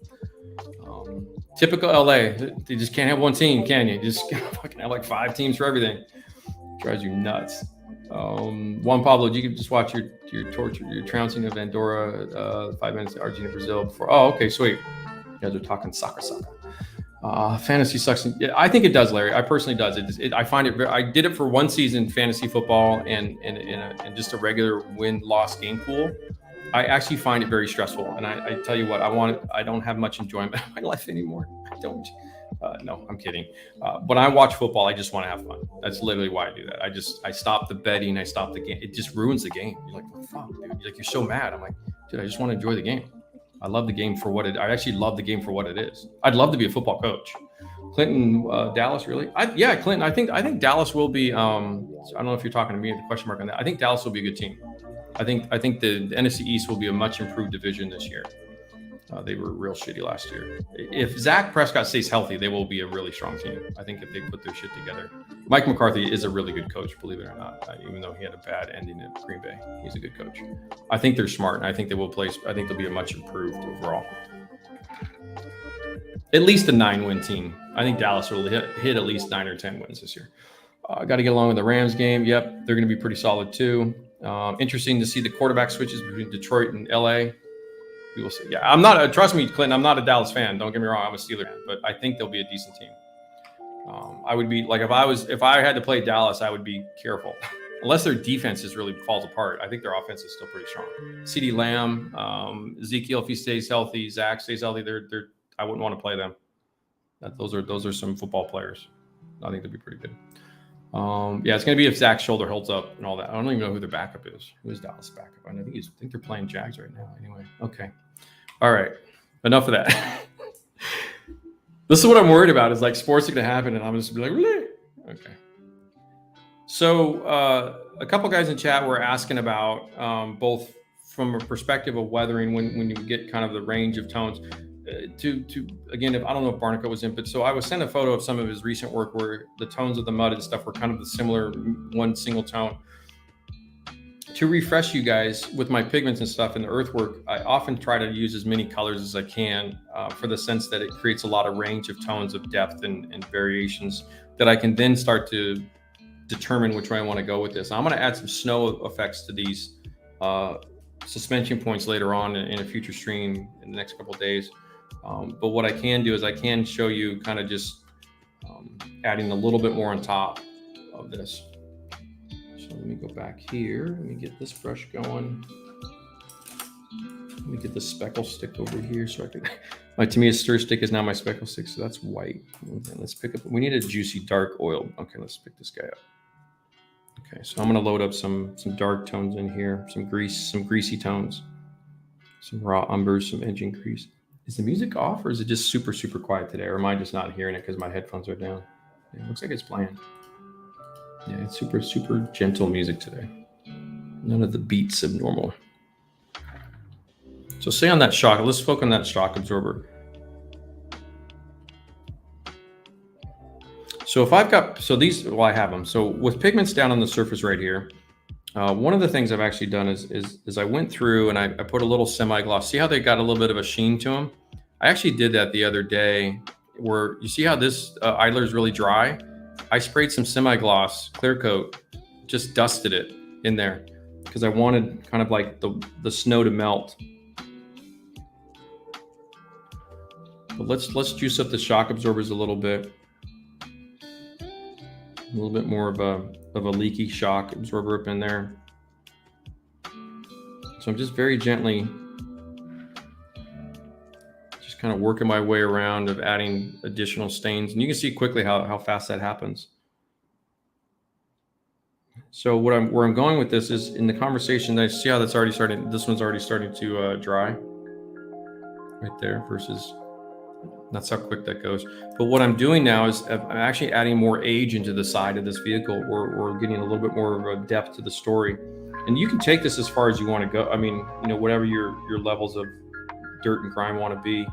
Typical LA. You just can't have one team, can you? Just fucking have like 5 teams for everything. Drives you nuts. Juan Pablo, you can just watch your trouncing of Andorra, 5 minutes to Argentina, Brazil before. Oh, okay, sweet. You guys are talking soccer. Fantasy sucks. Yeah, I think it does, Larry. I personally does. I find it. I did it for one season, fantasy football, and just a regular win-loss game pool. I actually find it very stressful. And I tell you what, I don't have much enjoyment in my life anymore. I don't. No, I'm kidding. When I watch football, I just want to have fun. That's literally why I do that. I stop the betting. I stop the game. It just ruins the game. You're like, what the fuck, dude? You're so mad. I'm like, dude, I just want to enjoy the game. I love the game for what I actually love the game for what it is. I'd love to be a football coach. Clinton, Dallas, really? Yeah, Clinton. I think Dallas will be. I don't know if you're talking to me. The question mark on that. I think Dallas will be a good team. I think the NFC East will be a much improved division this year. They were real shitty last year. If Zach Prescott stays healthy, they will be a really strong team. I think if they put their shit together. Mike McCarthy is a really good coach, believe it or not. Even though he had a bad ending at Green Bay, he's a good coach. I think they're smart, and I think they will play. I think they'll be a much improved overall. At least a 9-win team. I think Dallas will hit at least 9 or 10 wins this year. Got to get along with the Rams game. Yep, they're going to be pretty solid too. Interesting to see the quarterback switches between Detroit and LA. We will see. Yeah, trust me, Clinton, I'm not a Dallas fan. Don't get me wrong. I'm a Steelers fan, but I think they'll be a decent team. I would be like, if I had to play Dallas, I would be careful. Unless their defense just really falls apart. I think their offense is still pretty strong. CeeDee Lamb, Ezekiel, if he stays healthy, Zach stays healthy, I wouldn't want to play them. Those are some football players. I think they'd be pretty good. Yeah, it's going to be if Zach's shoulder holds up and all that. I don't even know who their backup is. Who's Dallas' backup? I think they're playing Jags right now. Anyway, okay. All right. Enough of that. This is what I'm worried about is like sports are going to happen and I'm just going to be like, really? Okay. So a couple guys in chat were asking about both from a perspective of weathering when you get kind of the range of tones. Again, if I don't know if Barnacle was in, but so I was sent a photo of some of his recent work where the tones of the mud and stuff were kind of the similar one single tone. To refresh you guys with my pigments and stuff in the earthwork, I often try to use as many colors as I can for the sense that it creates a lot of range of tones of depth and variations that I can then start to determine which way I want to go with this. I'm going to add some snow effects to these suspension points later on in a future stream in the next couple of days. But what I can do is I can show you kind of just adding a little bit more on top of this. So let me go back here. Let me get this brush going. Let me get the speckle stick over here so I can. My Tamiya stir stick is now my speckle stick, so that's white. And let's pick up. We need a juicy dark oil. Okay, let's pick this guy up. Okay, so I'm going to load up some dark tones in here, some greasy tones, some raw umbers, some engine grease. Is the music off or is it just super, super quiet today? Or am I just not hearing it because my headphones are down? Yeah, it looks like it's playing. Yeah, it's super, super gentle music today. None of the beats of normal. So stay on that shock. Let's focus on that shock absorber. So if I've got, so these, well, I have them. So with pigments down on the surface right here, one of the things I've actually done is I went through and I put a little semi-gloss. See how they got a little bit of a sheen to them? I actually did that the other day where you see how this idler is really dry? I sprayed some semi-gloss clear coat, just dusted it in there because I wanted kind of like the snow to melt. But let's juice up the shock absorbers a little bit. A little bit more of a leaky shock absorber up in there. So I'm just very gently just kind of working my way around of adding additional stains. And you can see quickly how fast that happens. So where I'm going with this is in the conversation, I see how that's already starting. This one's already starting to dry right there versus that's how quick that goes. But what I'm doing now is I'm actually adding more age into the side of this vehicle. We're getting a little bit more of a depth to the story. And you can take this as far as you want to go. I mean, you know, whatever your levels of dirt and grime want to be.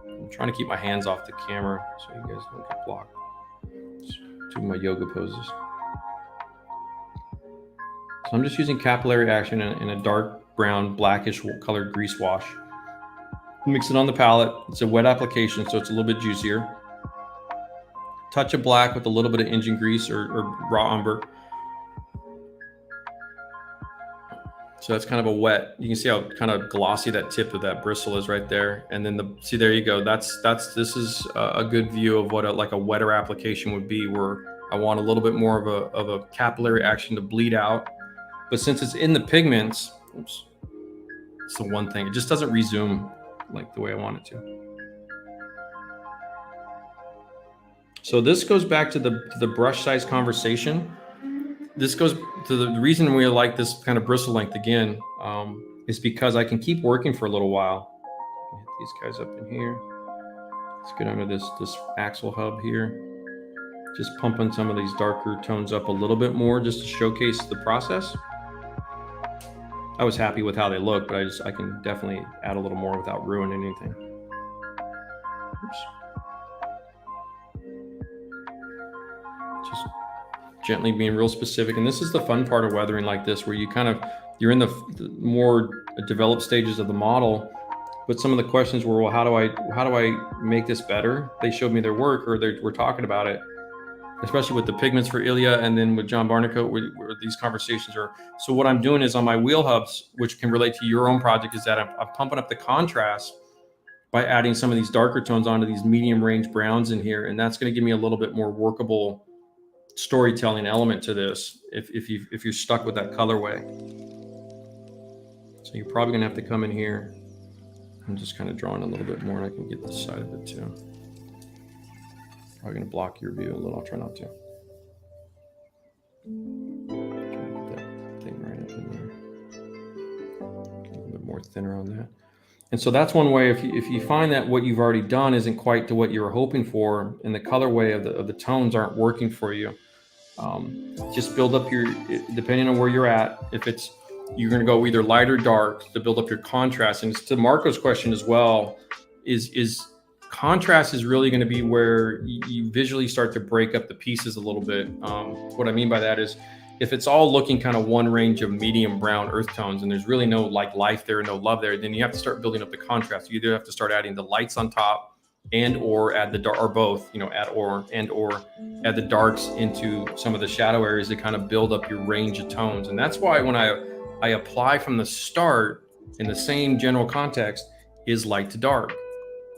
I'm trying to keep my hands off the camera so you guys don't get blocked. Doing my yoga poses. So I'm just using capillary action in a dark brown, blackish colored grease wash. Mix it on the palette. It's a wet application, so it's a little bit juicier. Touch of black with a little bit of engine grease or raw umber. So that's kind of a wet. You can see how kind of glossy that tip of that bristle is right there. And then see, there you go. This is a good view of what like a wetter application would be, where I want a little bit more of a capillary action to bleed out. But since it's in the pigments, oops, it's the one thing. It just doesn't resume like the way I want it to. So this goes back to the brush size conversation. This goes to the reason we like this kind of bristle length again, is because I can keep working for a little while. Hit these guys up in here. Let's get under this axle hub here. Just pumping some of these darker tones up a little bit more just to showcase the process. I was happy with how they look, but I can definitely add a little more without ruining anything. Oops. Just gently being real specific. And this is the fun part of weathering like this, where you're in the more developed stages of the model. But some of the questions were, well, how do I make this better? They showed me their work, or we're talking about it, especially with the pigments for Ilya, and then with John Barnacote, where these conversations are. So what I'm doing is on my wheel hubs, which can relate to your own project, is that I'm pumping up the contrast by adding some of these darker tones onto these medium range browns in here. And that's going to give me a little bit more workable storytelling element to this if you're stuck with that colorway. So you're probably going to have to come in here. I'm just kind of drawing a little bit more, and I can get this side of it too. Probably going to block your view a little. I'll try not to. thinner on that. And so that's one way. If you find that what you've already done isn't quite to what you were hoping for, and the colorway of the tones aren't working for you, just build up your, depending on where you're at. If it's, you're going to go either light or dark to build up your contrast. And to Marco's question as well, is contrast is really going to be where you visually start to break up the pieces a little bit. What I mean by that is, if it's all looking kind of one range of medium brown earth tones and there's really no like life there, no love there, then you have to start building up the contrast. You either have to start adding the lights on top and or add the dark, or both, you know, add or add the darks into some of the shadow areas to kind of build up your range of tones. And that's why when I apply from the start in the same general context is light to dark.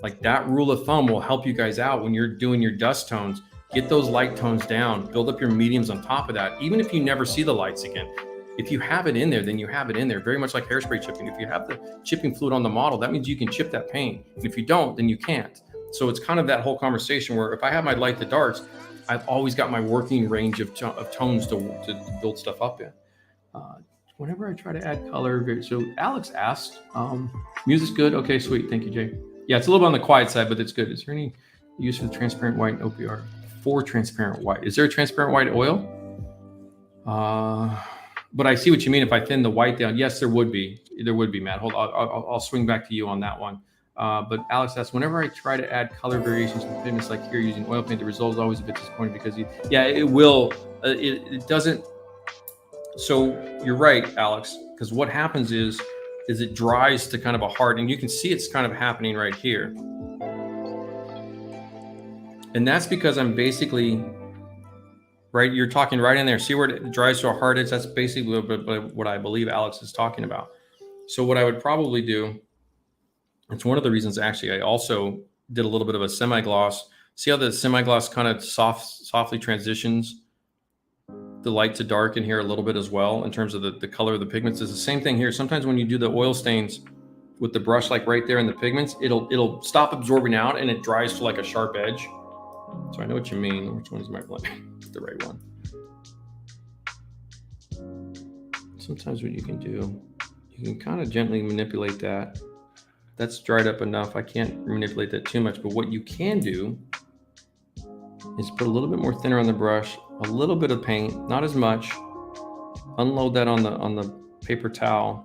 Like that rule of thumb will help you guys out when you're doing your dust tones. Get those light tones down, build up your mediums on top of that. Even if you never see the lights again, if you have it in there, then you have it in there. Very much like hairspray chipping. If you have the chipping fluid on the model, that means you can chip that paint. And if you don't, then you can't. So it's kind of that whole conversation where if I have my light to darks, I've always got my working range of tones to build stuff up in. Whenever I try to add color, so Alex asked, music's good? Okay, sweet. Thank you, Jay. Yeah, it's a little bit on the quiet side, but it's good. Is there any use for the transparent white and OPR? For transparent white, is there a transparent white oil? But I see what you mean. If I thin the white down, yes, there would be, Matt. Hold on, I'll swing back to you on that one. But Alex asks, whenever I try to add color variations with pigments like here using oil paint, the result is always a bit disappointing because it will, it doesn't. So you're right, Alex, because what happens is it dries to kind of a hard, and you can see it's kind of happening right here. And that's because I'm basically, right, you're talking right in there. See where it dries to a hard edge? That's basically what I believe Alex is talking about. So what I would probably do, it's one of the reasons actually I also did a little bit of a semi-gloss. See how the semi-gloss kind of softly transitions the light to dark in here a little bit as well in terms of the color of the pigments. It's the same thing here. Sometimes when you do the oil stains with the brush, like right there in the pigments, it'll stop absorbing out and it dries to like a sharp edge. So I know what you mean. Which one is my blend? The right one. Sometimes what you can do, you can kind of gently manipulate that. That's dried up enough. I can't manipulate that too much, but what you can do is put a little bit more thinner on the brush, a little bit of paint, not as much. Unload that on the paper towel.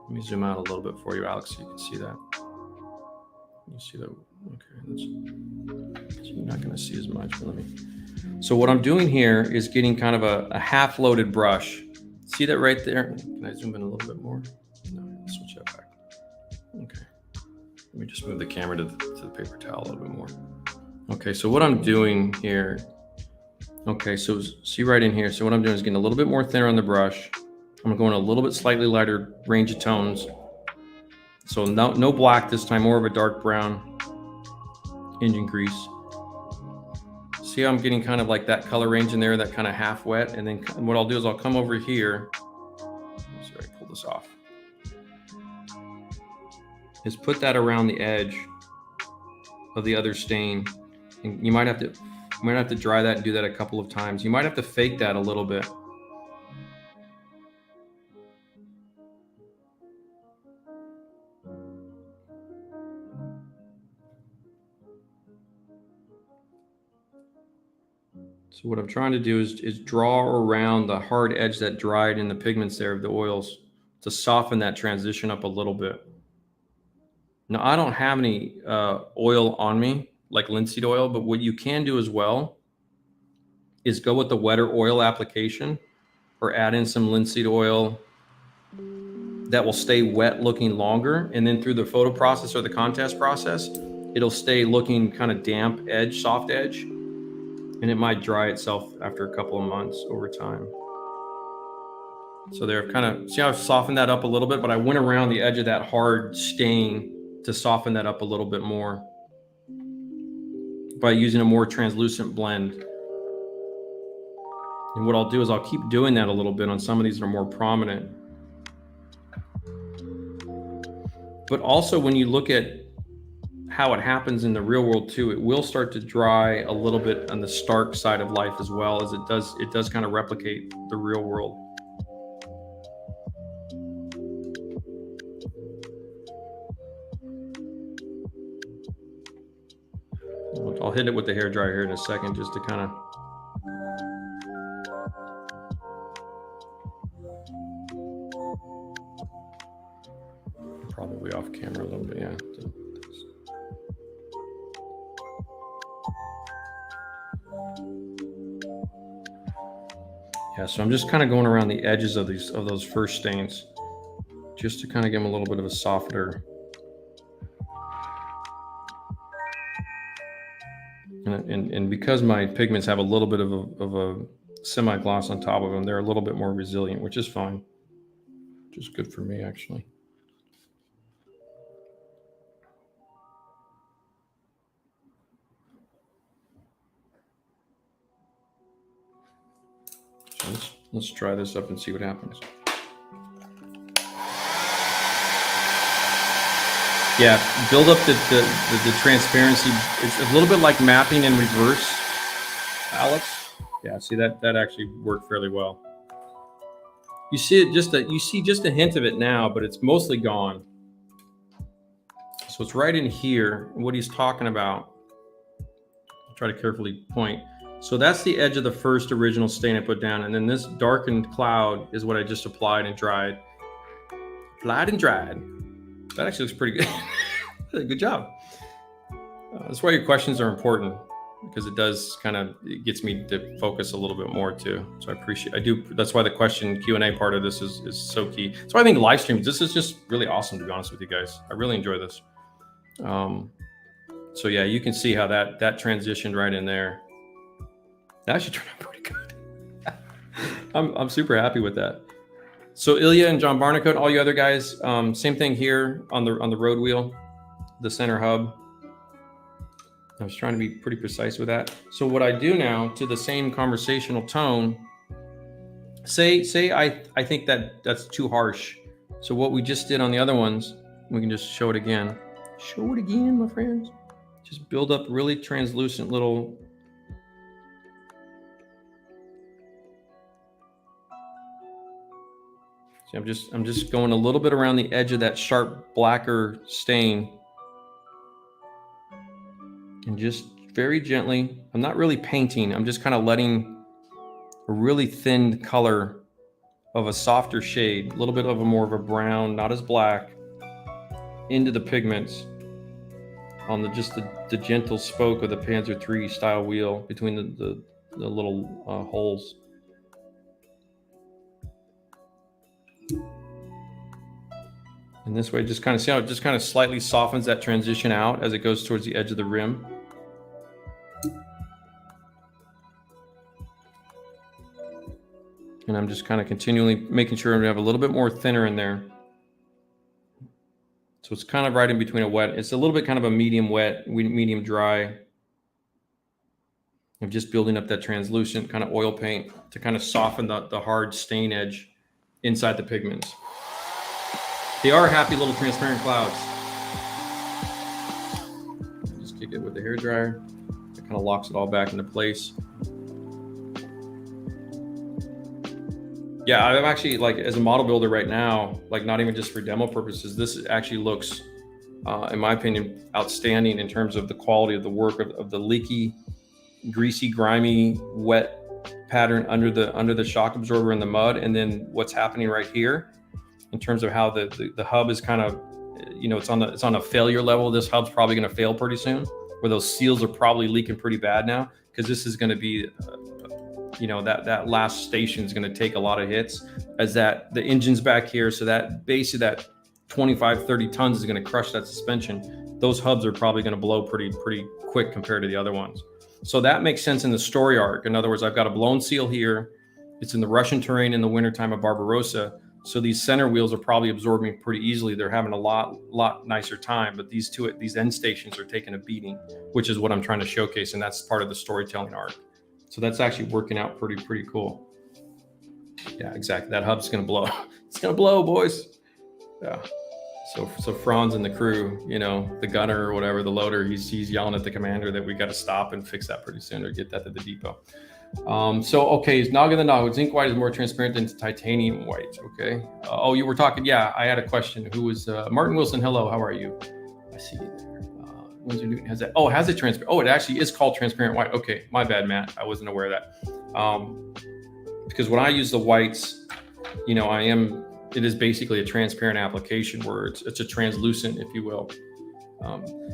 Let me zoom out a little bit for you, Alex, so you can see that. You see that? Okay, so you're not going to see as much, but let me. So what I'm doing here is getting kind of a half-loaded brush. See that right there? Can I zoom in a little bit more? No, switch that back. Okay. Let me just move the camera to the paper towel a little bit more. Okay, so what I'm doing here. Okay, so see right in here. So what I'm doing is getting a little bit more thinner on the brush. I'm going a little bit slightly lighter range of tones. So no black this time, more of a dark brown engine grease. See how I'm getting kind of like that color range in there, that kind of half wet. And then what I'll do is I'll come over here. Sorry, pull this off. Is put that around the edge of the other stain. And you might have to dry that and do that a couple of times. You might have to fake that a little bit. So what I'm trying to do is draw around the hard edge that dried in the pigments there of the oils to soften that transition up a little bit. Now, I don't have any oil on me, like linseed oil, but what you can do as well is go with the wetter oil application or add in some linseed oil that will stay wet looking longer. And then through the photo process or the contest process, it'll stay looking kind of damp edge, soft edge. And it might dry itself after a couple of months over time. So they're kind of, see how I've softened that up a little bit, but I went around the edge of that hard stain to soften that up a little bit more by using a more translucent blend. And what I'll do is I'll keep doing that a little bit on some of these that are more prominent. But also when you look at how it happens in the real world too, it will start to dry a little bit on the stark side of life as well, as it does kind of replicate the real world. I'll hit it with the hairdryer here in a second just to kind of. Probably off camera a little bit, yeah. Yeah, so I'm just kind of going around the edges of those first stains, just to kind of give them a little bit of a softer. And because my pigments have a little bit of a semi-gloss on top of them, they're a little bit more resilient, which is fine, which is good for me actually. So let's try this up and see what happens. Yeah, build up the transparency. It's a little bit like mapping in reverse, Alex. Yeah, see that actually worked fairly well. You see it you see just a hint of it now, but it's mostly gone. So it's right in here. What he's talking about. I'll try to carefully point. So that's the edge of the first original stain I put down, and then this darkened cloud is what I just applied and dried. Applied and dried. That actually looks pretty good. Good job. That's why your questions are important, because it does it gets me to focus a little bit more too. So that's why the question Q&A part of this is so key. So I think live streams, this is just really awesome, to be honest with you guys. I really enjoy this. So yeah, you can see how that transitioned right in there. That actually turned out pretty good. I'm super happy with that. So Ilya and John Barnacote, all you other guys, same thing here on the road wheel, the center hub. I was trying to be pretty precise with that. So what I do now, to the same conversational tone, say I think that's too harsh. So what we just did on the other ones, we can just show it again. Show it again, my friends. Just build up really translucent little. See, I'm just going a little bit around the edge of that sharp blacker stain, and just very gently. I'm not really painting. I'm just kind of letting a really thin color of a softer shade, a little bit of a more of a brown, not as black, into the pigments on the gentle spoke of the Panzer III style wheel between the little holes. And this way, just kind of see how it just kind of slightly softens that transition out as it goes towards the edge of the rim. And I'm just kind of continually making sure I'm gonna have a little bit more thinner in there. So it's kind of right in between a wet. It's a little bit kind of a medium wet, medium dry. I'm just building up that translucent kind of oil paint to kind of soften the hard stain edge inside the pigments. They are happy little transparent clouds. Just kick it with the hairdryer. It kind of locks it all back into place. Yeah, I'm actually, like, as a model builder right now, like, not even just for demo purposes, this actually looks, in my opinion, outstanding in terms of the quality of the work of the leaky, greasy, grimy, wet pattern under the shock absorber in the mud, and then what's happening right here in terms of how the hub is kind of, you know, it's on a failure level. This hub's probably going to fail pretty soon, where those seals are probably leaking pretty bad now, because this is going to be you know, that last station is going to take a lot of hits as the engine's back here. So that base of that 25, 30 tons is going to crush that suspension. Those hubs are probably going to blow pretty quick compared to the other ones. So that makes sense in the story arc. In other words, I've got a blown seal here. It's in the Russian terrain in the wintertime of Barbarossa. So these center wheels are probably absorbing pretty easily. They're having a lot nicer time, but these end stations are taking a beating, which is what I'm trying to showcase. And that's part of the storytelling arc. So that's actually working out pretty cool. Yeah, exactly. That hub's going to blow. It's going to blow, boys. Yeah. So Franz and the crew, you know, the gunner or whatever, the loader, he's yelling at the commander that we got to stop and fix that pretty soon or get that to the depot. So, okay, Naga the Nog, zinc white is more transparent than titanium white. Okay. Oh, you were talking. Yeah, I had a question. Who was Martin Wilson? Hello, how are you? I see you there. Windsor Newton has that. Oh, it has a transparent. Oh, it actually is called transparent white. Okay, my bad, Matt. I wasn't aware of that. Because when I use the whites, you know, it is basically a transparent application where it's a translucent, if you will.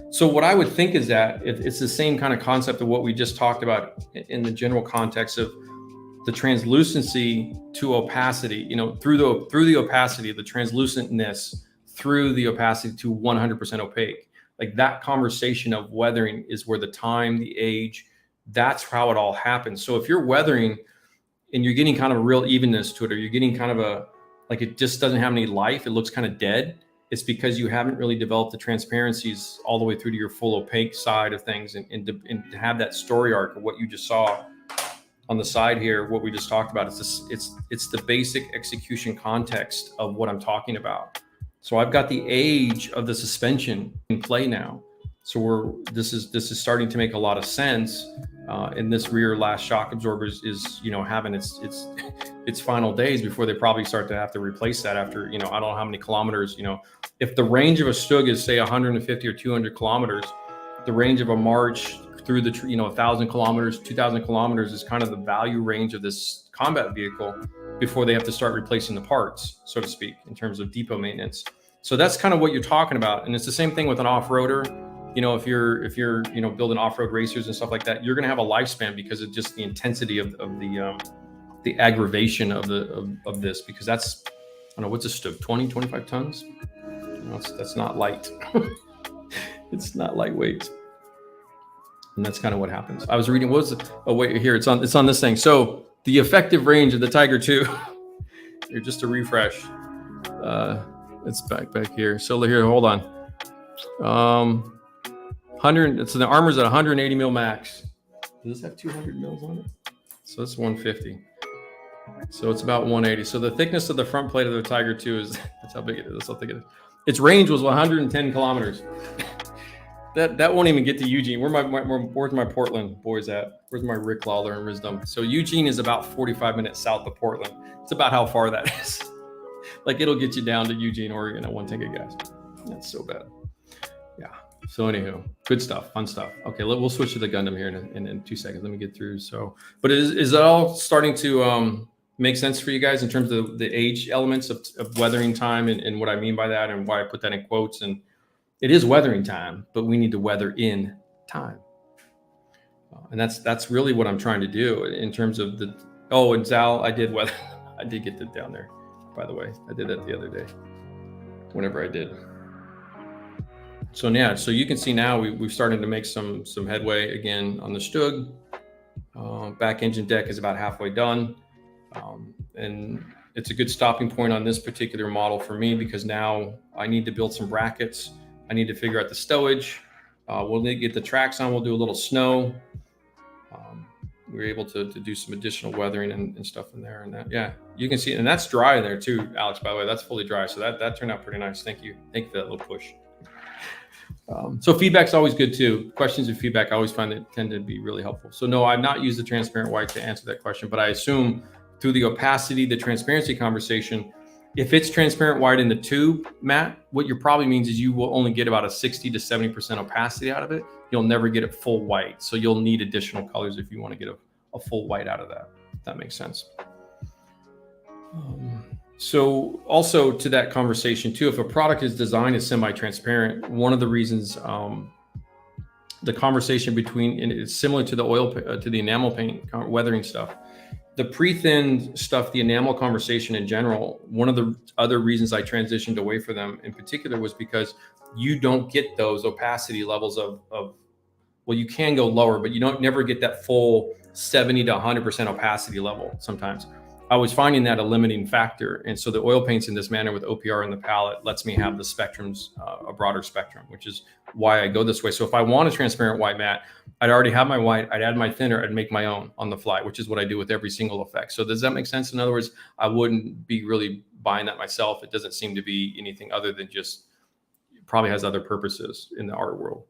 So what I would think is that it's the same kind of concept of what we just talked about in the general context of the translucency to opacity, you know, through the opacity, the translucentness through the opacity to 100% opaque. Like that conversation of weathering is where the time, the age, that's how it all happens. So if you're weathering and you're getting kind of a real evenness to it, or you're getting kind of like it just doesn't have any life, it looks kind of dead, it's because you haven't really developed the transparencies all the way through to your full opaque side of things, and to have that story arc of what you just saw on the side here, what we just talked about. It's the basic execution context of what I'm talking about. So I've got the age of the suspension in play now. So this is starting to make a lot of sense. And this rear last shock absorber is you know, having its final days before they probably start to have to replace that after, you know, I don't know how many kilometers. You know, if the range of a StuG is say 150 or 200 kilometers, the range of a march through the, you know, 1,000 kilometers, 2,000 kilometers is kind of the value range of this combat vehicle before they have to start replacing the parts, so to speak, in terms of depot maintenance. So that's kind of what you're talking about. And it's the same thing with an off-roader. You know, if you're you know, building off-road racers and stuff like that, you're going to have a lifespan because of just the intensity of the aggravation of this, because that's, I don't know, what's a StuG, 20, 25 tons? You know, that's not light. It's not lightweight. And that's kind of what happens. I was reading, what was it? Oh, wait, here, it's on this thing. So the effective range of the Tiger II, here, just to refresh, it's back here. So here, hold on. 100, so the armor's at 180 mil max. Does this have 200 mils on it? So it's 150. So it's about 180. So the thickness of the front plate of the Tiger II is, that's how big it is. That's how thick it is. Its range was 110 kilometers. That won't even get to Eugene. Where's my Portland boys at? Where's my Rick Lawler and Risdom? So Eugene is about 45 minutes south of Portland. It's about how far that is. Like it'll get you down to Eugene, Oregon at one tank of gas. That's so bad. Yeah. So anywho, good stuff, fun stuff. Okay, we'll switch to the Gundam here in 2 seconds. Let me get through. So, but is that all starting to make sense for you guys in terms of the age elements of weathering time and what I mean by that and why I put that in quotes? And it is weathering time, but we need to weather in time. And that's really what I'm trying to do in terms of the, oh, and Zal, I did weather. I did get that down there, by the way. I did that the other day, whenever I did. So yeah, so you can see now we've started to make some headway again on the StuG. Back engine deck is about halfway done. And it's a good stopping point on this particular model for me, because now I need to build some brackets. I need to figure out the stowage. We'll need to get the tracks on. We'll do a little snow. We were able to do some additional weathering and stuff in there. And that, yeah, you can see, and that's dry in there too, Alex, by the way. That's fully dry. So that turned out pretty nice. Thank you. Thank you for that little push. So feedback's always good too. Questions and feedback, I always find that tend to be really helpful. So no, I've not used the transparent white to answer that question, but I assume through the opacity, the transparency conversation, if it's transparent white in the tube, Matt, what you probably means is you will only get about a 60 to 70% opacity out of it. You'll never get it full white. So you'll need additional colors if you want to get a full white out of that, if that makes sense. So also to that conversation too, if a product is designed as semi-transparent, one of the reasons the conversation between, and it's similar to the oil, to the enamel paint weathering stuff, the pre-thinned stuff, the enamel conversation in general, one of the other reasons I transitioned away from them in particular was because you don't get those opacity levels of well, you can go lower, but you don't never get that full 70 to 100% opacity level sometimes. I was finding that a limiting factor. And so the oil paints in this manner with OPR in the palette lets me have the spectrums, a broader spectrum, which is why I go this way. So if I want a transparent white matte, I'd already have my white, I'd add my thinner, I'd make my own on the fly, which is what I do with every single effect. So does that make sense? In other words, I wouldn't be really buying that myself. It doesn't seem to be anything other than just, it probably has other purposes in the art world.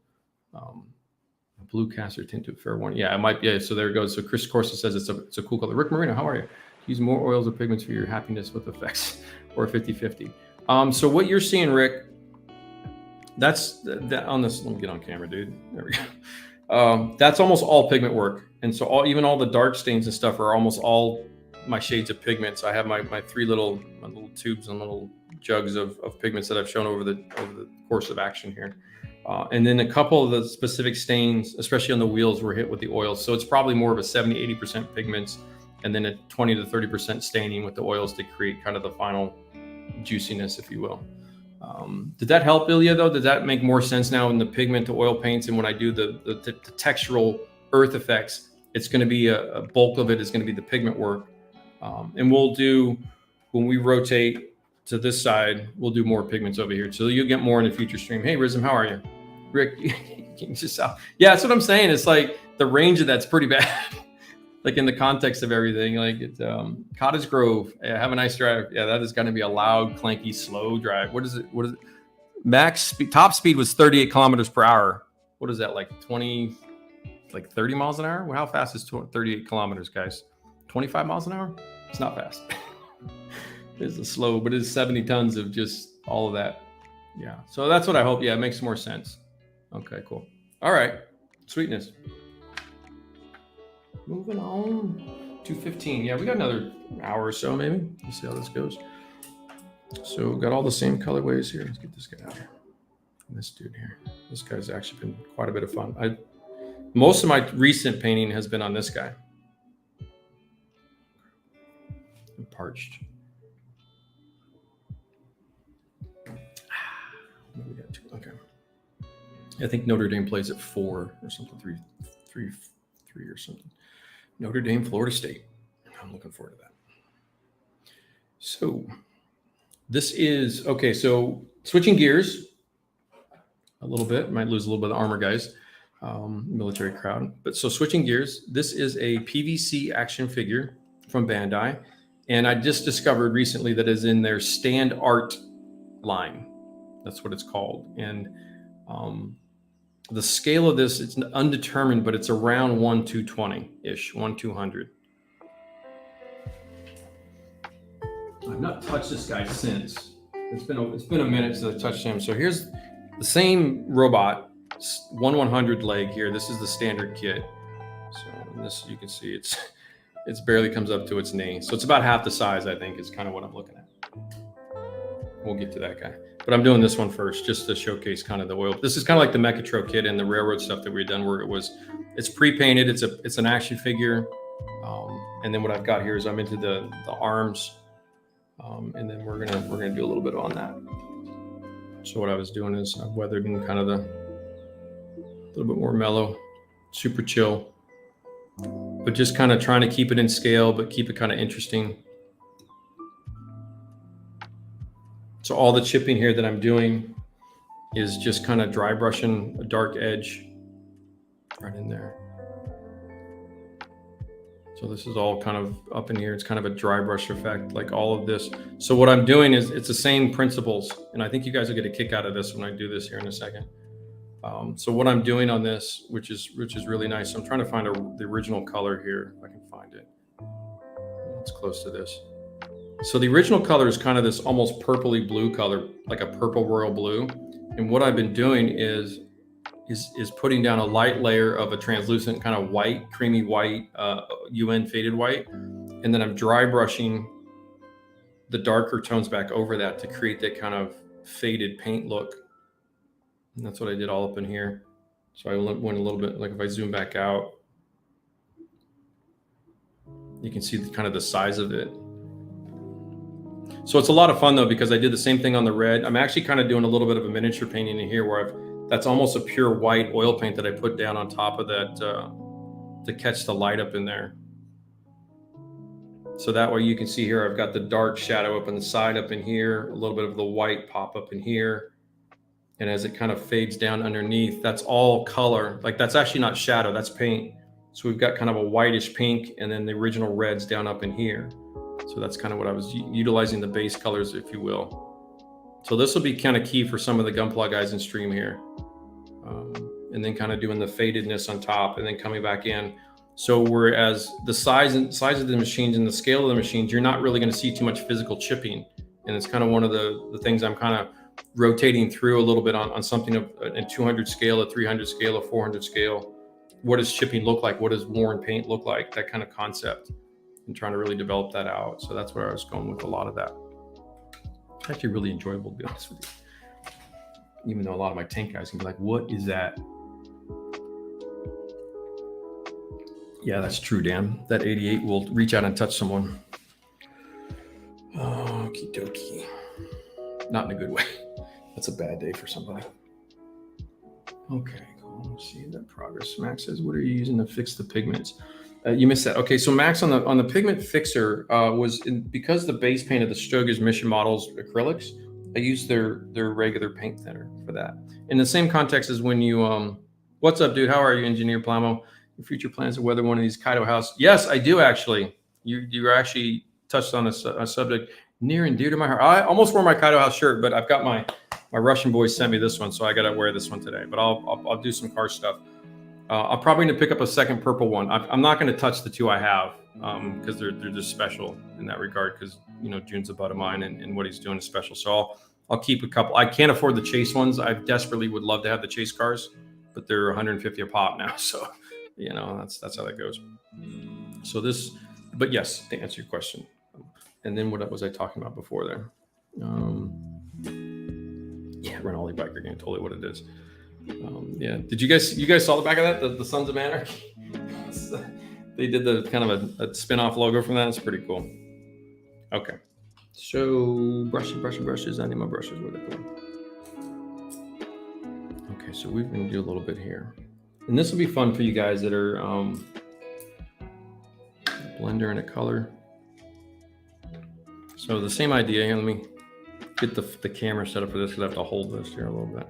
Blue caster tinted fair one. Yeah, it might be. Yeah, so there it goes. So Chris Corsa says it's a cool color. Rick Marino, how are you? Use more oils or pigments for your happiness with effects, or 50-50. So what you're seeing, Rick, That's that on this. Let me get on camera, dude. There we go. That's almost all pigment work. And so even all the dark stains and stuff are almost all my shades of pigments. I have my three little tubes and little jugs of pigments that I've shown over the course of action here. And then a couple of the specific stains, especially on the wheels, were hit with the oils. So it's probably more of a 70-80% pigments, and then a 20 to 30% staining with the oils to create kind of the final juiciness, if you will. Did that help, Ilya, though? Does that make more sense now in the pigment to oil paints? And when I do the textural earth effects, it's going to be a bulk of it is going to be the pigment work. And we'll do, when we rotate to this side, we'll do more pigments over here. So you'll get more in the future stream. Hey, Rizm, how are you? Rick, just out. Yeah, that's what I'm saying. It's like the range of that's pretty bad. Like in the context of everything, like it's Cottage Grove. Yeah, have a nice drive. Yeah, that is going to be a loud, clanky, slow drive. What is it? What is it? Max speed, top speed was 38 kilometers per hour. What is that, like 20, like 30 miles an hour? Well, how fast is 38 kilometers, guys? 25 miles an hour? It's not fast. It's a slow, but it's 70 tons of just all of that. Yeah, so that's what I hope. Yeah, it makes more sense. Okay, cool. All right, sweetness. Moving on, 2:15. Yeah, we got another hour or so, maybe. Let's see how this goes. So we've got all the same colorways here. Let's get this guy out here. And this dude here. This guy's actually been quite a bit of fun. Most of my recent painting has been on this guy. I'm parched. We got two. Okay. I think Notre Dame plays at 4 or something, 3 or something. Notre Dame, Florida State. I'm looking forward to that. So this is, okay, so switching gears a little bit. Might lose a little bit of armor, guys. Military crowd. But so switching gears, this is a PVC action figure from Bandai. And I just discovered recently that is in their StandART line. That's what it's called. And the scale of this, it's undetermined, but it's around 1/220-ish, 1/200. I've not touched this guy since. It's been a minute since I touched him. So here's the same robot, 1/100 leg here. This is the standard kit. So this, you can see it's barely comes up to its knee. So it's about half the size, I think, is kind of what I'm looking at. We'll get to that guy. But I'm doing this one first just to showcase kind of the oil. This is kind of like the Mechatro kit and the railroad stuff that we've done where it's pre-painted. It's an action figure. And then what I've got here is I'm into the arms. And then we're gonna do a little bit on that. So what I was doing is I've weathered in kind of a little bit more mellow, super chill, but just kind of trying to keep it in scale, but keep it kind of interesting. So all the chipping here that I'm doing is just kind of dry brushing a dark edge right in there. So this is all kind of up in here. It's kind of a dry brush effect, like all of this. So what I'm doing is it's the same principles. And I think you guys will get a kick out of this when I do this here in a second. So what I'm doing on this, which is really nice. I'm trying to find the original color here, if I can find it. It's close to this. So the original color is kind of this almost purpley blue color, like a purple royal blue. And what I've been doing is putting down a light layer of a translucent kind of white, creamy white, UN faded white. And then I'm dry brushing the darker tones back over that to create that kind of faded paint look. And that's what I did all up in here. So I went a little bit, like if I zoom back out, you can see kind of the size of it. So it's a lot of fun though, because I did the same thing on the red. I'm actually kind of doing a little bit of a miniature painting in here where that's almost a pure white oil paint that I put down on top of that to catch the light up in there. So that way you can see here, I've got the dark shadow up on the side up in here, a little bit of the white pop up in here. And as it kind of fades down underneath, that's all color. Like that's actually not shadow, that's paint. So we've got kind of a whitish pink and then the original reds down up in here. So that's kind of what I was utilizing, the base colors, if you will. So this will be kind of key for some of the Gunpla guys in stream here. And then kind of doing the fadedness on top and then coming back in. So whereas the size of the machines and the scale of the machines, you're not really going to see too much physical chipping. And it's kind of one of the things I'm kind of rotating through a little bit on something of a 200 scale, a 300 scale, a 400 scale. What does chipping look like? What does worn paint look like? That kind of concept, and trying to really develop that out. So that's where I was going with a lot of that. Actually really enjoyable, to be honest with you. Even though a lot of my tank guys can be like, what is that? Yeah, that's true, Dan. That 88 will reach out and touch someone. Okie dokie. Not in a good way. That's a bad day for somebody. Okay, cool. Let's see that progress. Max says, what are you using to fix the pigments? You missed that. Okay, so Max, on the pigment fixer because the base paint of the StuG is Mission Models acrylics, I use their regular paint thinner for that. In the same context as when you what's up, dude? How are you, Engineer Plamo? Your future plans to weather one of these Kaido house? Yes, I do actually. You actually touched on a subject near and dear to my heart. I almost wore my Kaido house shirt, but I've got my Russian boys sent me this one, so I got to wear this one today. But I'll do some car stuff. I'll probably need to pick up a second purple one. I'm not going to touch the two I have because they're just special in that regard. Because June's a bud of mine, and what he's doing is special. So I'll keep a couple. I can't afford the Chase ones. I desperately would love to have the Chase cars, but they're 150 a pop now. So that's how that goes. So but yes, to answer your question. And then what was I talking about before there? Yeah, Renali biker game, totally what it is. Yeah, did you guys saw the back of that? The Sons of Anarchy. They did the kind of a spin-off logo from that. It's pretty cool. Okay, so brushes. I need my brushes. Where they're going. Okay, so we're gonna do a little bit here, and this will be fun for you guys that are a blender and a color. So the same idea here. Let me get the camera set up for this because I have to hold this here a little bit.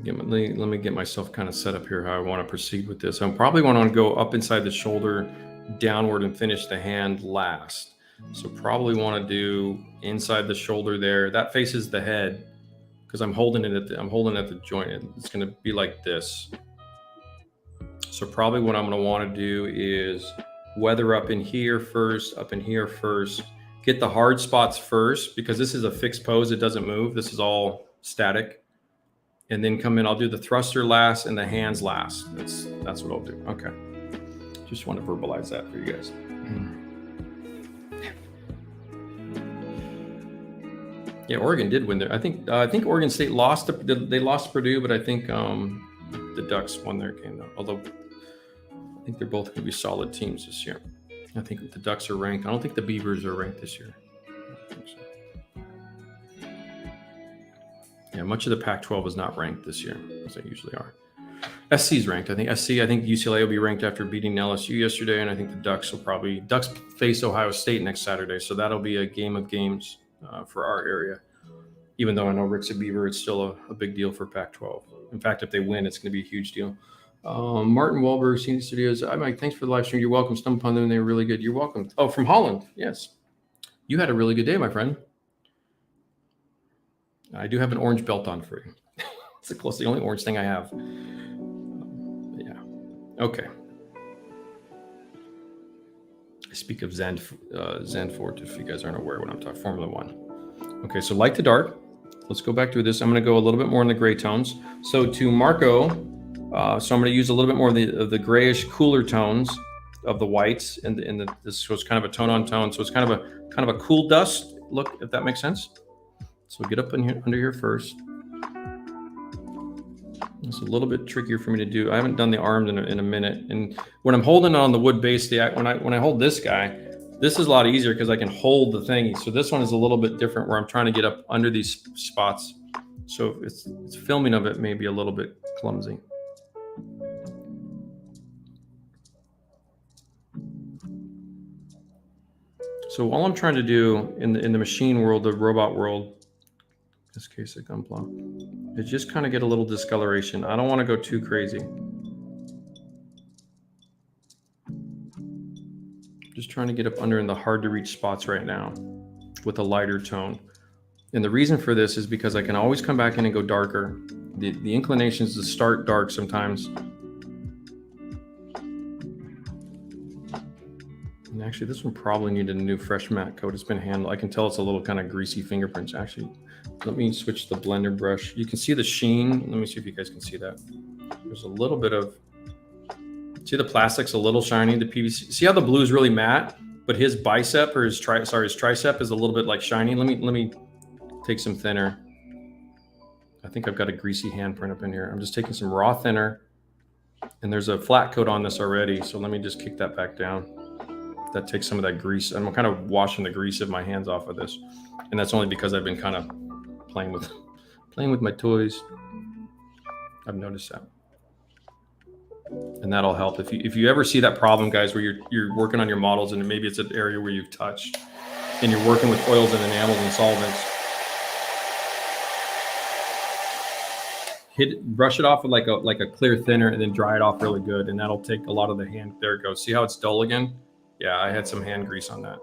Let me get myself kind of set up here how I want to proceed with this. I probably want to go up inside the shoulder, downward, and finish the hand last. So probably want to do inside the shoulder there. That faces the head because I'm holding it at the joint. It's going to be like this. So probably what I'm going to want to do is weather up in here first, get the hard spots first because this is a fixed pose. It doesn't move. This is all static. And then come in, I'll do the thruster last and the hands last. That's what I'll do. Okay. Just want to verbalize that for you guys. Yeah, Oregon did win there. I think Oregon State lost. They lost to Purdue, but I think the Ducks won their game though. Although I think they're both going to be solid teams this year. I think the Ducks are ranked. I don't think the Beavers are ranked this year. I don't think so. Yeah, much of the Pac-12 is not ranked this year, as they usually are. SC is ranked. I think UCLA will be ranked after beating LSU yesterday, and I think the Ducks face Ohio State next Saturday, so that'll be a game of games for our area. Even though I know Rick's a Beaver, it's still a big deal for Pac-12. In fact, if they win, it's going to be a huge deal. Martin Wahlberg, Scene Studios. Hi, Mike. Thanks for the live stream. You're welcome. Stump upon them. They were really good. You're welcome. Oh, from Holland. Yes. You had a really good day, my friend. I do have an orange belt on for you. It's the only orange thing I have. Yeah. Okay. I speak of Zandvoort, if you guys aren't aware when I'm talking Formula One. Okay, so light to dark. Let's go back to this. I'm going to go a little bit more in the gray tones. So to Marco, so I'm going to use a little bit more of the grayish, cooler tones of the whites, and this was kind of a tone on tone. So it's kind of a cool dust look, if that makes sense. So get up in here, under here first. It's a little bit trickier for me to do. I haven't done the arms in a minute. And when I'm holding it on the wood base, when I hold this guy, this is a lot easier because I can hold the thingy. So this one is a little bit different where I'm trying to get up under these spots. So it's filming of it may be a little bit clumsy. So all I'm trying to do in the machine world, the robot world, in this case a Gunpla, is just kind of get a little discoloration. I don't want to go too crazy. Just trying to get up under in the hard to reach spots right now with a lighter tone. And the reason for this is because I can always come back in and go darker. The inclination is to start dark sometimes. actually, this one probably needed a new fresh matte coat. It's been handled. I can tell it's a little kind of greasy fingerprints. Actually, let me switch the blender brush. You can see the sheen. Let me see if you guys can see that. There's a little bit of, see the plastic's a little shiny, the PVC. See how the blue is really matte, but his bicep or his tricep is a little bit like shiny. Let me take some thinner. I think I've got a greasy handprint up in here. I'm just taking some raw thinner, and there's a flat coat on this already. So let me just kick that back down. That takes some of that grease. I'm kind of washing the grease of my hands off of this. And that's only because I've been kind of playing with my toys. I've noticed that. And that'll help. If you ever see that problem, guys, where you're working on your models and maybe it's an area where you've touched and you're working with oils and enamels and solvents, brush it off with like a clear thinner and then dry it off really good. And that'll take a lot of the hand. There it goes. See how it's dull again? Yeah, I had some hand grease on that.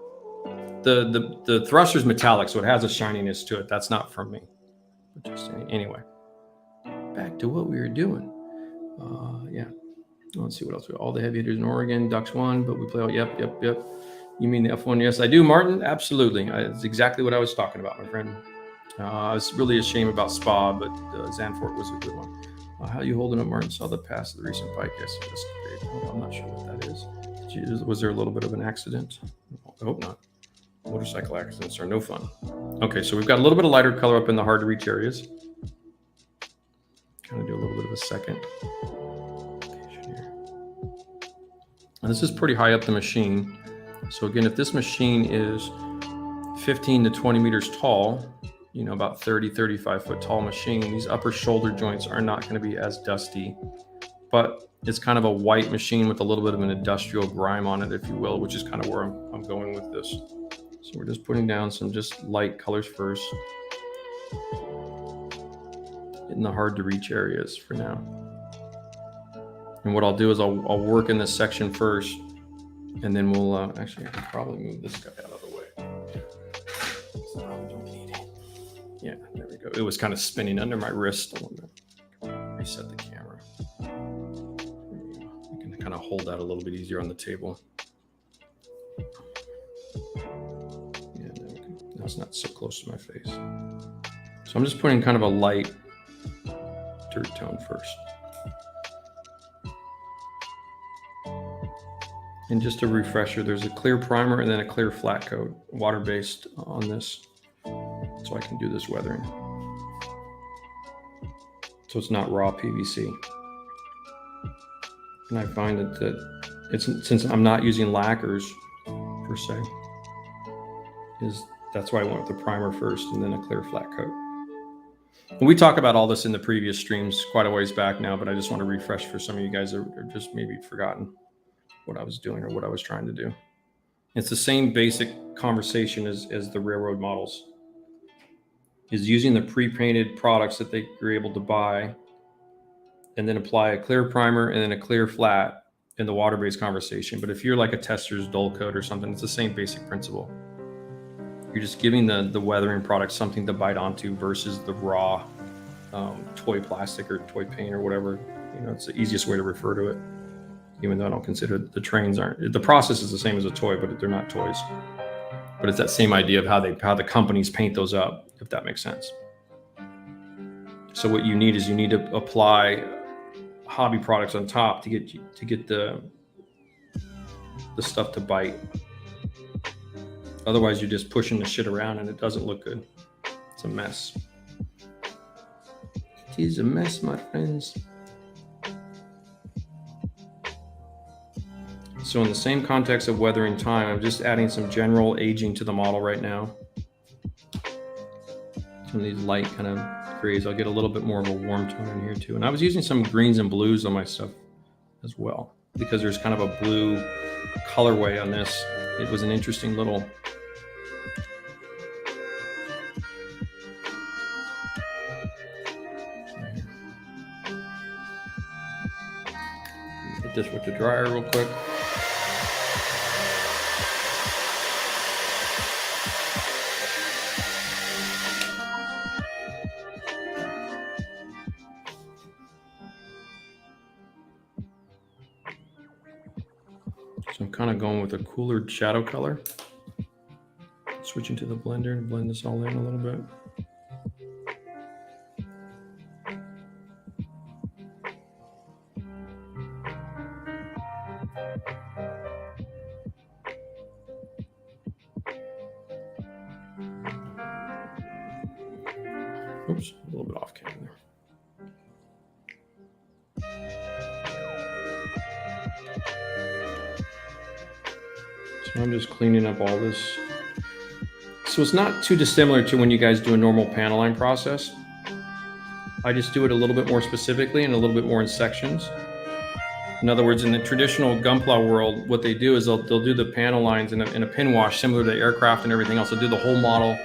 The thruster's metallic, so it has a shininess to it. That's not from me. Just anyway, back to what we were doing. Yeah. Let's see what else. All the heavy hitters in Oregon, Ducks won, but we play all, yep. You mean the F1? Yes, I do, Martin. Absolutely. It's exactly what I was talking about, my friend. I was really ashamed about Spa, but Zandvoort was a good one. How you holding up, Martin? Saw the pass of the recent bike. Yes, I'm not sure what that is. Was there a little bit of an accident? I hope not. Motorcycle accidents are no fun. Okay, so we've got a little bit of lighter color up in the hard to reach areas. Kind of do a little bit of a second. And this is pretty high up the machine. So again, if this machine is 15 to 20 meters tall, about 30, 35 foot tall machine, these upper shoulder joints are not going to be as dusty, but it's kind of a white machine with a little bit of an industrial grime on it, if you will, which is kind of where I'm going with this. So we're just putting down some just light colors first in the hard to reach areas for now. And what I'll do is I'll work in this section first, and then we'll actually I can probably move this guy out of the way. Yeah, there we go. It was kind of spinning under my wrist a little bit. Reset the camera. I can kind of hold that a little bit easier on the table. Yeah, there we go. Now it's not so close to my face. So I'm just putting kind of a light dirt tone first. And just a refresher, there's a clear primer and then a clear flat coat, water-based on this. So I can do this weathering. So it's not raw PVC. And I find that it's, since I'm not using lacquers per se, that's why I went with the primer first and then a clear flat coat. And we talk about all this in the previous streams quite a ways back now, but I just want to refresh for some of you guys that are just maybe forgotten what I was doing or what I was trying to do. It's the same basic conversation as the railroad models, is using the pre-painted products that you're able to buy and then apply a clear primer and then a clear flat in the water-based conversation. But if you're like a tester's dull coat or something, it's the same basic principle. You're just giving the weathering product something to bite onto versus the raw toy plastic or toy paint or whatever. It's the easiest way to refer to it. Even though I don't consider the trains aren't. The process is the same as a toy, but they're not toys. But it's that same idea of how the companies paint those up, if that makes sense. So what you need is you need to apply hobby products on top to get the stuff to bite. Otherwise, you're just pushing the shit around and it doesn't look good. It's a mess. It is a mess, my friends. So in the same context of weathering time, I'm just adding some general aging to the model right now. Some of these light kind of grays. I'll get a little bit more of a warm tone in here too. And I was using some greens and blues on my stuff as well, because there's kind of a blue colorway on this. It was an interesting little... Hit this with the dryer real quick. So I'm kind of going with a cooler shadow color. Switching to the blender and blend this all in a little bit. Oops, a little bit off camera there. So I'm just cleaning up all this. So it's not too dissimilar to when you guys do a normal panel line process. I just do it a little bit more specifically and a little bit more in sections. In other words, in the traditional gunplow world, what they do is they'll do the panel lines in a pin wash, similar to aircraft and everything else. They'll do the whole model,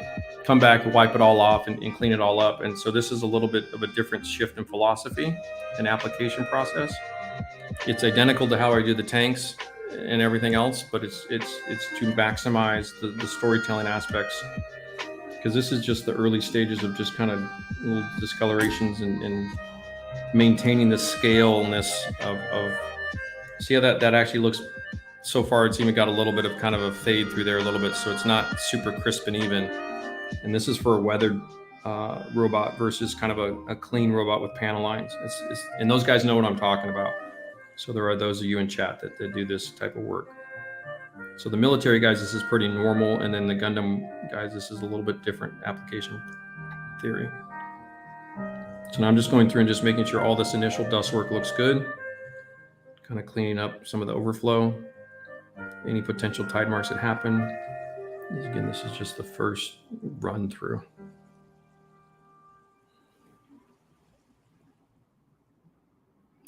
come back and wipe it all off and clean it all up. And so this is a little bit of a different shift in philosophy and application process. It's identical to how I do the tanks and everything else, but it's to maximize the storytelling aspects, because this is just the early stages of just kind of little discolorations and maintaining the scaleness of see how that actually looks. So far it's even got a little bit of kind of a fade through there a little bit, so it's not super crisp and even. And this is for a weathered robot versus kind of a clean robot with panel lines. And those guys know what I'm talking about. So there are those of you in chat that do this type of work. So the military guys, this is pretty normal. And then the Gundam guys, this is a little bit different application theory. So now I'm just going through and just making sure all this initial dust work looks good. Kind of cleaning up some of the overflow, any potential tide marks that happen. Again, this is just the first run through.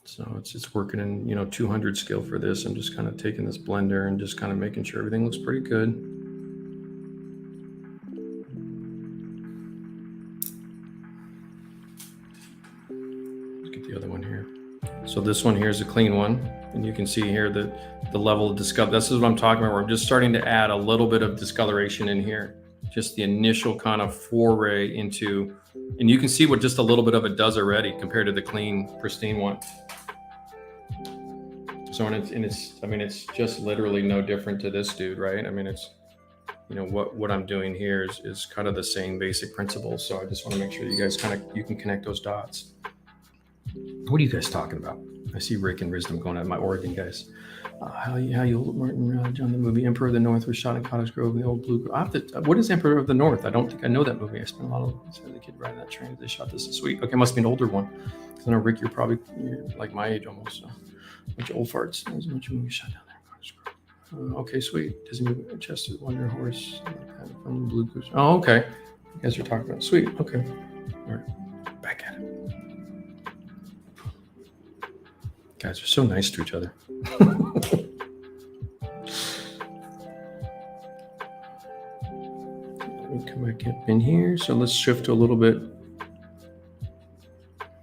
So it's working in 200 scale for this. I'm just kind of taking this blender and just kind of making sure everything looks pretty good. Let's get the other one here. So this one here is a clean one, and you can see here that the level of discolor. This is what I'm talking about, where I'm just starting to add a little bit of discoloration in here. Just the initial kind of foray into, and you can see what just a little bit of it does already compared to the clean, pristine one. So it's just literally no different to this dude, right? I mean, it's, what I'm doing here is kind of the same basic principles. So I just want to make sure you guys you can connect those dots. What are you guys talking about? I see Rick and Wisdom going at my Oregon guys. How you Martin John, the movie Emperor of the North was shot in Cottage Grove, the old blue. What is Emperor of the North? I don't think I know that movie. I spent a lot of as a kid riding that train. They shot this. Sweet. Okay, must be an older one. I know, Rick, you're like my age almost. So. A bunch of old farts. There's a bunch of movies shot down there in Cottage Grove. Okay, sweet. Disney movie, Chester, Wonder Horse, from Blue Goose. Oh, okay. You guys are talking about. Sweet. Okay. All right. Back at it. Guys are so nice to each other. Let me come back up in here. So let's shift to a little bit.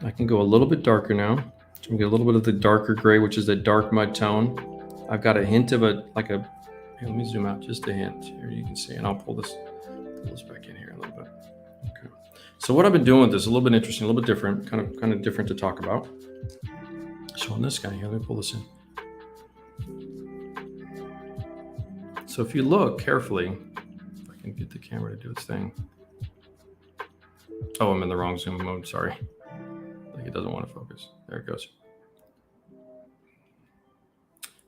I can go a little bit darker now. So we get a little bit of the darker gray, which is the dark mud tone. I've got a hint of here, let me zoom out just a hint. Here you can see, and I'll pull this back in here a little bit. Okay. So what I've been doing with this, a little bit interesting, a little bit different, kind of different to talk about. So on this guy here, let me pull this in. So if you look carefully, if I can get the camera to do its thing. Oh, I'm in the wrong zoom mode, sorry. Like it doesn't want to focus. There it goes.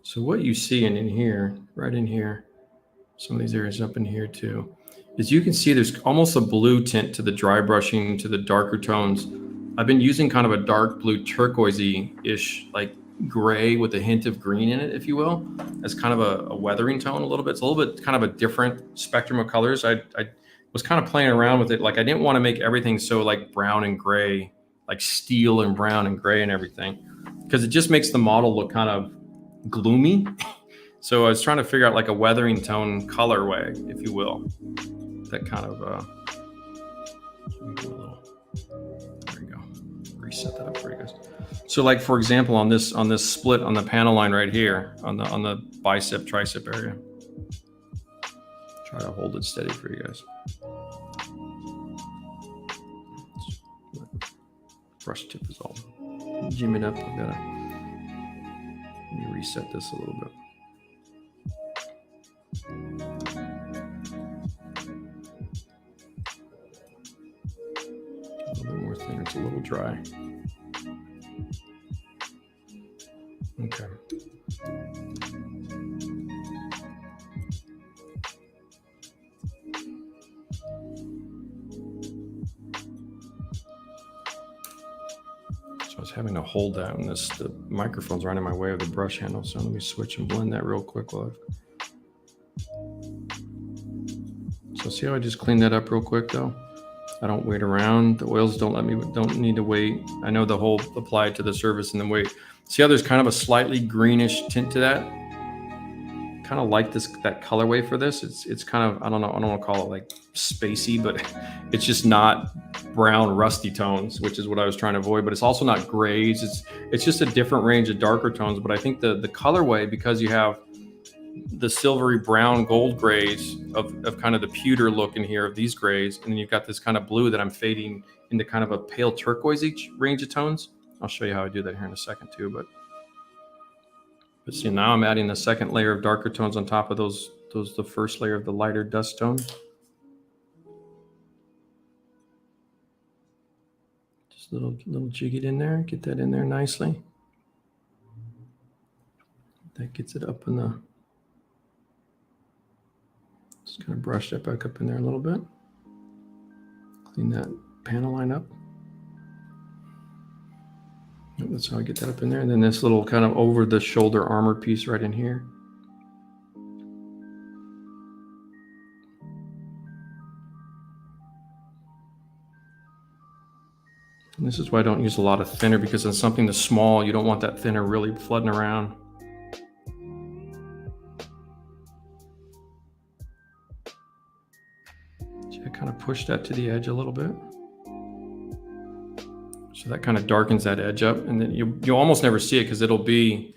So what you see in here, right in here, some of these areas up in here too, is you can see there's almost a blue tint to the dry brushing, to the darker tones. I've been using kind of a dark blue turquoisey-ish, like gray with a hint of green in it, if you will, as kind of a weathering tone a little bit. It's a little bit kind of a different spectrum of colors. I was kind of playing around with it. Like I didn't want to make everything so like brown and gray, like steel and brown and gray and everything, because it just makes the model look kind of gloomy. So I was trying to figure out like a weathering tone colorway, if you will, that kind of there we go, reset that up for you guys. So like, for example, on this split on the panel line right here on the bicep tricep area, try to hold it steady for you guys. Brush tip is all jimming up. Let me reset this a little bit. It's a little dry. Okay. So I was having to hold that, and the microphone's right in my way of the brush handle. So let me switch and blend that real quick. So see how I just cleaned that up real quick though? I don't wait around. The oils don't need to wait. I know the whole applied to the surface and then wait. See how there's kind of a slightly greenish tint to that? Kind of like that colorway for this. It's kind of, I don't know, I don't want to call it like spacey, but it's just not brown rusty tones, which is what I was trying to avoid, but it's also not grays. It's just a different range of darker tones. But I think the colorway, because you have the silvery brown gold grays of kind of the pewter look in here of these grays, and then you've got this kind of blue that I'm fading into kind of a pale turquoise each range of tones. I'll show you how I do that here in a second too, but see, now I'm adding the second layer of darker tones on top of the first layer of the lighter dust tone. Just a little jig it in there, get that in there nicely. That gets it up in the, just kind of brush that back up in there a little bit. Clean that panel line up. That's how I get that up in there. And then this little kind of over the shoulder armor piece right in here. And this is why I don't use a lot of thinner, because on something that's small, you don't want that thinner really flooding around. So I kind of push that to the edge a little bit. So that kind of darkens that edge up, and then you'll almost never see it because it'll be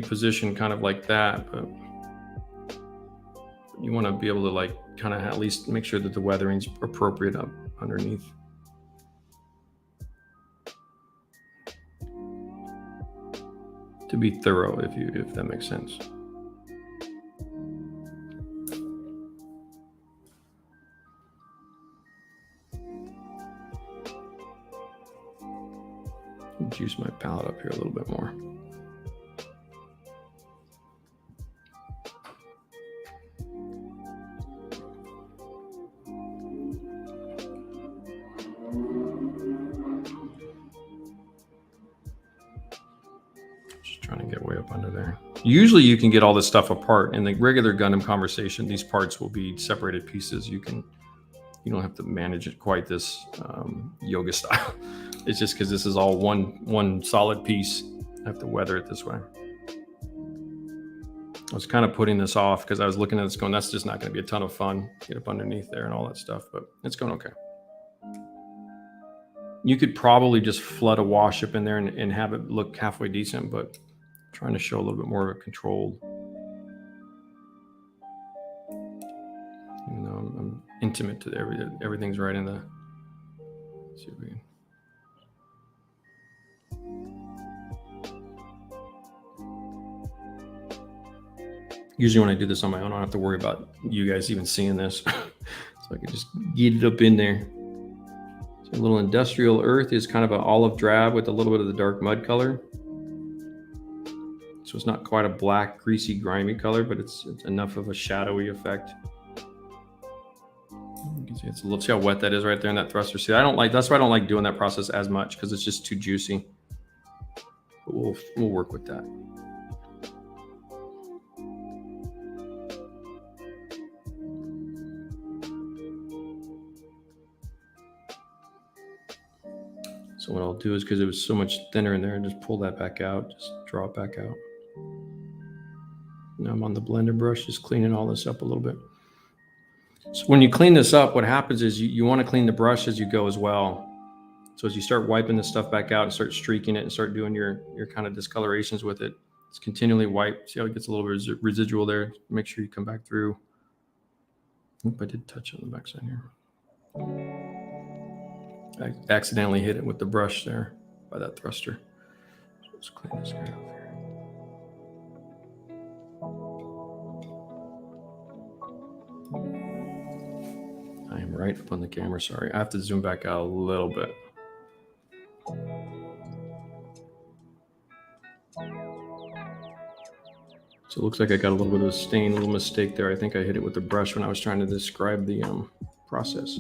positioned kind of like that, but you want to be able to like kind of at least make sure that the weathering's appropriate up underneath. To be thorough, if that makes sense. Juice my palette up here a little bit more. Just trying to get way up under there. Usually you can get all this stuff apart. In the regular Gundam conversation, these parts will be separated pieces. You don't have to manage it quite this yoga style. It's just because this is all one solid piece. I have to weather it this way. I was kind of putting this off because I was looking at this going, that's just not going to be a ton of fun. Get up underneath there and all that stuff, but it's going okay. You could probably just flood a wash up in there and have it look halfway decent, but I'm trying to show a little bit more of a controlled. Even though I'm intimate to everything's right in the. Let's see if we can. Usually when I do this on my own, I don't have to worry about you guys even seeing this. So I can just get it up in there. So a little industrial earth is kind of an olive drab with a little bit of the dark mud color. So it's not quite a black, greasy, grimy color, but it's enough of a shadowy effect. You can see it's a little, see how wet that is right there in that thruster. See, that's why I don't like doing that process as much, because it's just too juicy. But we'll work with that. So what I'll do is, because it was so much thinner in there, just pull that back out, just draw it back out. Now I'm on the blender brush, just cleaning all this up a little bit. So when you clean this up, what happens is you want to clean the brush as you go as well. So as you start wiping this stuff back out and start streaking it and start doing your kind of discolorations with it, it's continually wipe. See how it gets a little bit residual there? Make sure you come back through. Oop, I did touch on the backside here. I accidentally hit it with the brush there by that thruster. So let's clean this guy up here. I am right up on the camera, sorry. I have to zoom back out a little bit. So it looks like I got a little bit of a stain, a little mistake there. I think I hit it with the brush when I was trying to describe the process.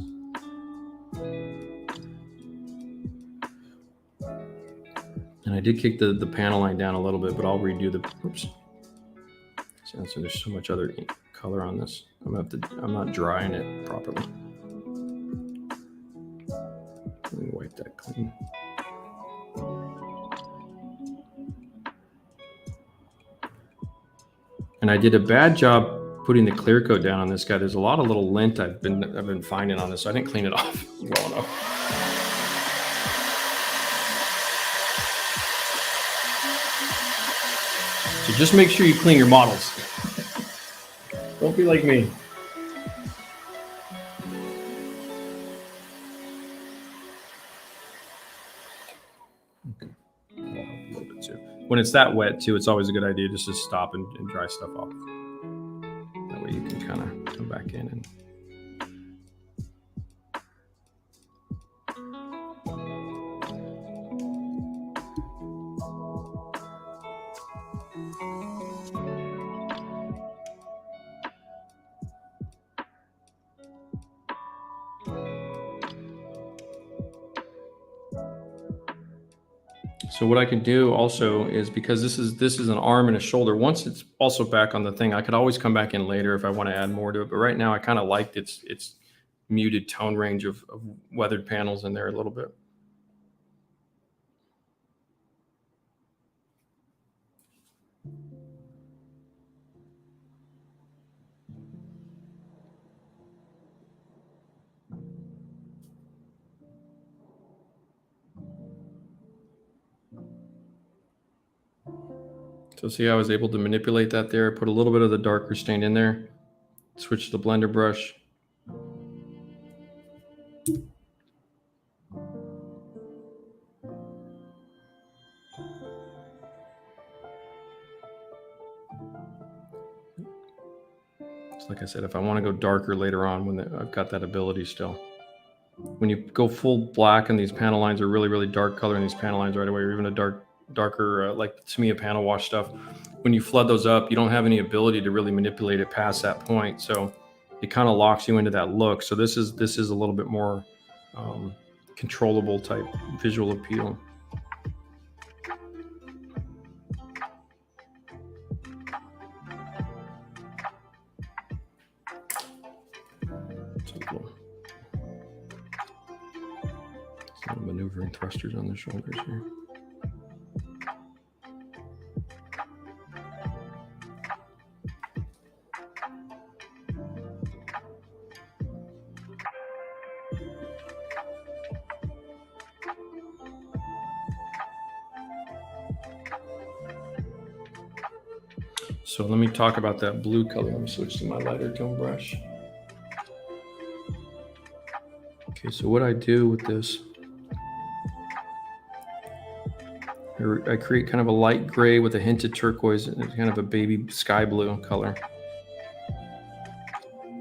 And I did kick the panel line down a little bit, but I'll redo the, oops. So there's so much other color on this. I'm not drying it properly. Let me wipe that clean. And I did a bad job putting the clear coat down on this guy. There's a lot of little lint I've been finding on this, so I didn't clean it off well enough. So just make sure you clean your models. Don't be like me. When it's that wet too, it's always a good idea just to stop and dry stuff off. That way you can kind of come back in and so what I can do also is, because this is an arm and a shoulder, once it's also back on the thing, I could always come back in later if I want to add more to it. But right now I kind of liked its muted tone range of weathered panels in there a little bit. So see how I was able to manipulate that there, put a little bit of the darker stain in there, switch to the blender brush. So like I said, if I want to go darker later on, when I've got that ability still. When you go full black and these panel lines are really, really dark color in these panel lines right away, or even a darker, like to me, a panel wash stuff, when you flood those up, you don't have any ability to really manipulate it past that point. So it kind of locks you into that look. So this is a little bit more controllable type visual appeal. Some maneuvering thrusters on the shoulders here. So let me talk about that blue color. Let me switch to my lighter tone brush. Okay, so what I do with this, I create kind of a light gray with a hint of turquoise and kind of a baby sky blue color.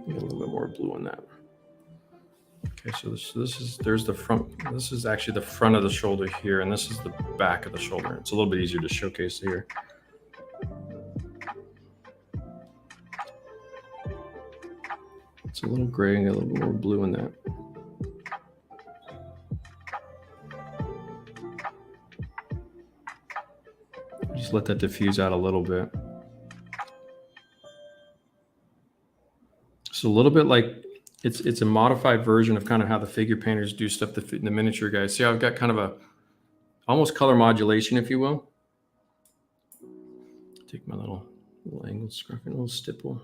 Get a little bit more blue on that. Okay, so there's the front. This is actually the front of the shoulder here, and this is the back of the shoulder. It's a little bit easier to showcase here. It's a little gray and a little bit more blue in that. Just let that diffuse out a little bit. So a little bit like it's a modified version of kind of how the figure painters do stuff, the miniature guys. See how I've got kind of a almost color modulation, if you will. Take my little angled scruffy little stipple.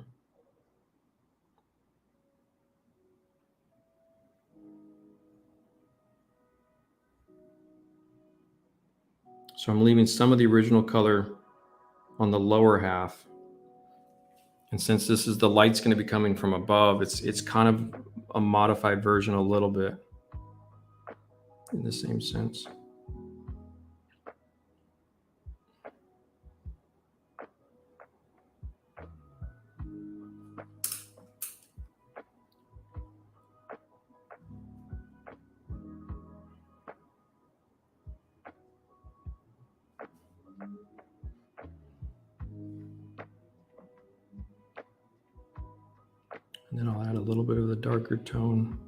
So I'm leaving some of the original color on the lower half. And since this is the light's going to be coming from above, it's kind of a modified version a little bit in the same sense. And I'll add a little bit of the darker tone.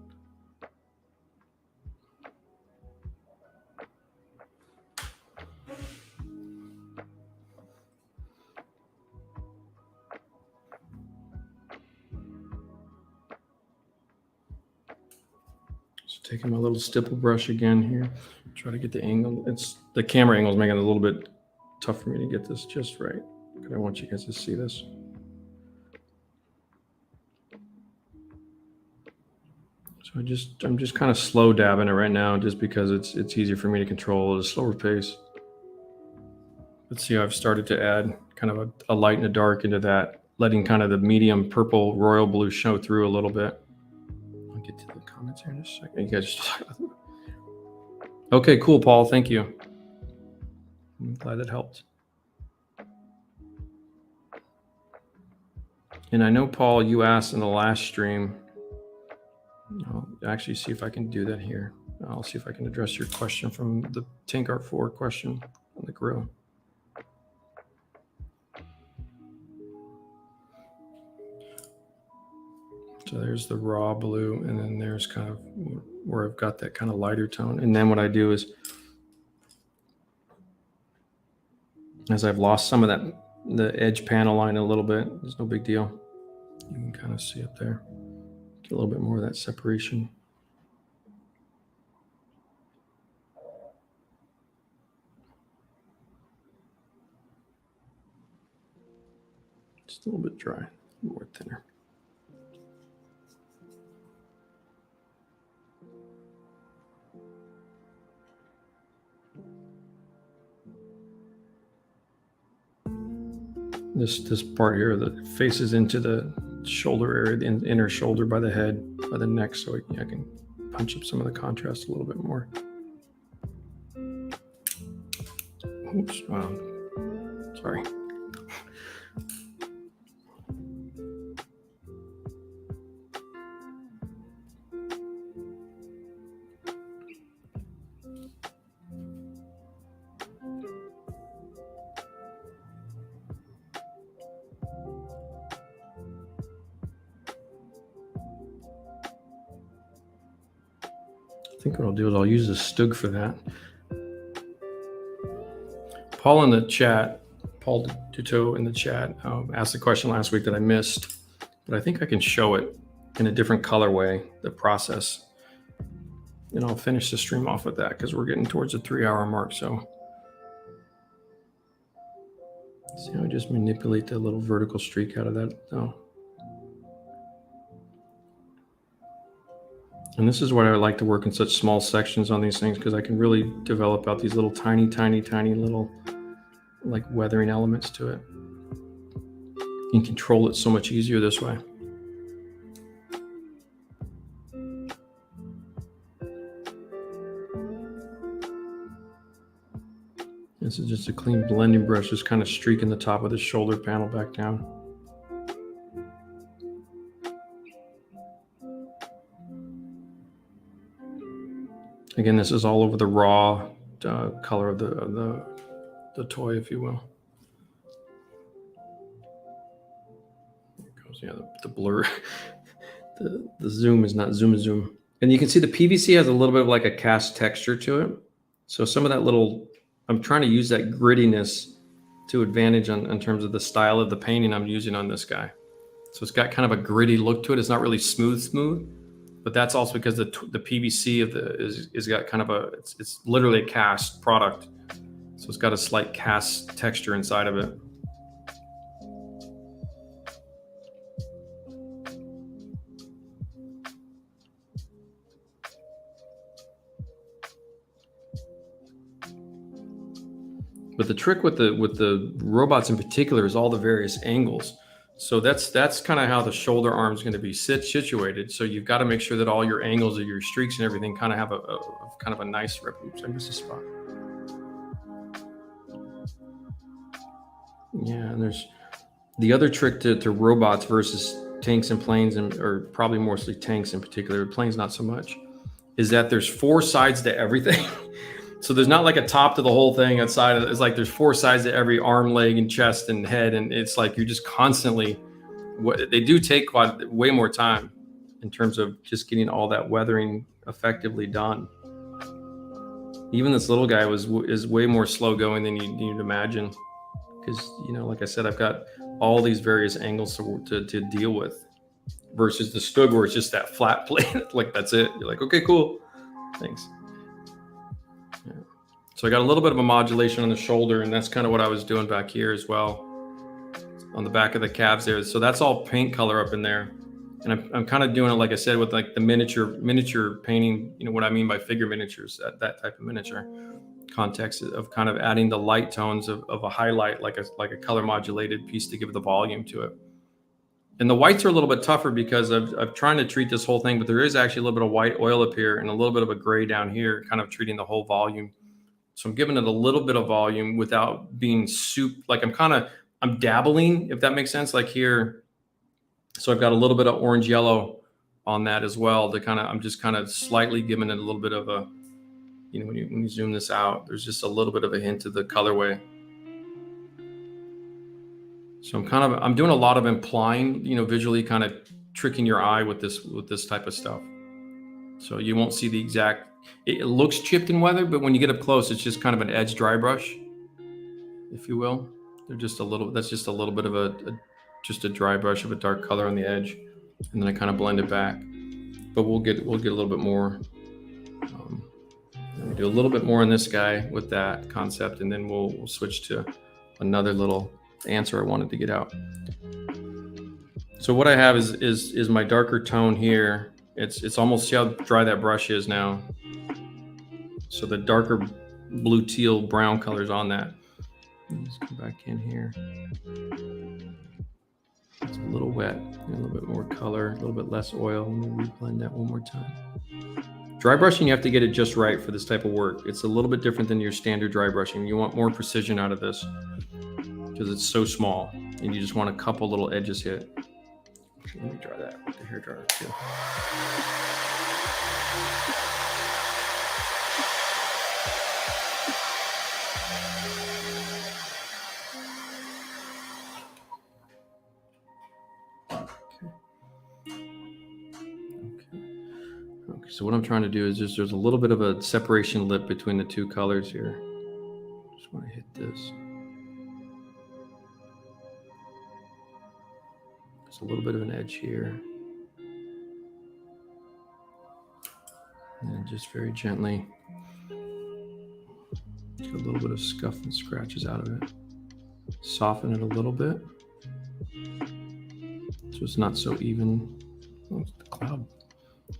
So taking my little stipple brush again here, try to get the angle. The camera angle is making it a little bit tough for me to get this just right, because I want you guys to see this. So I'm just kind of slow dabbing it right now, just because it's easier for me to control at a slower pace. Let's see how I've started to add kind of a light and a dark into that, letting kind of the medium purple royal blue show through a little bit. I'll get to the comments here in just a second. You guys just... Okay, cool, Paul. Thank you. I'm glad that helped. And I know, Paul, you asked in the last stream. I'll actually see if I can do that here. I'll see if I can address your question from the KINGART 4 question on the grill. So there's the raw blue, and then there's kind of where I've got that kind of lighter tone. And then what I do is, as I've lost some of the edge panel line a little bit, there's no big deal. You can kind of see up there. Get a little bit more of that separation. Just a little bit dry, more thinner. This part here that faces into the shoulder area, the inner shoulder by the head, by the neck, so I can punch up some of the contrast a little bit more. Oops, sorry. I think what I'll do is I'll use the StuG for that. Paul in the chat, Paul Duto in the chat, asked a question last week that I missed, but I think I can show it in a different colorway, the process. And I'll finish the stream off with that because we're getting towards the 3-hour mark. So see how I just manipulate that little vertical streak out of that. Oh. And this is why I like to work in such small sections on these things, because I can really develop out these little tiny little like weathering elements to it. You can control it so much easier this way. This is just a clean blending brush, just kind of streaking the top of the shoulder panel back down. Again, this is all over the raw color of the toy, if you will. There it goes. Yeah, the blur. the zoom is not zoom. And you can see the PVC has a little bit of like a cast texture to it. So some of that little, I'm trying to use that grittiness to advantage in terms of the style of the painting I'm using on this guy. So it's got kind of a gritty look to it. It's not really smooth. But that's also because the PVC of is got kind of it's literally a cast product, so it's got a slight cast texture inside of it. But the trick with the robots in particular is all the various angles. So that's kind of how the shoulder arm is going to be situated. So you've got to make sure that all your angles of your streaks and everything kind of have a nice rip. Oops, I missed a spot. Yeah, and there's the other trick to robots versus tanks and planes, or probably mostly tanks in particular, planes not so much, is that there's 4 sides to everything. So there's not like a top to the whole thing outside of it. It's like there's 4 sides to every arm, leg, and chest and head. And it's like you're just constantly they do take way more time in terms of just getting all that weathering effectively done. Even this little guy is way more slow going than you'd imagine, because like I said, I've got all these various angles to deal with, versus the StuG where it's just that flat plate. Like that's it. You're like, okay, cool, thanks. Yeah. So I got a little bit of a modulation on the shoulder, and that's kind of what I was doing back here as well, on the back of the calves there. So that's all paint color up in there, and I'm kind of doing it, like I said, with like the miniature painting. What I mean by figure miniatures, that type of miniature context of kind of adding the light tones of a highlight, like a color modulated piece to give the volume to it. And the whites are a little bit tougher because I'm trying to treat this whole thing, but there is actually a little bit of white oil up here and a little bit of a gray down here, kind of treating the whole volume. So I'm giving it a little bit of volume without being like I'm dabbling, if that makes sense, like here. So I've got a little bit of orange yellow on that as well to I'm just kind of slightly giving it a little bit of a, when you zoom this out, there's just a little bit of a hint of the colorway. So I'm doing a lot of implying, visually kind of tricking your eye with this type of stuff. So you won't see the exact, it looks chipped and weathered, but when you get up close, it's just kind of an edge dry brush, if you will. That's just a little bit of just a dry brush of a dark color on the edge. And then I kind of blend it back, but we'll get a little bit more. Let me do a little bit more on this guy with that concept, and then we'll switch to another little answer I wanted to get out. So what I have is my darker tone here. It's almost, see how dry that brush is now. So the darker blue, teal, brown colors on that. Let's come back in here. It's a little wet, a little bit more color, a little bit less oil. Let me reblend that one more time. Dry brushing, you have to get it just right for this type of work. It's a little bit different than your standard dry brushing. You want more precision out of this because it's so small, and you just want a couple little edges hit. Let me dry that with the hairdryer too. Okay, so what I'm trying to do is there's a little bit of a separation lip between the two colors here. Just want to hit this. There's a little bit of an edge here. And just very gently get a little bit of scuff and scratches out of it. Soften it a little bit so it's not so even. Oh, the cloud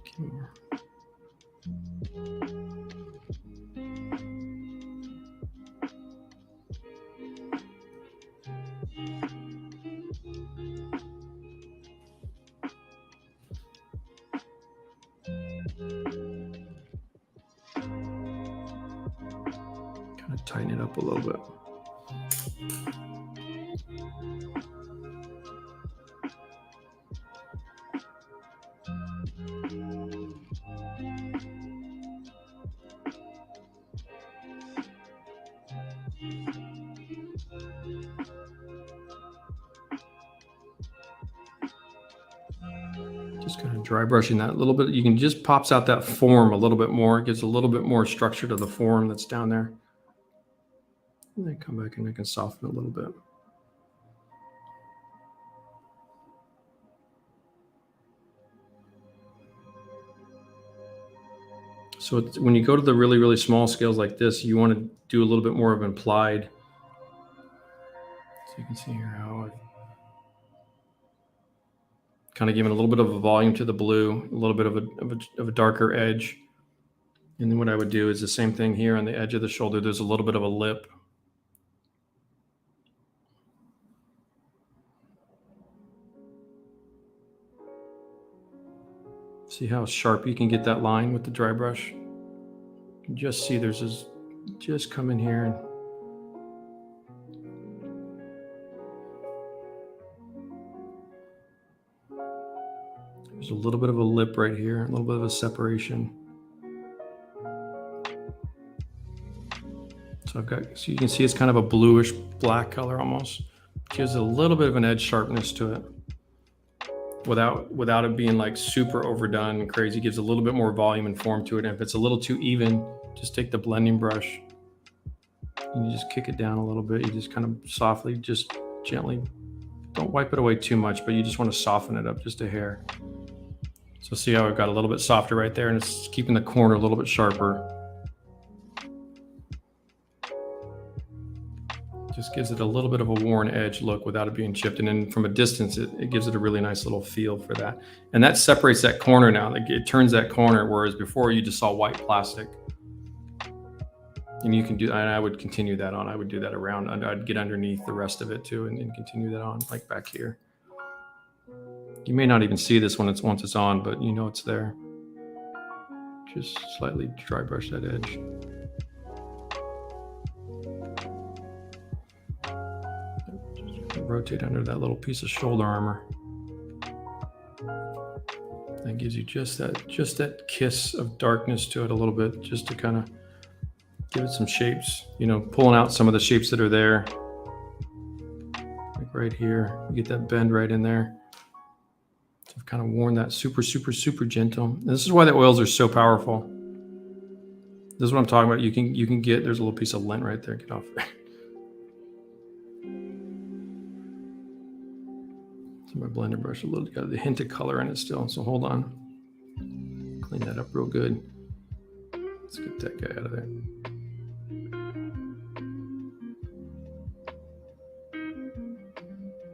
came over. Kind of tighten it up a little bit. Just kind of dry brushing that a little bit. You can just pops out that form a little bit more. It gives a little bit more structure to the form that's down there. And then come back and I can soften it a little bit. So when you go to the really, really small scales like this, you want to do a little bit more of implied. So you can see here how I've kind of giving a little bit of a volume to the blue, a little bit of a darker edge. And then what I would do is the same thing here on the edge of the shoulder. There's a little bit of a lip. See how sharp you can get that line with the dry brush? You can just see there's this, just come in here and there's a little bit of a lip right here, a little bit of a separation. So so you can see it's kind of a bluish black color almost. Gives a little bit of an edge sharpness to it. without it being like super overdone and crazy. Gives a little bit more volume and form to it. And if it's a little too even, just take the blending brush and you just kick it down a little bit. You just kind of softly, just gently, don't wipe it away too much, but you just want to soften it up just a hair. So see how I've got a little bit softer right there, and it's keeping the corner a little bit sharper. Just gives it a little bit of a worn edge look without it being chipped. And then from a distance, it gives it a really nice little feel for that. And that separates that corner now. Like it turns that corner, whereas before you just saw white plastic. And you can do, and I would continue that on. I would do that around, I'd get underneath the rest of it too, and continue that on, like back here. You may not even see this once it's on, but you know it's there. Just slightly dry brush that edge. Rotate under that little piece of shoulder armor. That gives you just that kiss of darkness to it a little bit, just to kind of give it some shapes, you know, pulling out some of the shapes that are there. Like right here, you get that bend right in there. So I've kind of worn that super gentle. And this is why the oils are so powerful. This is what I'm talking about. You can get, there's a little piece of lint right there. Get off. So my blender brush a little, got the hint of color in it still. So hold on. Clean that up real good. Let's get that guy out of there.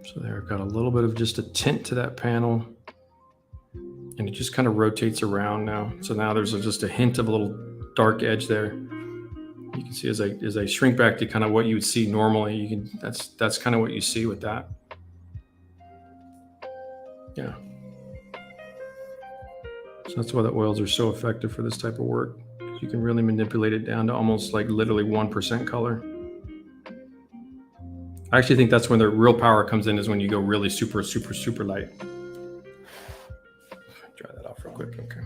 So there, I've got a little bit of just a tint to that panel. And it just kind of rotates around now. So now there's just a hint of a little dark edge there. You can see as I shrink back to kind of what you would see normally, that's kind of what you see with that. Yeah. So that's why the oils are so effective for this type of work. You can really manipulate it down to almost like literally 1% color. I actually think that's when the real power comes in, is when you go really super light. Dry that off real quick, okay.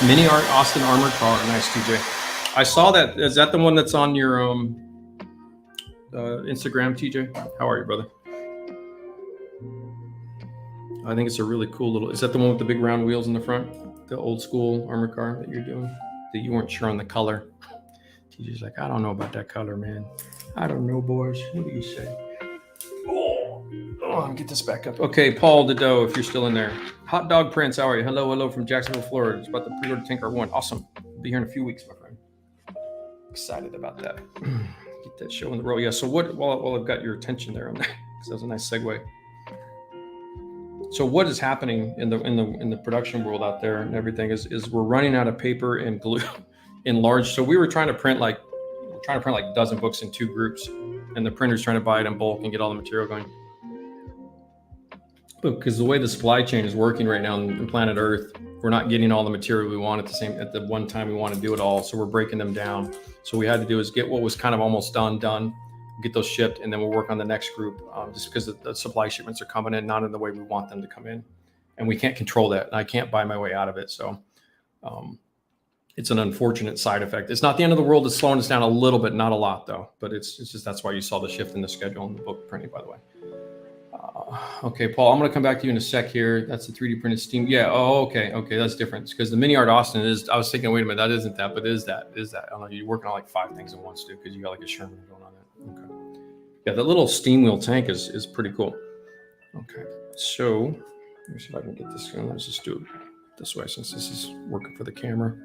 Mini Art Austin Armored Car, nice TJ. I saw that, is that the one that's on your Instagram, TJ? How are you, brother? I think it's a really cool little, is that the one with the big round wheels in the front? The old school armored car that you're doing? That you weren't sure on the color. TJ's like, I don't know about that color, man. I don't know, boys. What do you say? Oh, let me get this back up. Okay, Paul Dedeau, if you're still in there. Hot Dog Prince, how are you? Hello from Jacksonville, Florida. It's about the pre-order Tinker 1. Awesome. I'll be here in a few weeks, my friend. Excited about that. Get that show in the roll. Yeah, so what, well, I've got your attention there on that, because that was a nice segue. So what is happening in the production world out there and everything is we're running out of paper and glue in large. So we were trying to print like a dozen books in 2 groups, and the printer's trying to buy it in bulk and get all the material going. But because the way the supply chain is working right now on planet Earth, we're not getting all the material we want at the one time we want to do it all. So we're breaking them down. So what we had to do is get what was kind of almost done, get those shipped, and then we'll work on the next group, just because the supply shipments are coming in not in the way we want them to come in, and we can't control that, and I can't buy my way out of it. So it's an unfortunate side effect. It's not the end of the world. It's slowing us down a little bit, not a lot though, but it's just, that's why you saw the shift in the schedule and the book printing, by the way. Okay, Paul, I'm going to come back to you in a sec here. That's the 3D printed steam. Yeah. Oh, okay. That's different, because the Mini Art Austin is, I was thinking, wait a minute, that isn't that, but is that. I don't know. You're working on like 5 things at once, dude, because you got like a Sherman going on that. Okay. Yeah, the little steam wheel tank is pretty cool. Okay, so let me see if I can get this going. Let's just do it this way, since this is working for the camera.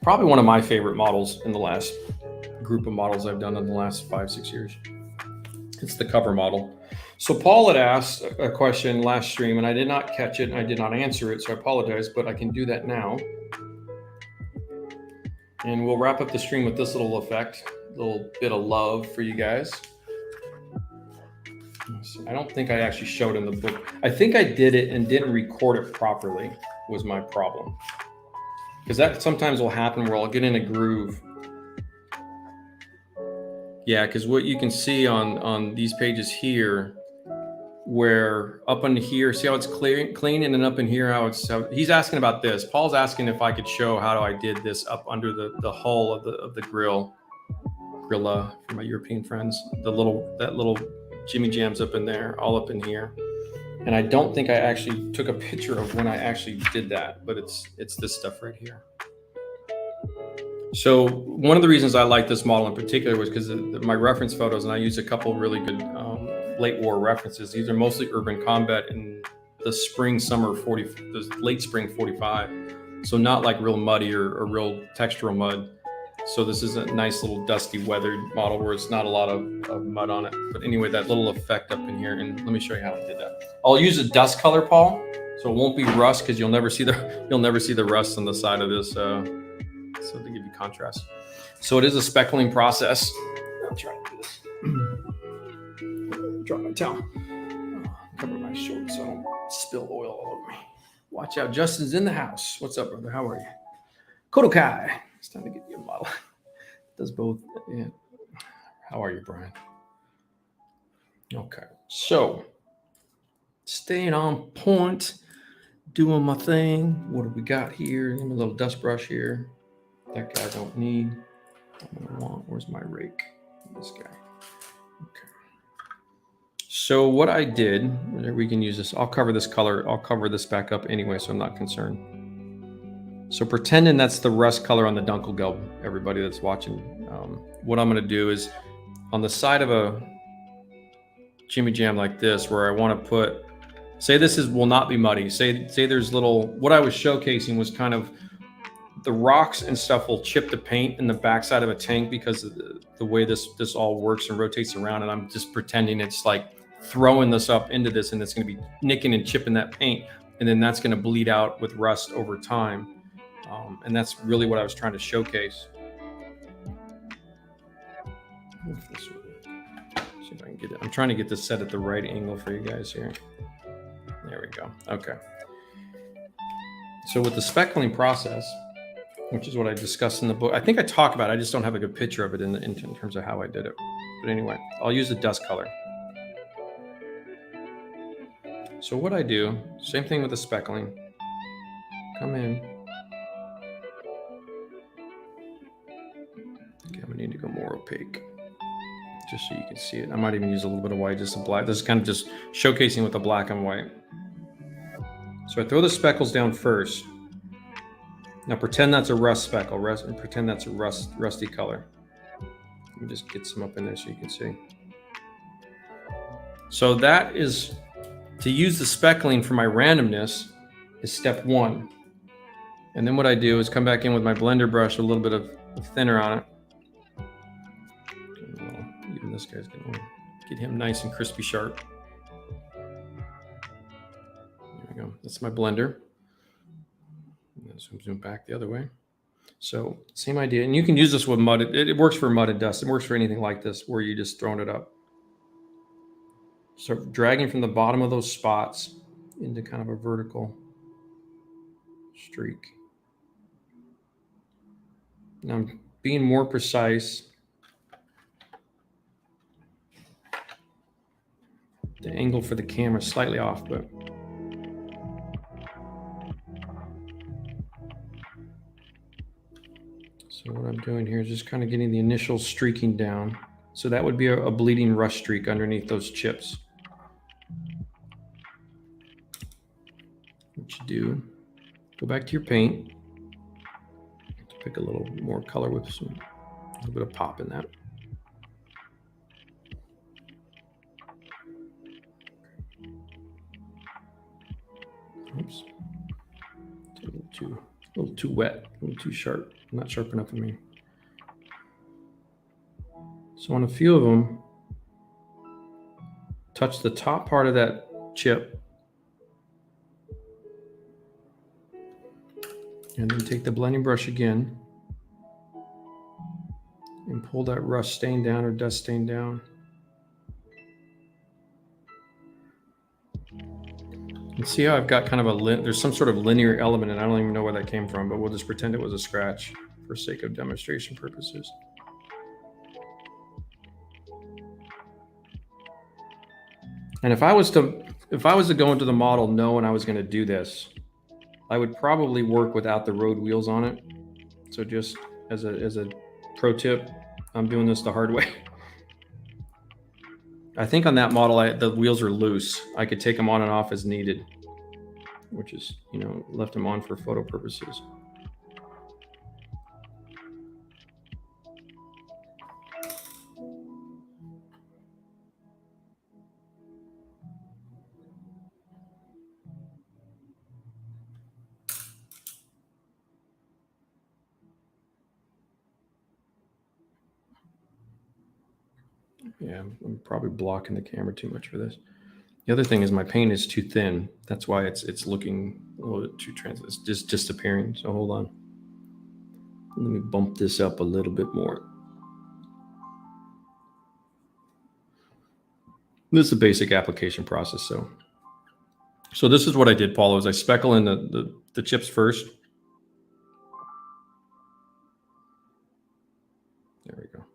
Probably one of my favorite models in the last group of models I've done in the last 5-6 years. It's the cover model. So Paul had asked a question last stream, and I did not catch it, and I did not answer it, so I apologize, but I can do that now. And we'll wrap up the stream with this little effect, a little bit of love for you guys. I don't think I actually showed in the book. I think I did it and didn't record it properly, was my problem. Because that sometimes will happen where I'll get in a groove. Yeah, because what you can see on these pages here where up in here, see how it's clean, and then up in here how it's. He's asking about this. Paul's asking if I could show how I did this up under the hull of the grilla for my European friends. That little Jimmy Jams up in there, all up in here. And I don't think I actually took a picture of when I actually did that, but it's this stuff right here. So one of the reasons I like this model in particular was because my reference photos, and I used a couple really good late war references. These are mostly urban combat in the spring, summer 40, the late spring 45. So not like real muddy or real textural mud. So this is a nice little dusty weathered model where it's not a lot of mud on it. But anyway, that little effect up in here, and let me show you how I did that. I'll use a dust color, Paul, so it won't be rust, because you'll never see the rust on the side of this. So to give you contrast. So it is a speckling process. I'll try to do this. Drop my towel. Cover my shorts so I don't spill oil all over me. Watch out, Justin's in the house. What's up, brother? How are you? Kodokai. It's time to get you a model. Does both. Yeah. How are you, Brian? Okay. So, staying on point, doing my thing. What do we got here? A little dust brush here. That guy I don't need. Where's my rake? This guy. Okay. So what I did, we can use this. I'll cover this color. I'll cover this back up anyway, so I'm not concerned. So pretending that's the rust color on the Dunkelgelb, everybody that's watching, what I'm going to do is on the side of a Jimmy Jam like this, where I want to put, say this will not be muddy. Say there's little, what I was showcasing was kind of the rocks and stuff will chip the paint in the backside of a tank because of the way this all works and rotates around. And I'm just pretending it's like throwing this up into this, and it's going to be nicking and chipping that paint. And then that's going to bleed out with rust over time. And that's really what I was trying to showcase. See if I can get it. I'm trying to get this set at the right angle for you guys here. There we go. Okay. So with the speckling process, which is what I discussed in the book, I think I talk about it. I just don't have a good picture of it in terms of how I did it. But anyway, I'll use the dust color. So what I do, same thing with the speckling. Come in. Okay, I'm gonna need to go more opaque, just so you can see it. I might even use a little bit of white, just a black. This is kind of just showcasing with the black and white. So I throw the speckles down first. Now pretend that's a rust speckle, and pretend that's a rusty color. Let me just get some up in there so you can see. So that is, to use the speckling for my randomness is step one. And then what I do is come back in with my blender brush, a little bit of thinner on it. Even this guy's gonna get him nice and crispy sharp. There we go. That's my blender. Zoom back the other way. So same idea, and you can use this with mud. It works for mud and dust. It works for anything like this where you just throwing it up. So dragging from the bottom of those spots into kind of a vertical streak. Now I'm being more precise. The angle for the camera is slightly off, but so what I'm doing here is just kind of getting the initial streaking down. So that would be a bleeding rust streak underneath those chips. What you do, go back to your paint, pick a little more color with a little bit of pop in that. Oops, a little too wet, a little too sharp, not sharp enough for me. So on a few of them, touch the top part of that chip, and then take the blending brush again and pull that rust stain down or dust stain down. And see how I've got kind of there's some sort of linear element, and I don't even know where that came from, but we'll just pretend it was a scratch for sake of demonstration purposes. And if I was to go into the model knowing I was going to do this, I would probably work without the road wheels on it. So just as a pro tip, I'm doing this the hard way. I think on that model, the wheels are loose. I could take them on and off as needed, which is, left them on for photo purposes. Yeah, I'm probably blocking the camera too much for this. The other thing is my paint is too thin. That's why it's looking a little bit too translucent. It's just disappearing. So hold on. Let me bump this up a little bit more. This is a basic application process. So this is what I did, Paulo, is I speckle in the chips first. There we go.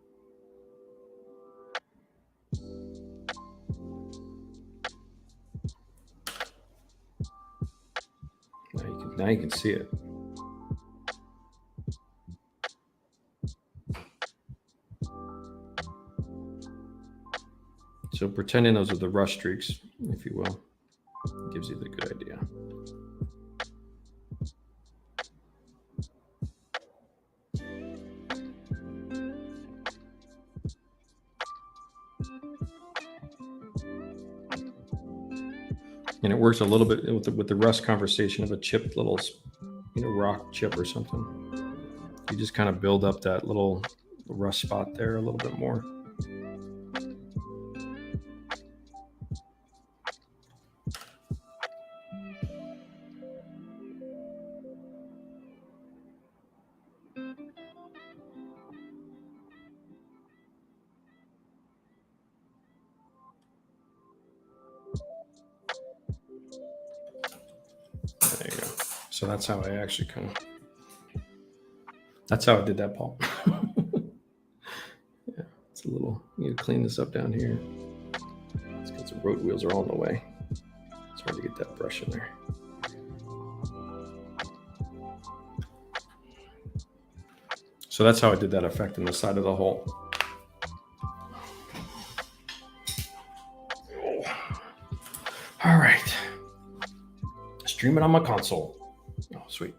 Now you can see it. So pretending those are the rust streaks, if you will, gives you the good idea. And it works a little bit with the rust conversation of a chipped little, rock chip or something. You just kind of build up that little rust spot there a little bit more. There you go. So that's how I actually that's how I did that, Paul. Yeah, it's a little, you need to clean this up down here. It's because the road wheels are all in the way. It's hard to get that brush in there. So that's how I did that effect in the side of the hole. All right. Stream it on my console. Oh, sweet.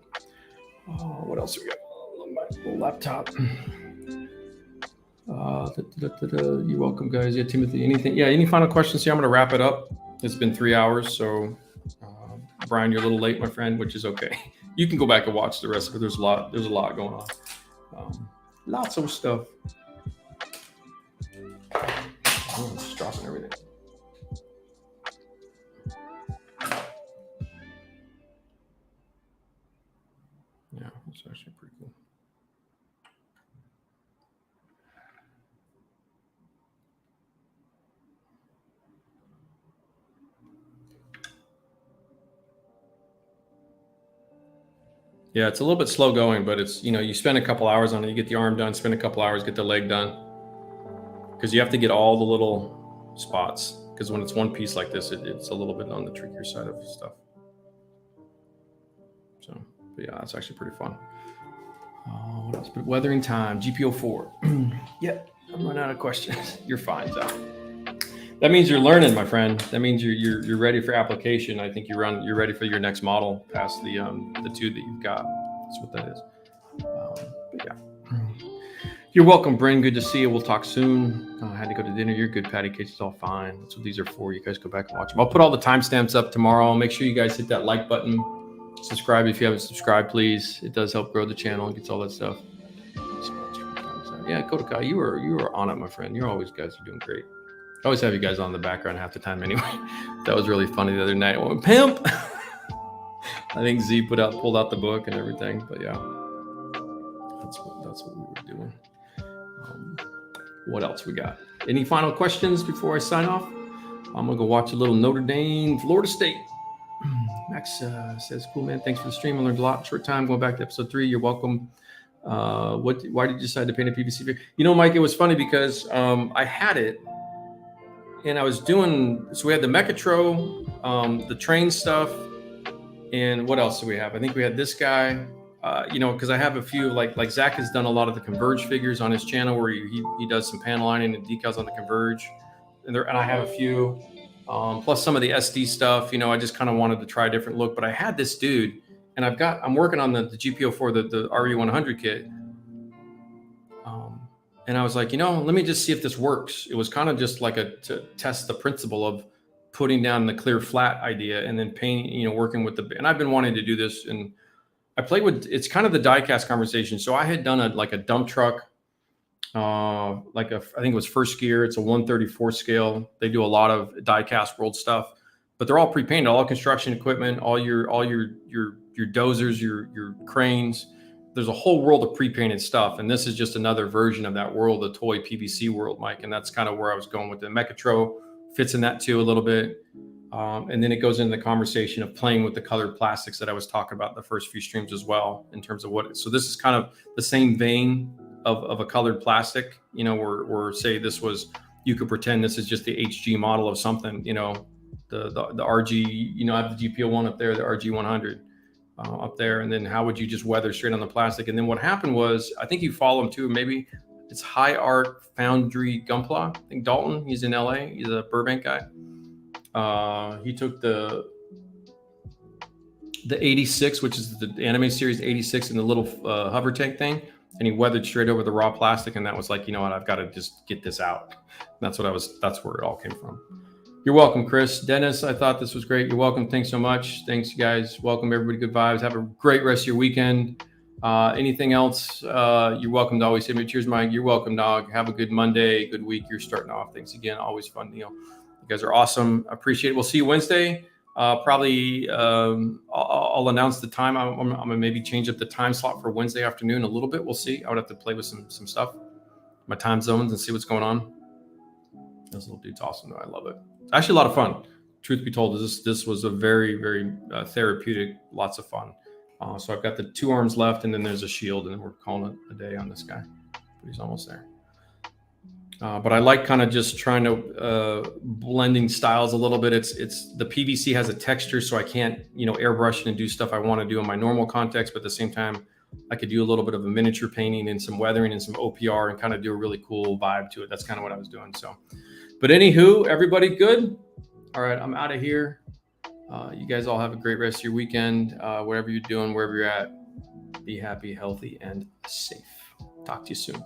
Oh, what else we got on my little laptop? You're welcome, guys. Yeah, Timothy, anything? Yeah, any final questions here? I'm going to wrap it up. It's been 3 hours, so Brian, you're a little late, my friend, which is okay. You can go back and watch the rest of it. There's a lot going on. Lots of stuff. Oh, I'm just dropping everything. Yeah, it's actually pretty cool. Yeah, it's a little bit slow going, but it's, you spend a couple hours on it, you get the arm done, spend a couple hours, get the leg done. Because you have to get all the little spots. Because when it's one piece like this, it's a little bit on the trickier side of stuff. So, but yeah, that's actually pretty fun. What else? But weathering time, GP04. Yep, I'm running out of questions. You're fine, Zach. That means you're learning, my friend. That means you're ready for application. I think you're ready for your next model past the two that you've got. That's what that is. But yeah. You're welcome, Bryn. Good to see you. We'll talk soon. I had to go to dinner. You're good, Patty Case. It's all fine. That's what these are for. You guys go back and watch them. I'll put all the timestamps up tomorrow. Make sure you guys hit that like button. Subscribe if you haven't subscribed, please. It does help grow the channel. It gets all that stuff. Yeah, Kodakai, you were on it, my friend. Guys are doing great. I always have you guys on the background half the time anyway. That was really funny the other night. I went, pimp! I think Z pulled out the book and everything. But yeah, that's what we were doing. What else we got? Any final questions before I sign off? I'm going to go watch a little Notre Dame, Florida State. Max says, cool, man. Thanks for the stream. I learned a lot in a short time. Going back to episode 3. You're welcome. Why did you decide to paint a PVC figure? Mike, it was funny because I had it. and I was doing, so we had the Mechatro, the train stuff, and what else do we have? I think we had this guy, because I have a few, like Zach has done a lot of the Converge figures on his channel where he does some panel lining and decals on the Converge, and I have a few, plus some of the SD stuff. I just kind of wanted to try a different look, but I had this dude, and I'm working on the GP04, the RE100 kit. And I was like, let me just see if this works. It was kind of just like to test the principle of putting down the clear flat idea and then painting, working with and I've been wanting to do this, and I played with, it's kind of the diecast conversation. So I had done a dump truck, I think it was First Gear. It's a 1/34 scale. They do a lot of diecast world stuff, but they're all pre-painted, all construction equipment, all your dozers, your cranes. There's a whole world of pre-painted stuff, and this is just another version of that world, the toy PVC world, Mike. And that's kind of where I was going with it. Mechatro fits in that too a little bit, and then it goes into the conversation of playing with the colored plastics that I was talking about in the first few streams as well, in terms of what. So this is kind of the same vein of a colored plastic, where say this was, you could pretend this is just the HG model of something, the RG, I have the GP01 up there, the RG100. Up there, and then how would you just weather straight on the plastic? And then what happened was, I think you follow him too, maybe it's High Art Foundry Gunpla. I think Dalton, he's in LA, he's a Burbank guy. He took the 86, which is the anime series 86, and the little hover tank thing, and he weathered straight over the raw plastic, and that was like, what, I've got to just get this out. And that's where it all came from. You're welcome, Chris. Dennis, I thought this was great. You're welcome. Thanks so much. Thanks, you guys. Welcome, everybody. Good vibes. Have a great rest of your weekend. Anything else, you're welcome to always say me. Cheers, Mike. You're welcome, dog. Have a good Monday, good week. You're starting off. Thanks again. Always fun, Neil. You guys are awesome. Appreciate it. We'll see you Wednesday. Probably I'll announce the time. I'm going to maybe change up the time slot for Wednesday afternoon a little bit. We'll see. I would have to play with some stuff, my time zones, and see what's going on. This little dude's awesome, though. I love it. It's actually a lot of fun. Truth be told, this was a very, very therapeutic, lots of fun. So I've got the 2 arms left, and then there's a shield, and then we're calling it a day on this guy. But he's almost there. But I like kind of just trying to blending styles a little bit. It's the PVC has a texture, so I can't airbrush it and do stuff I want to do in my normal context. But at the same time, I could do a little bit of a miniature painting and some weathering and some OPR and kind of do a really cool vibe to it. That's kind of what I was doing. So. But anywho, everybody good? All right, I'm out of here. You guys all have a great rest of your weekend. Whatever you're doing, wherever you're at, be happy, healthy, and safe. Talk to you soon.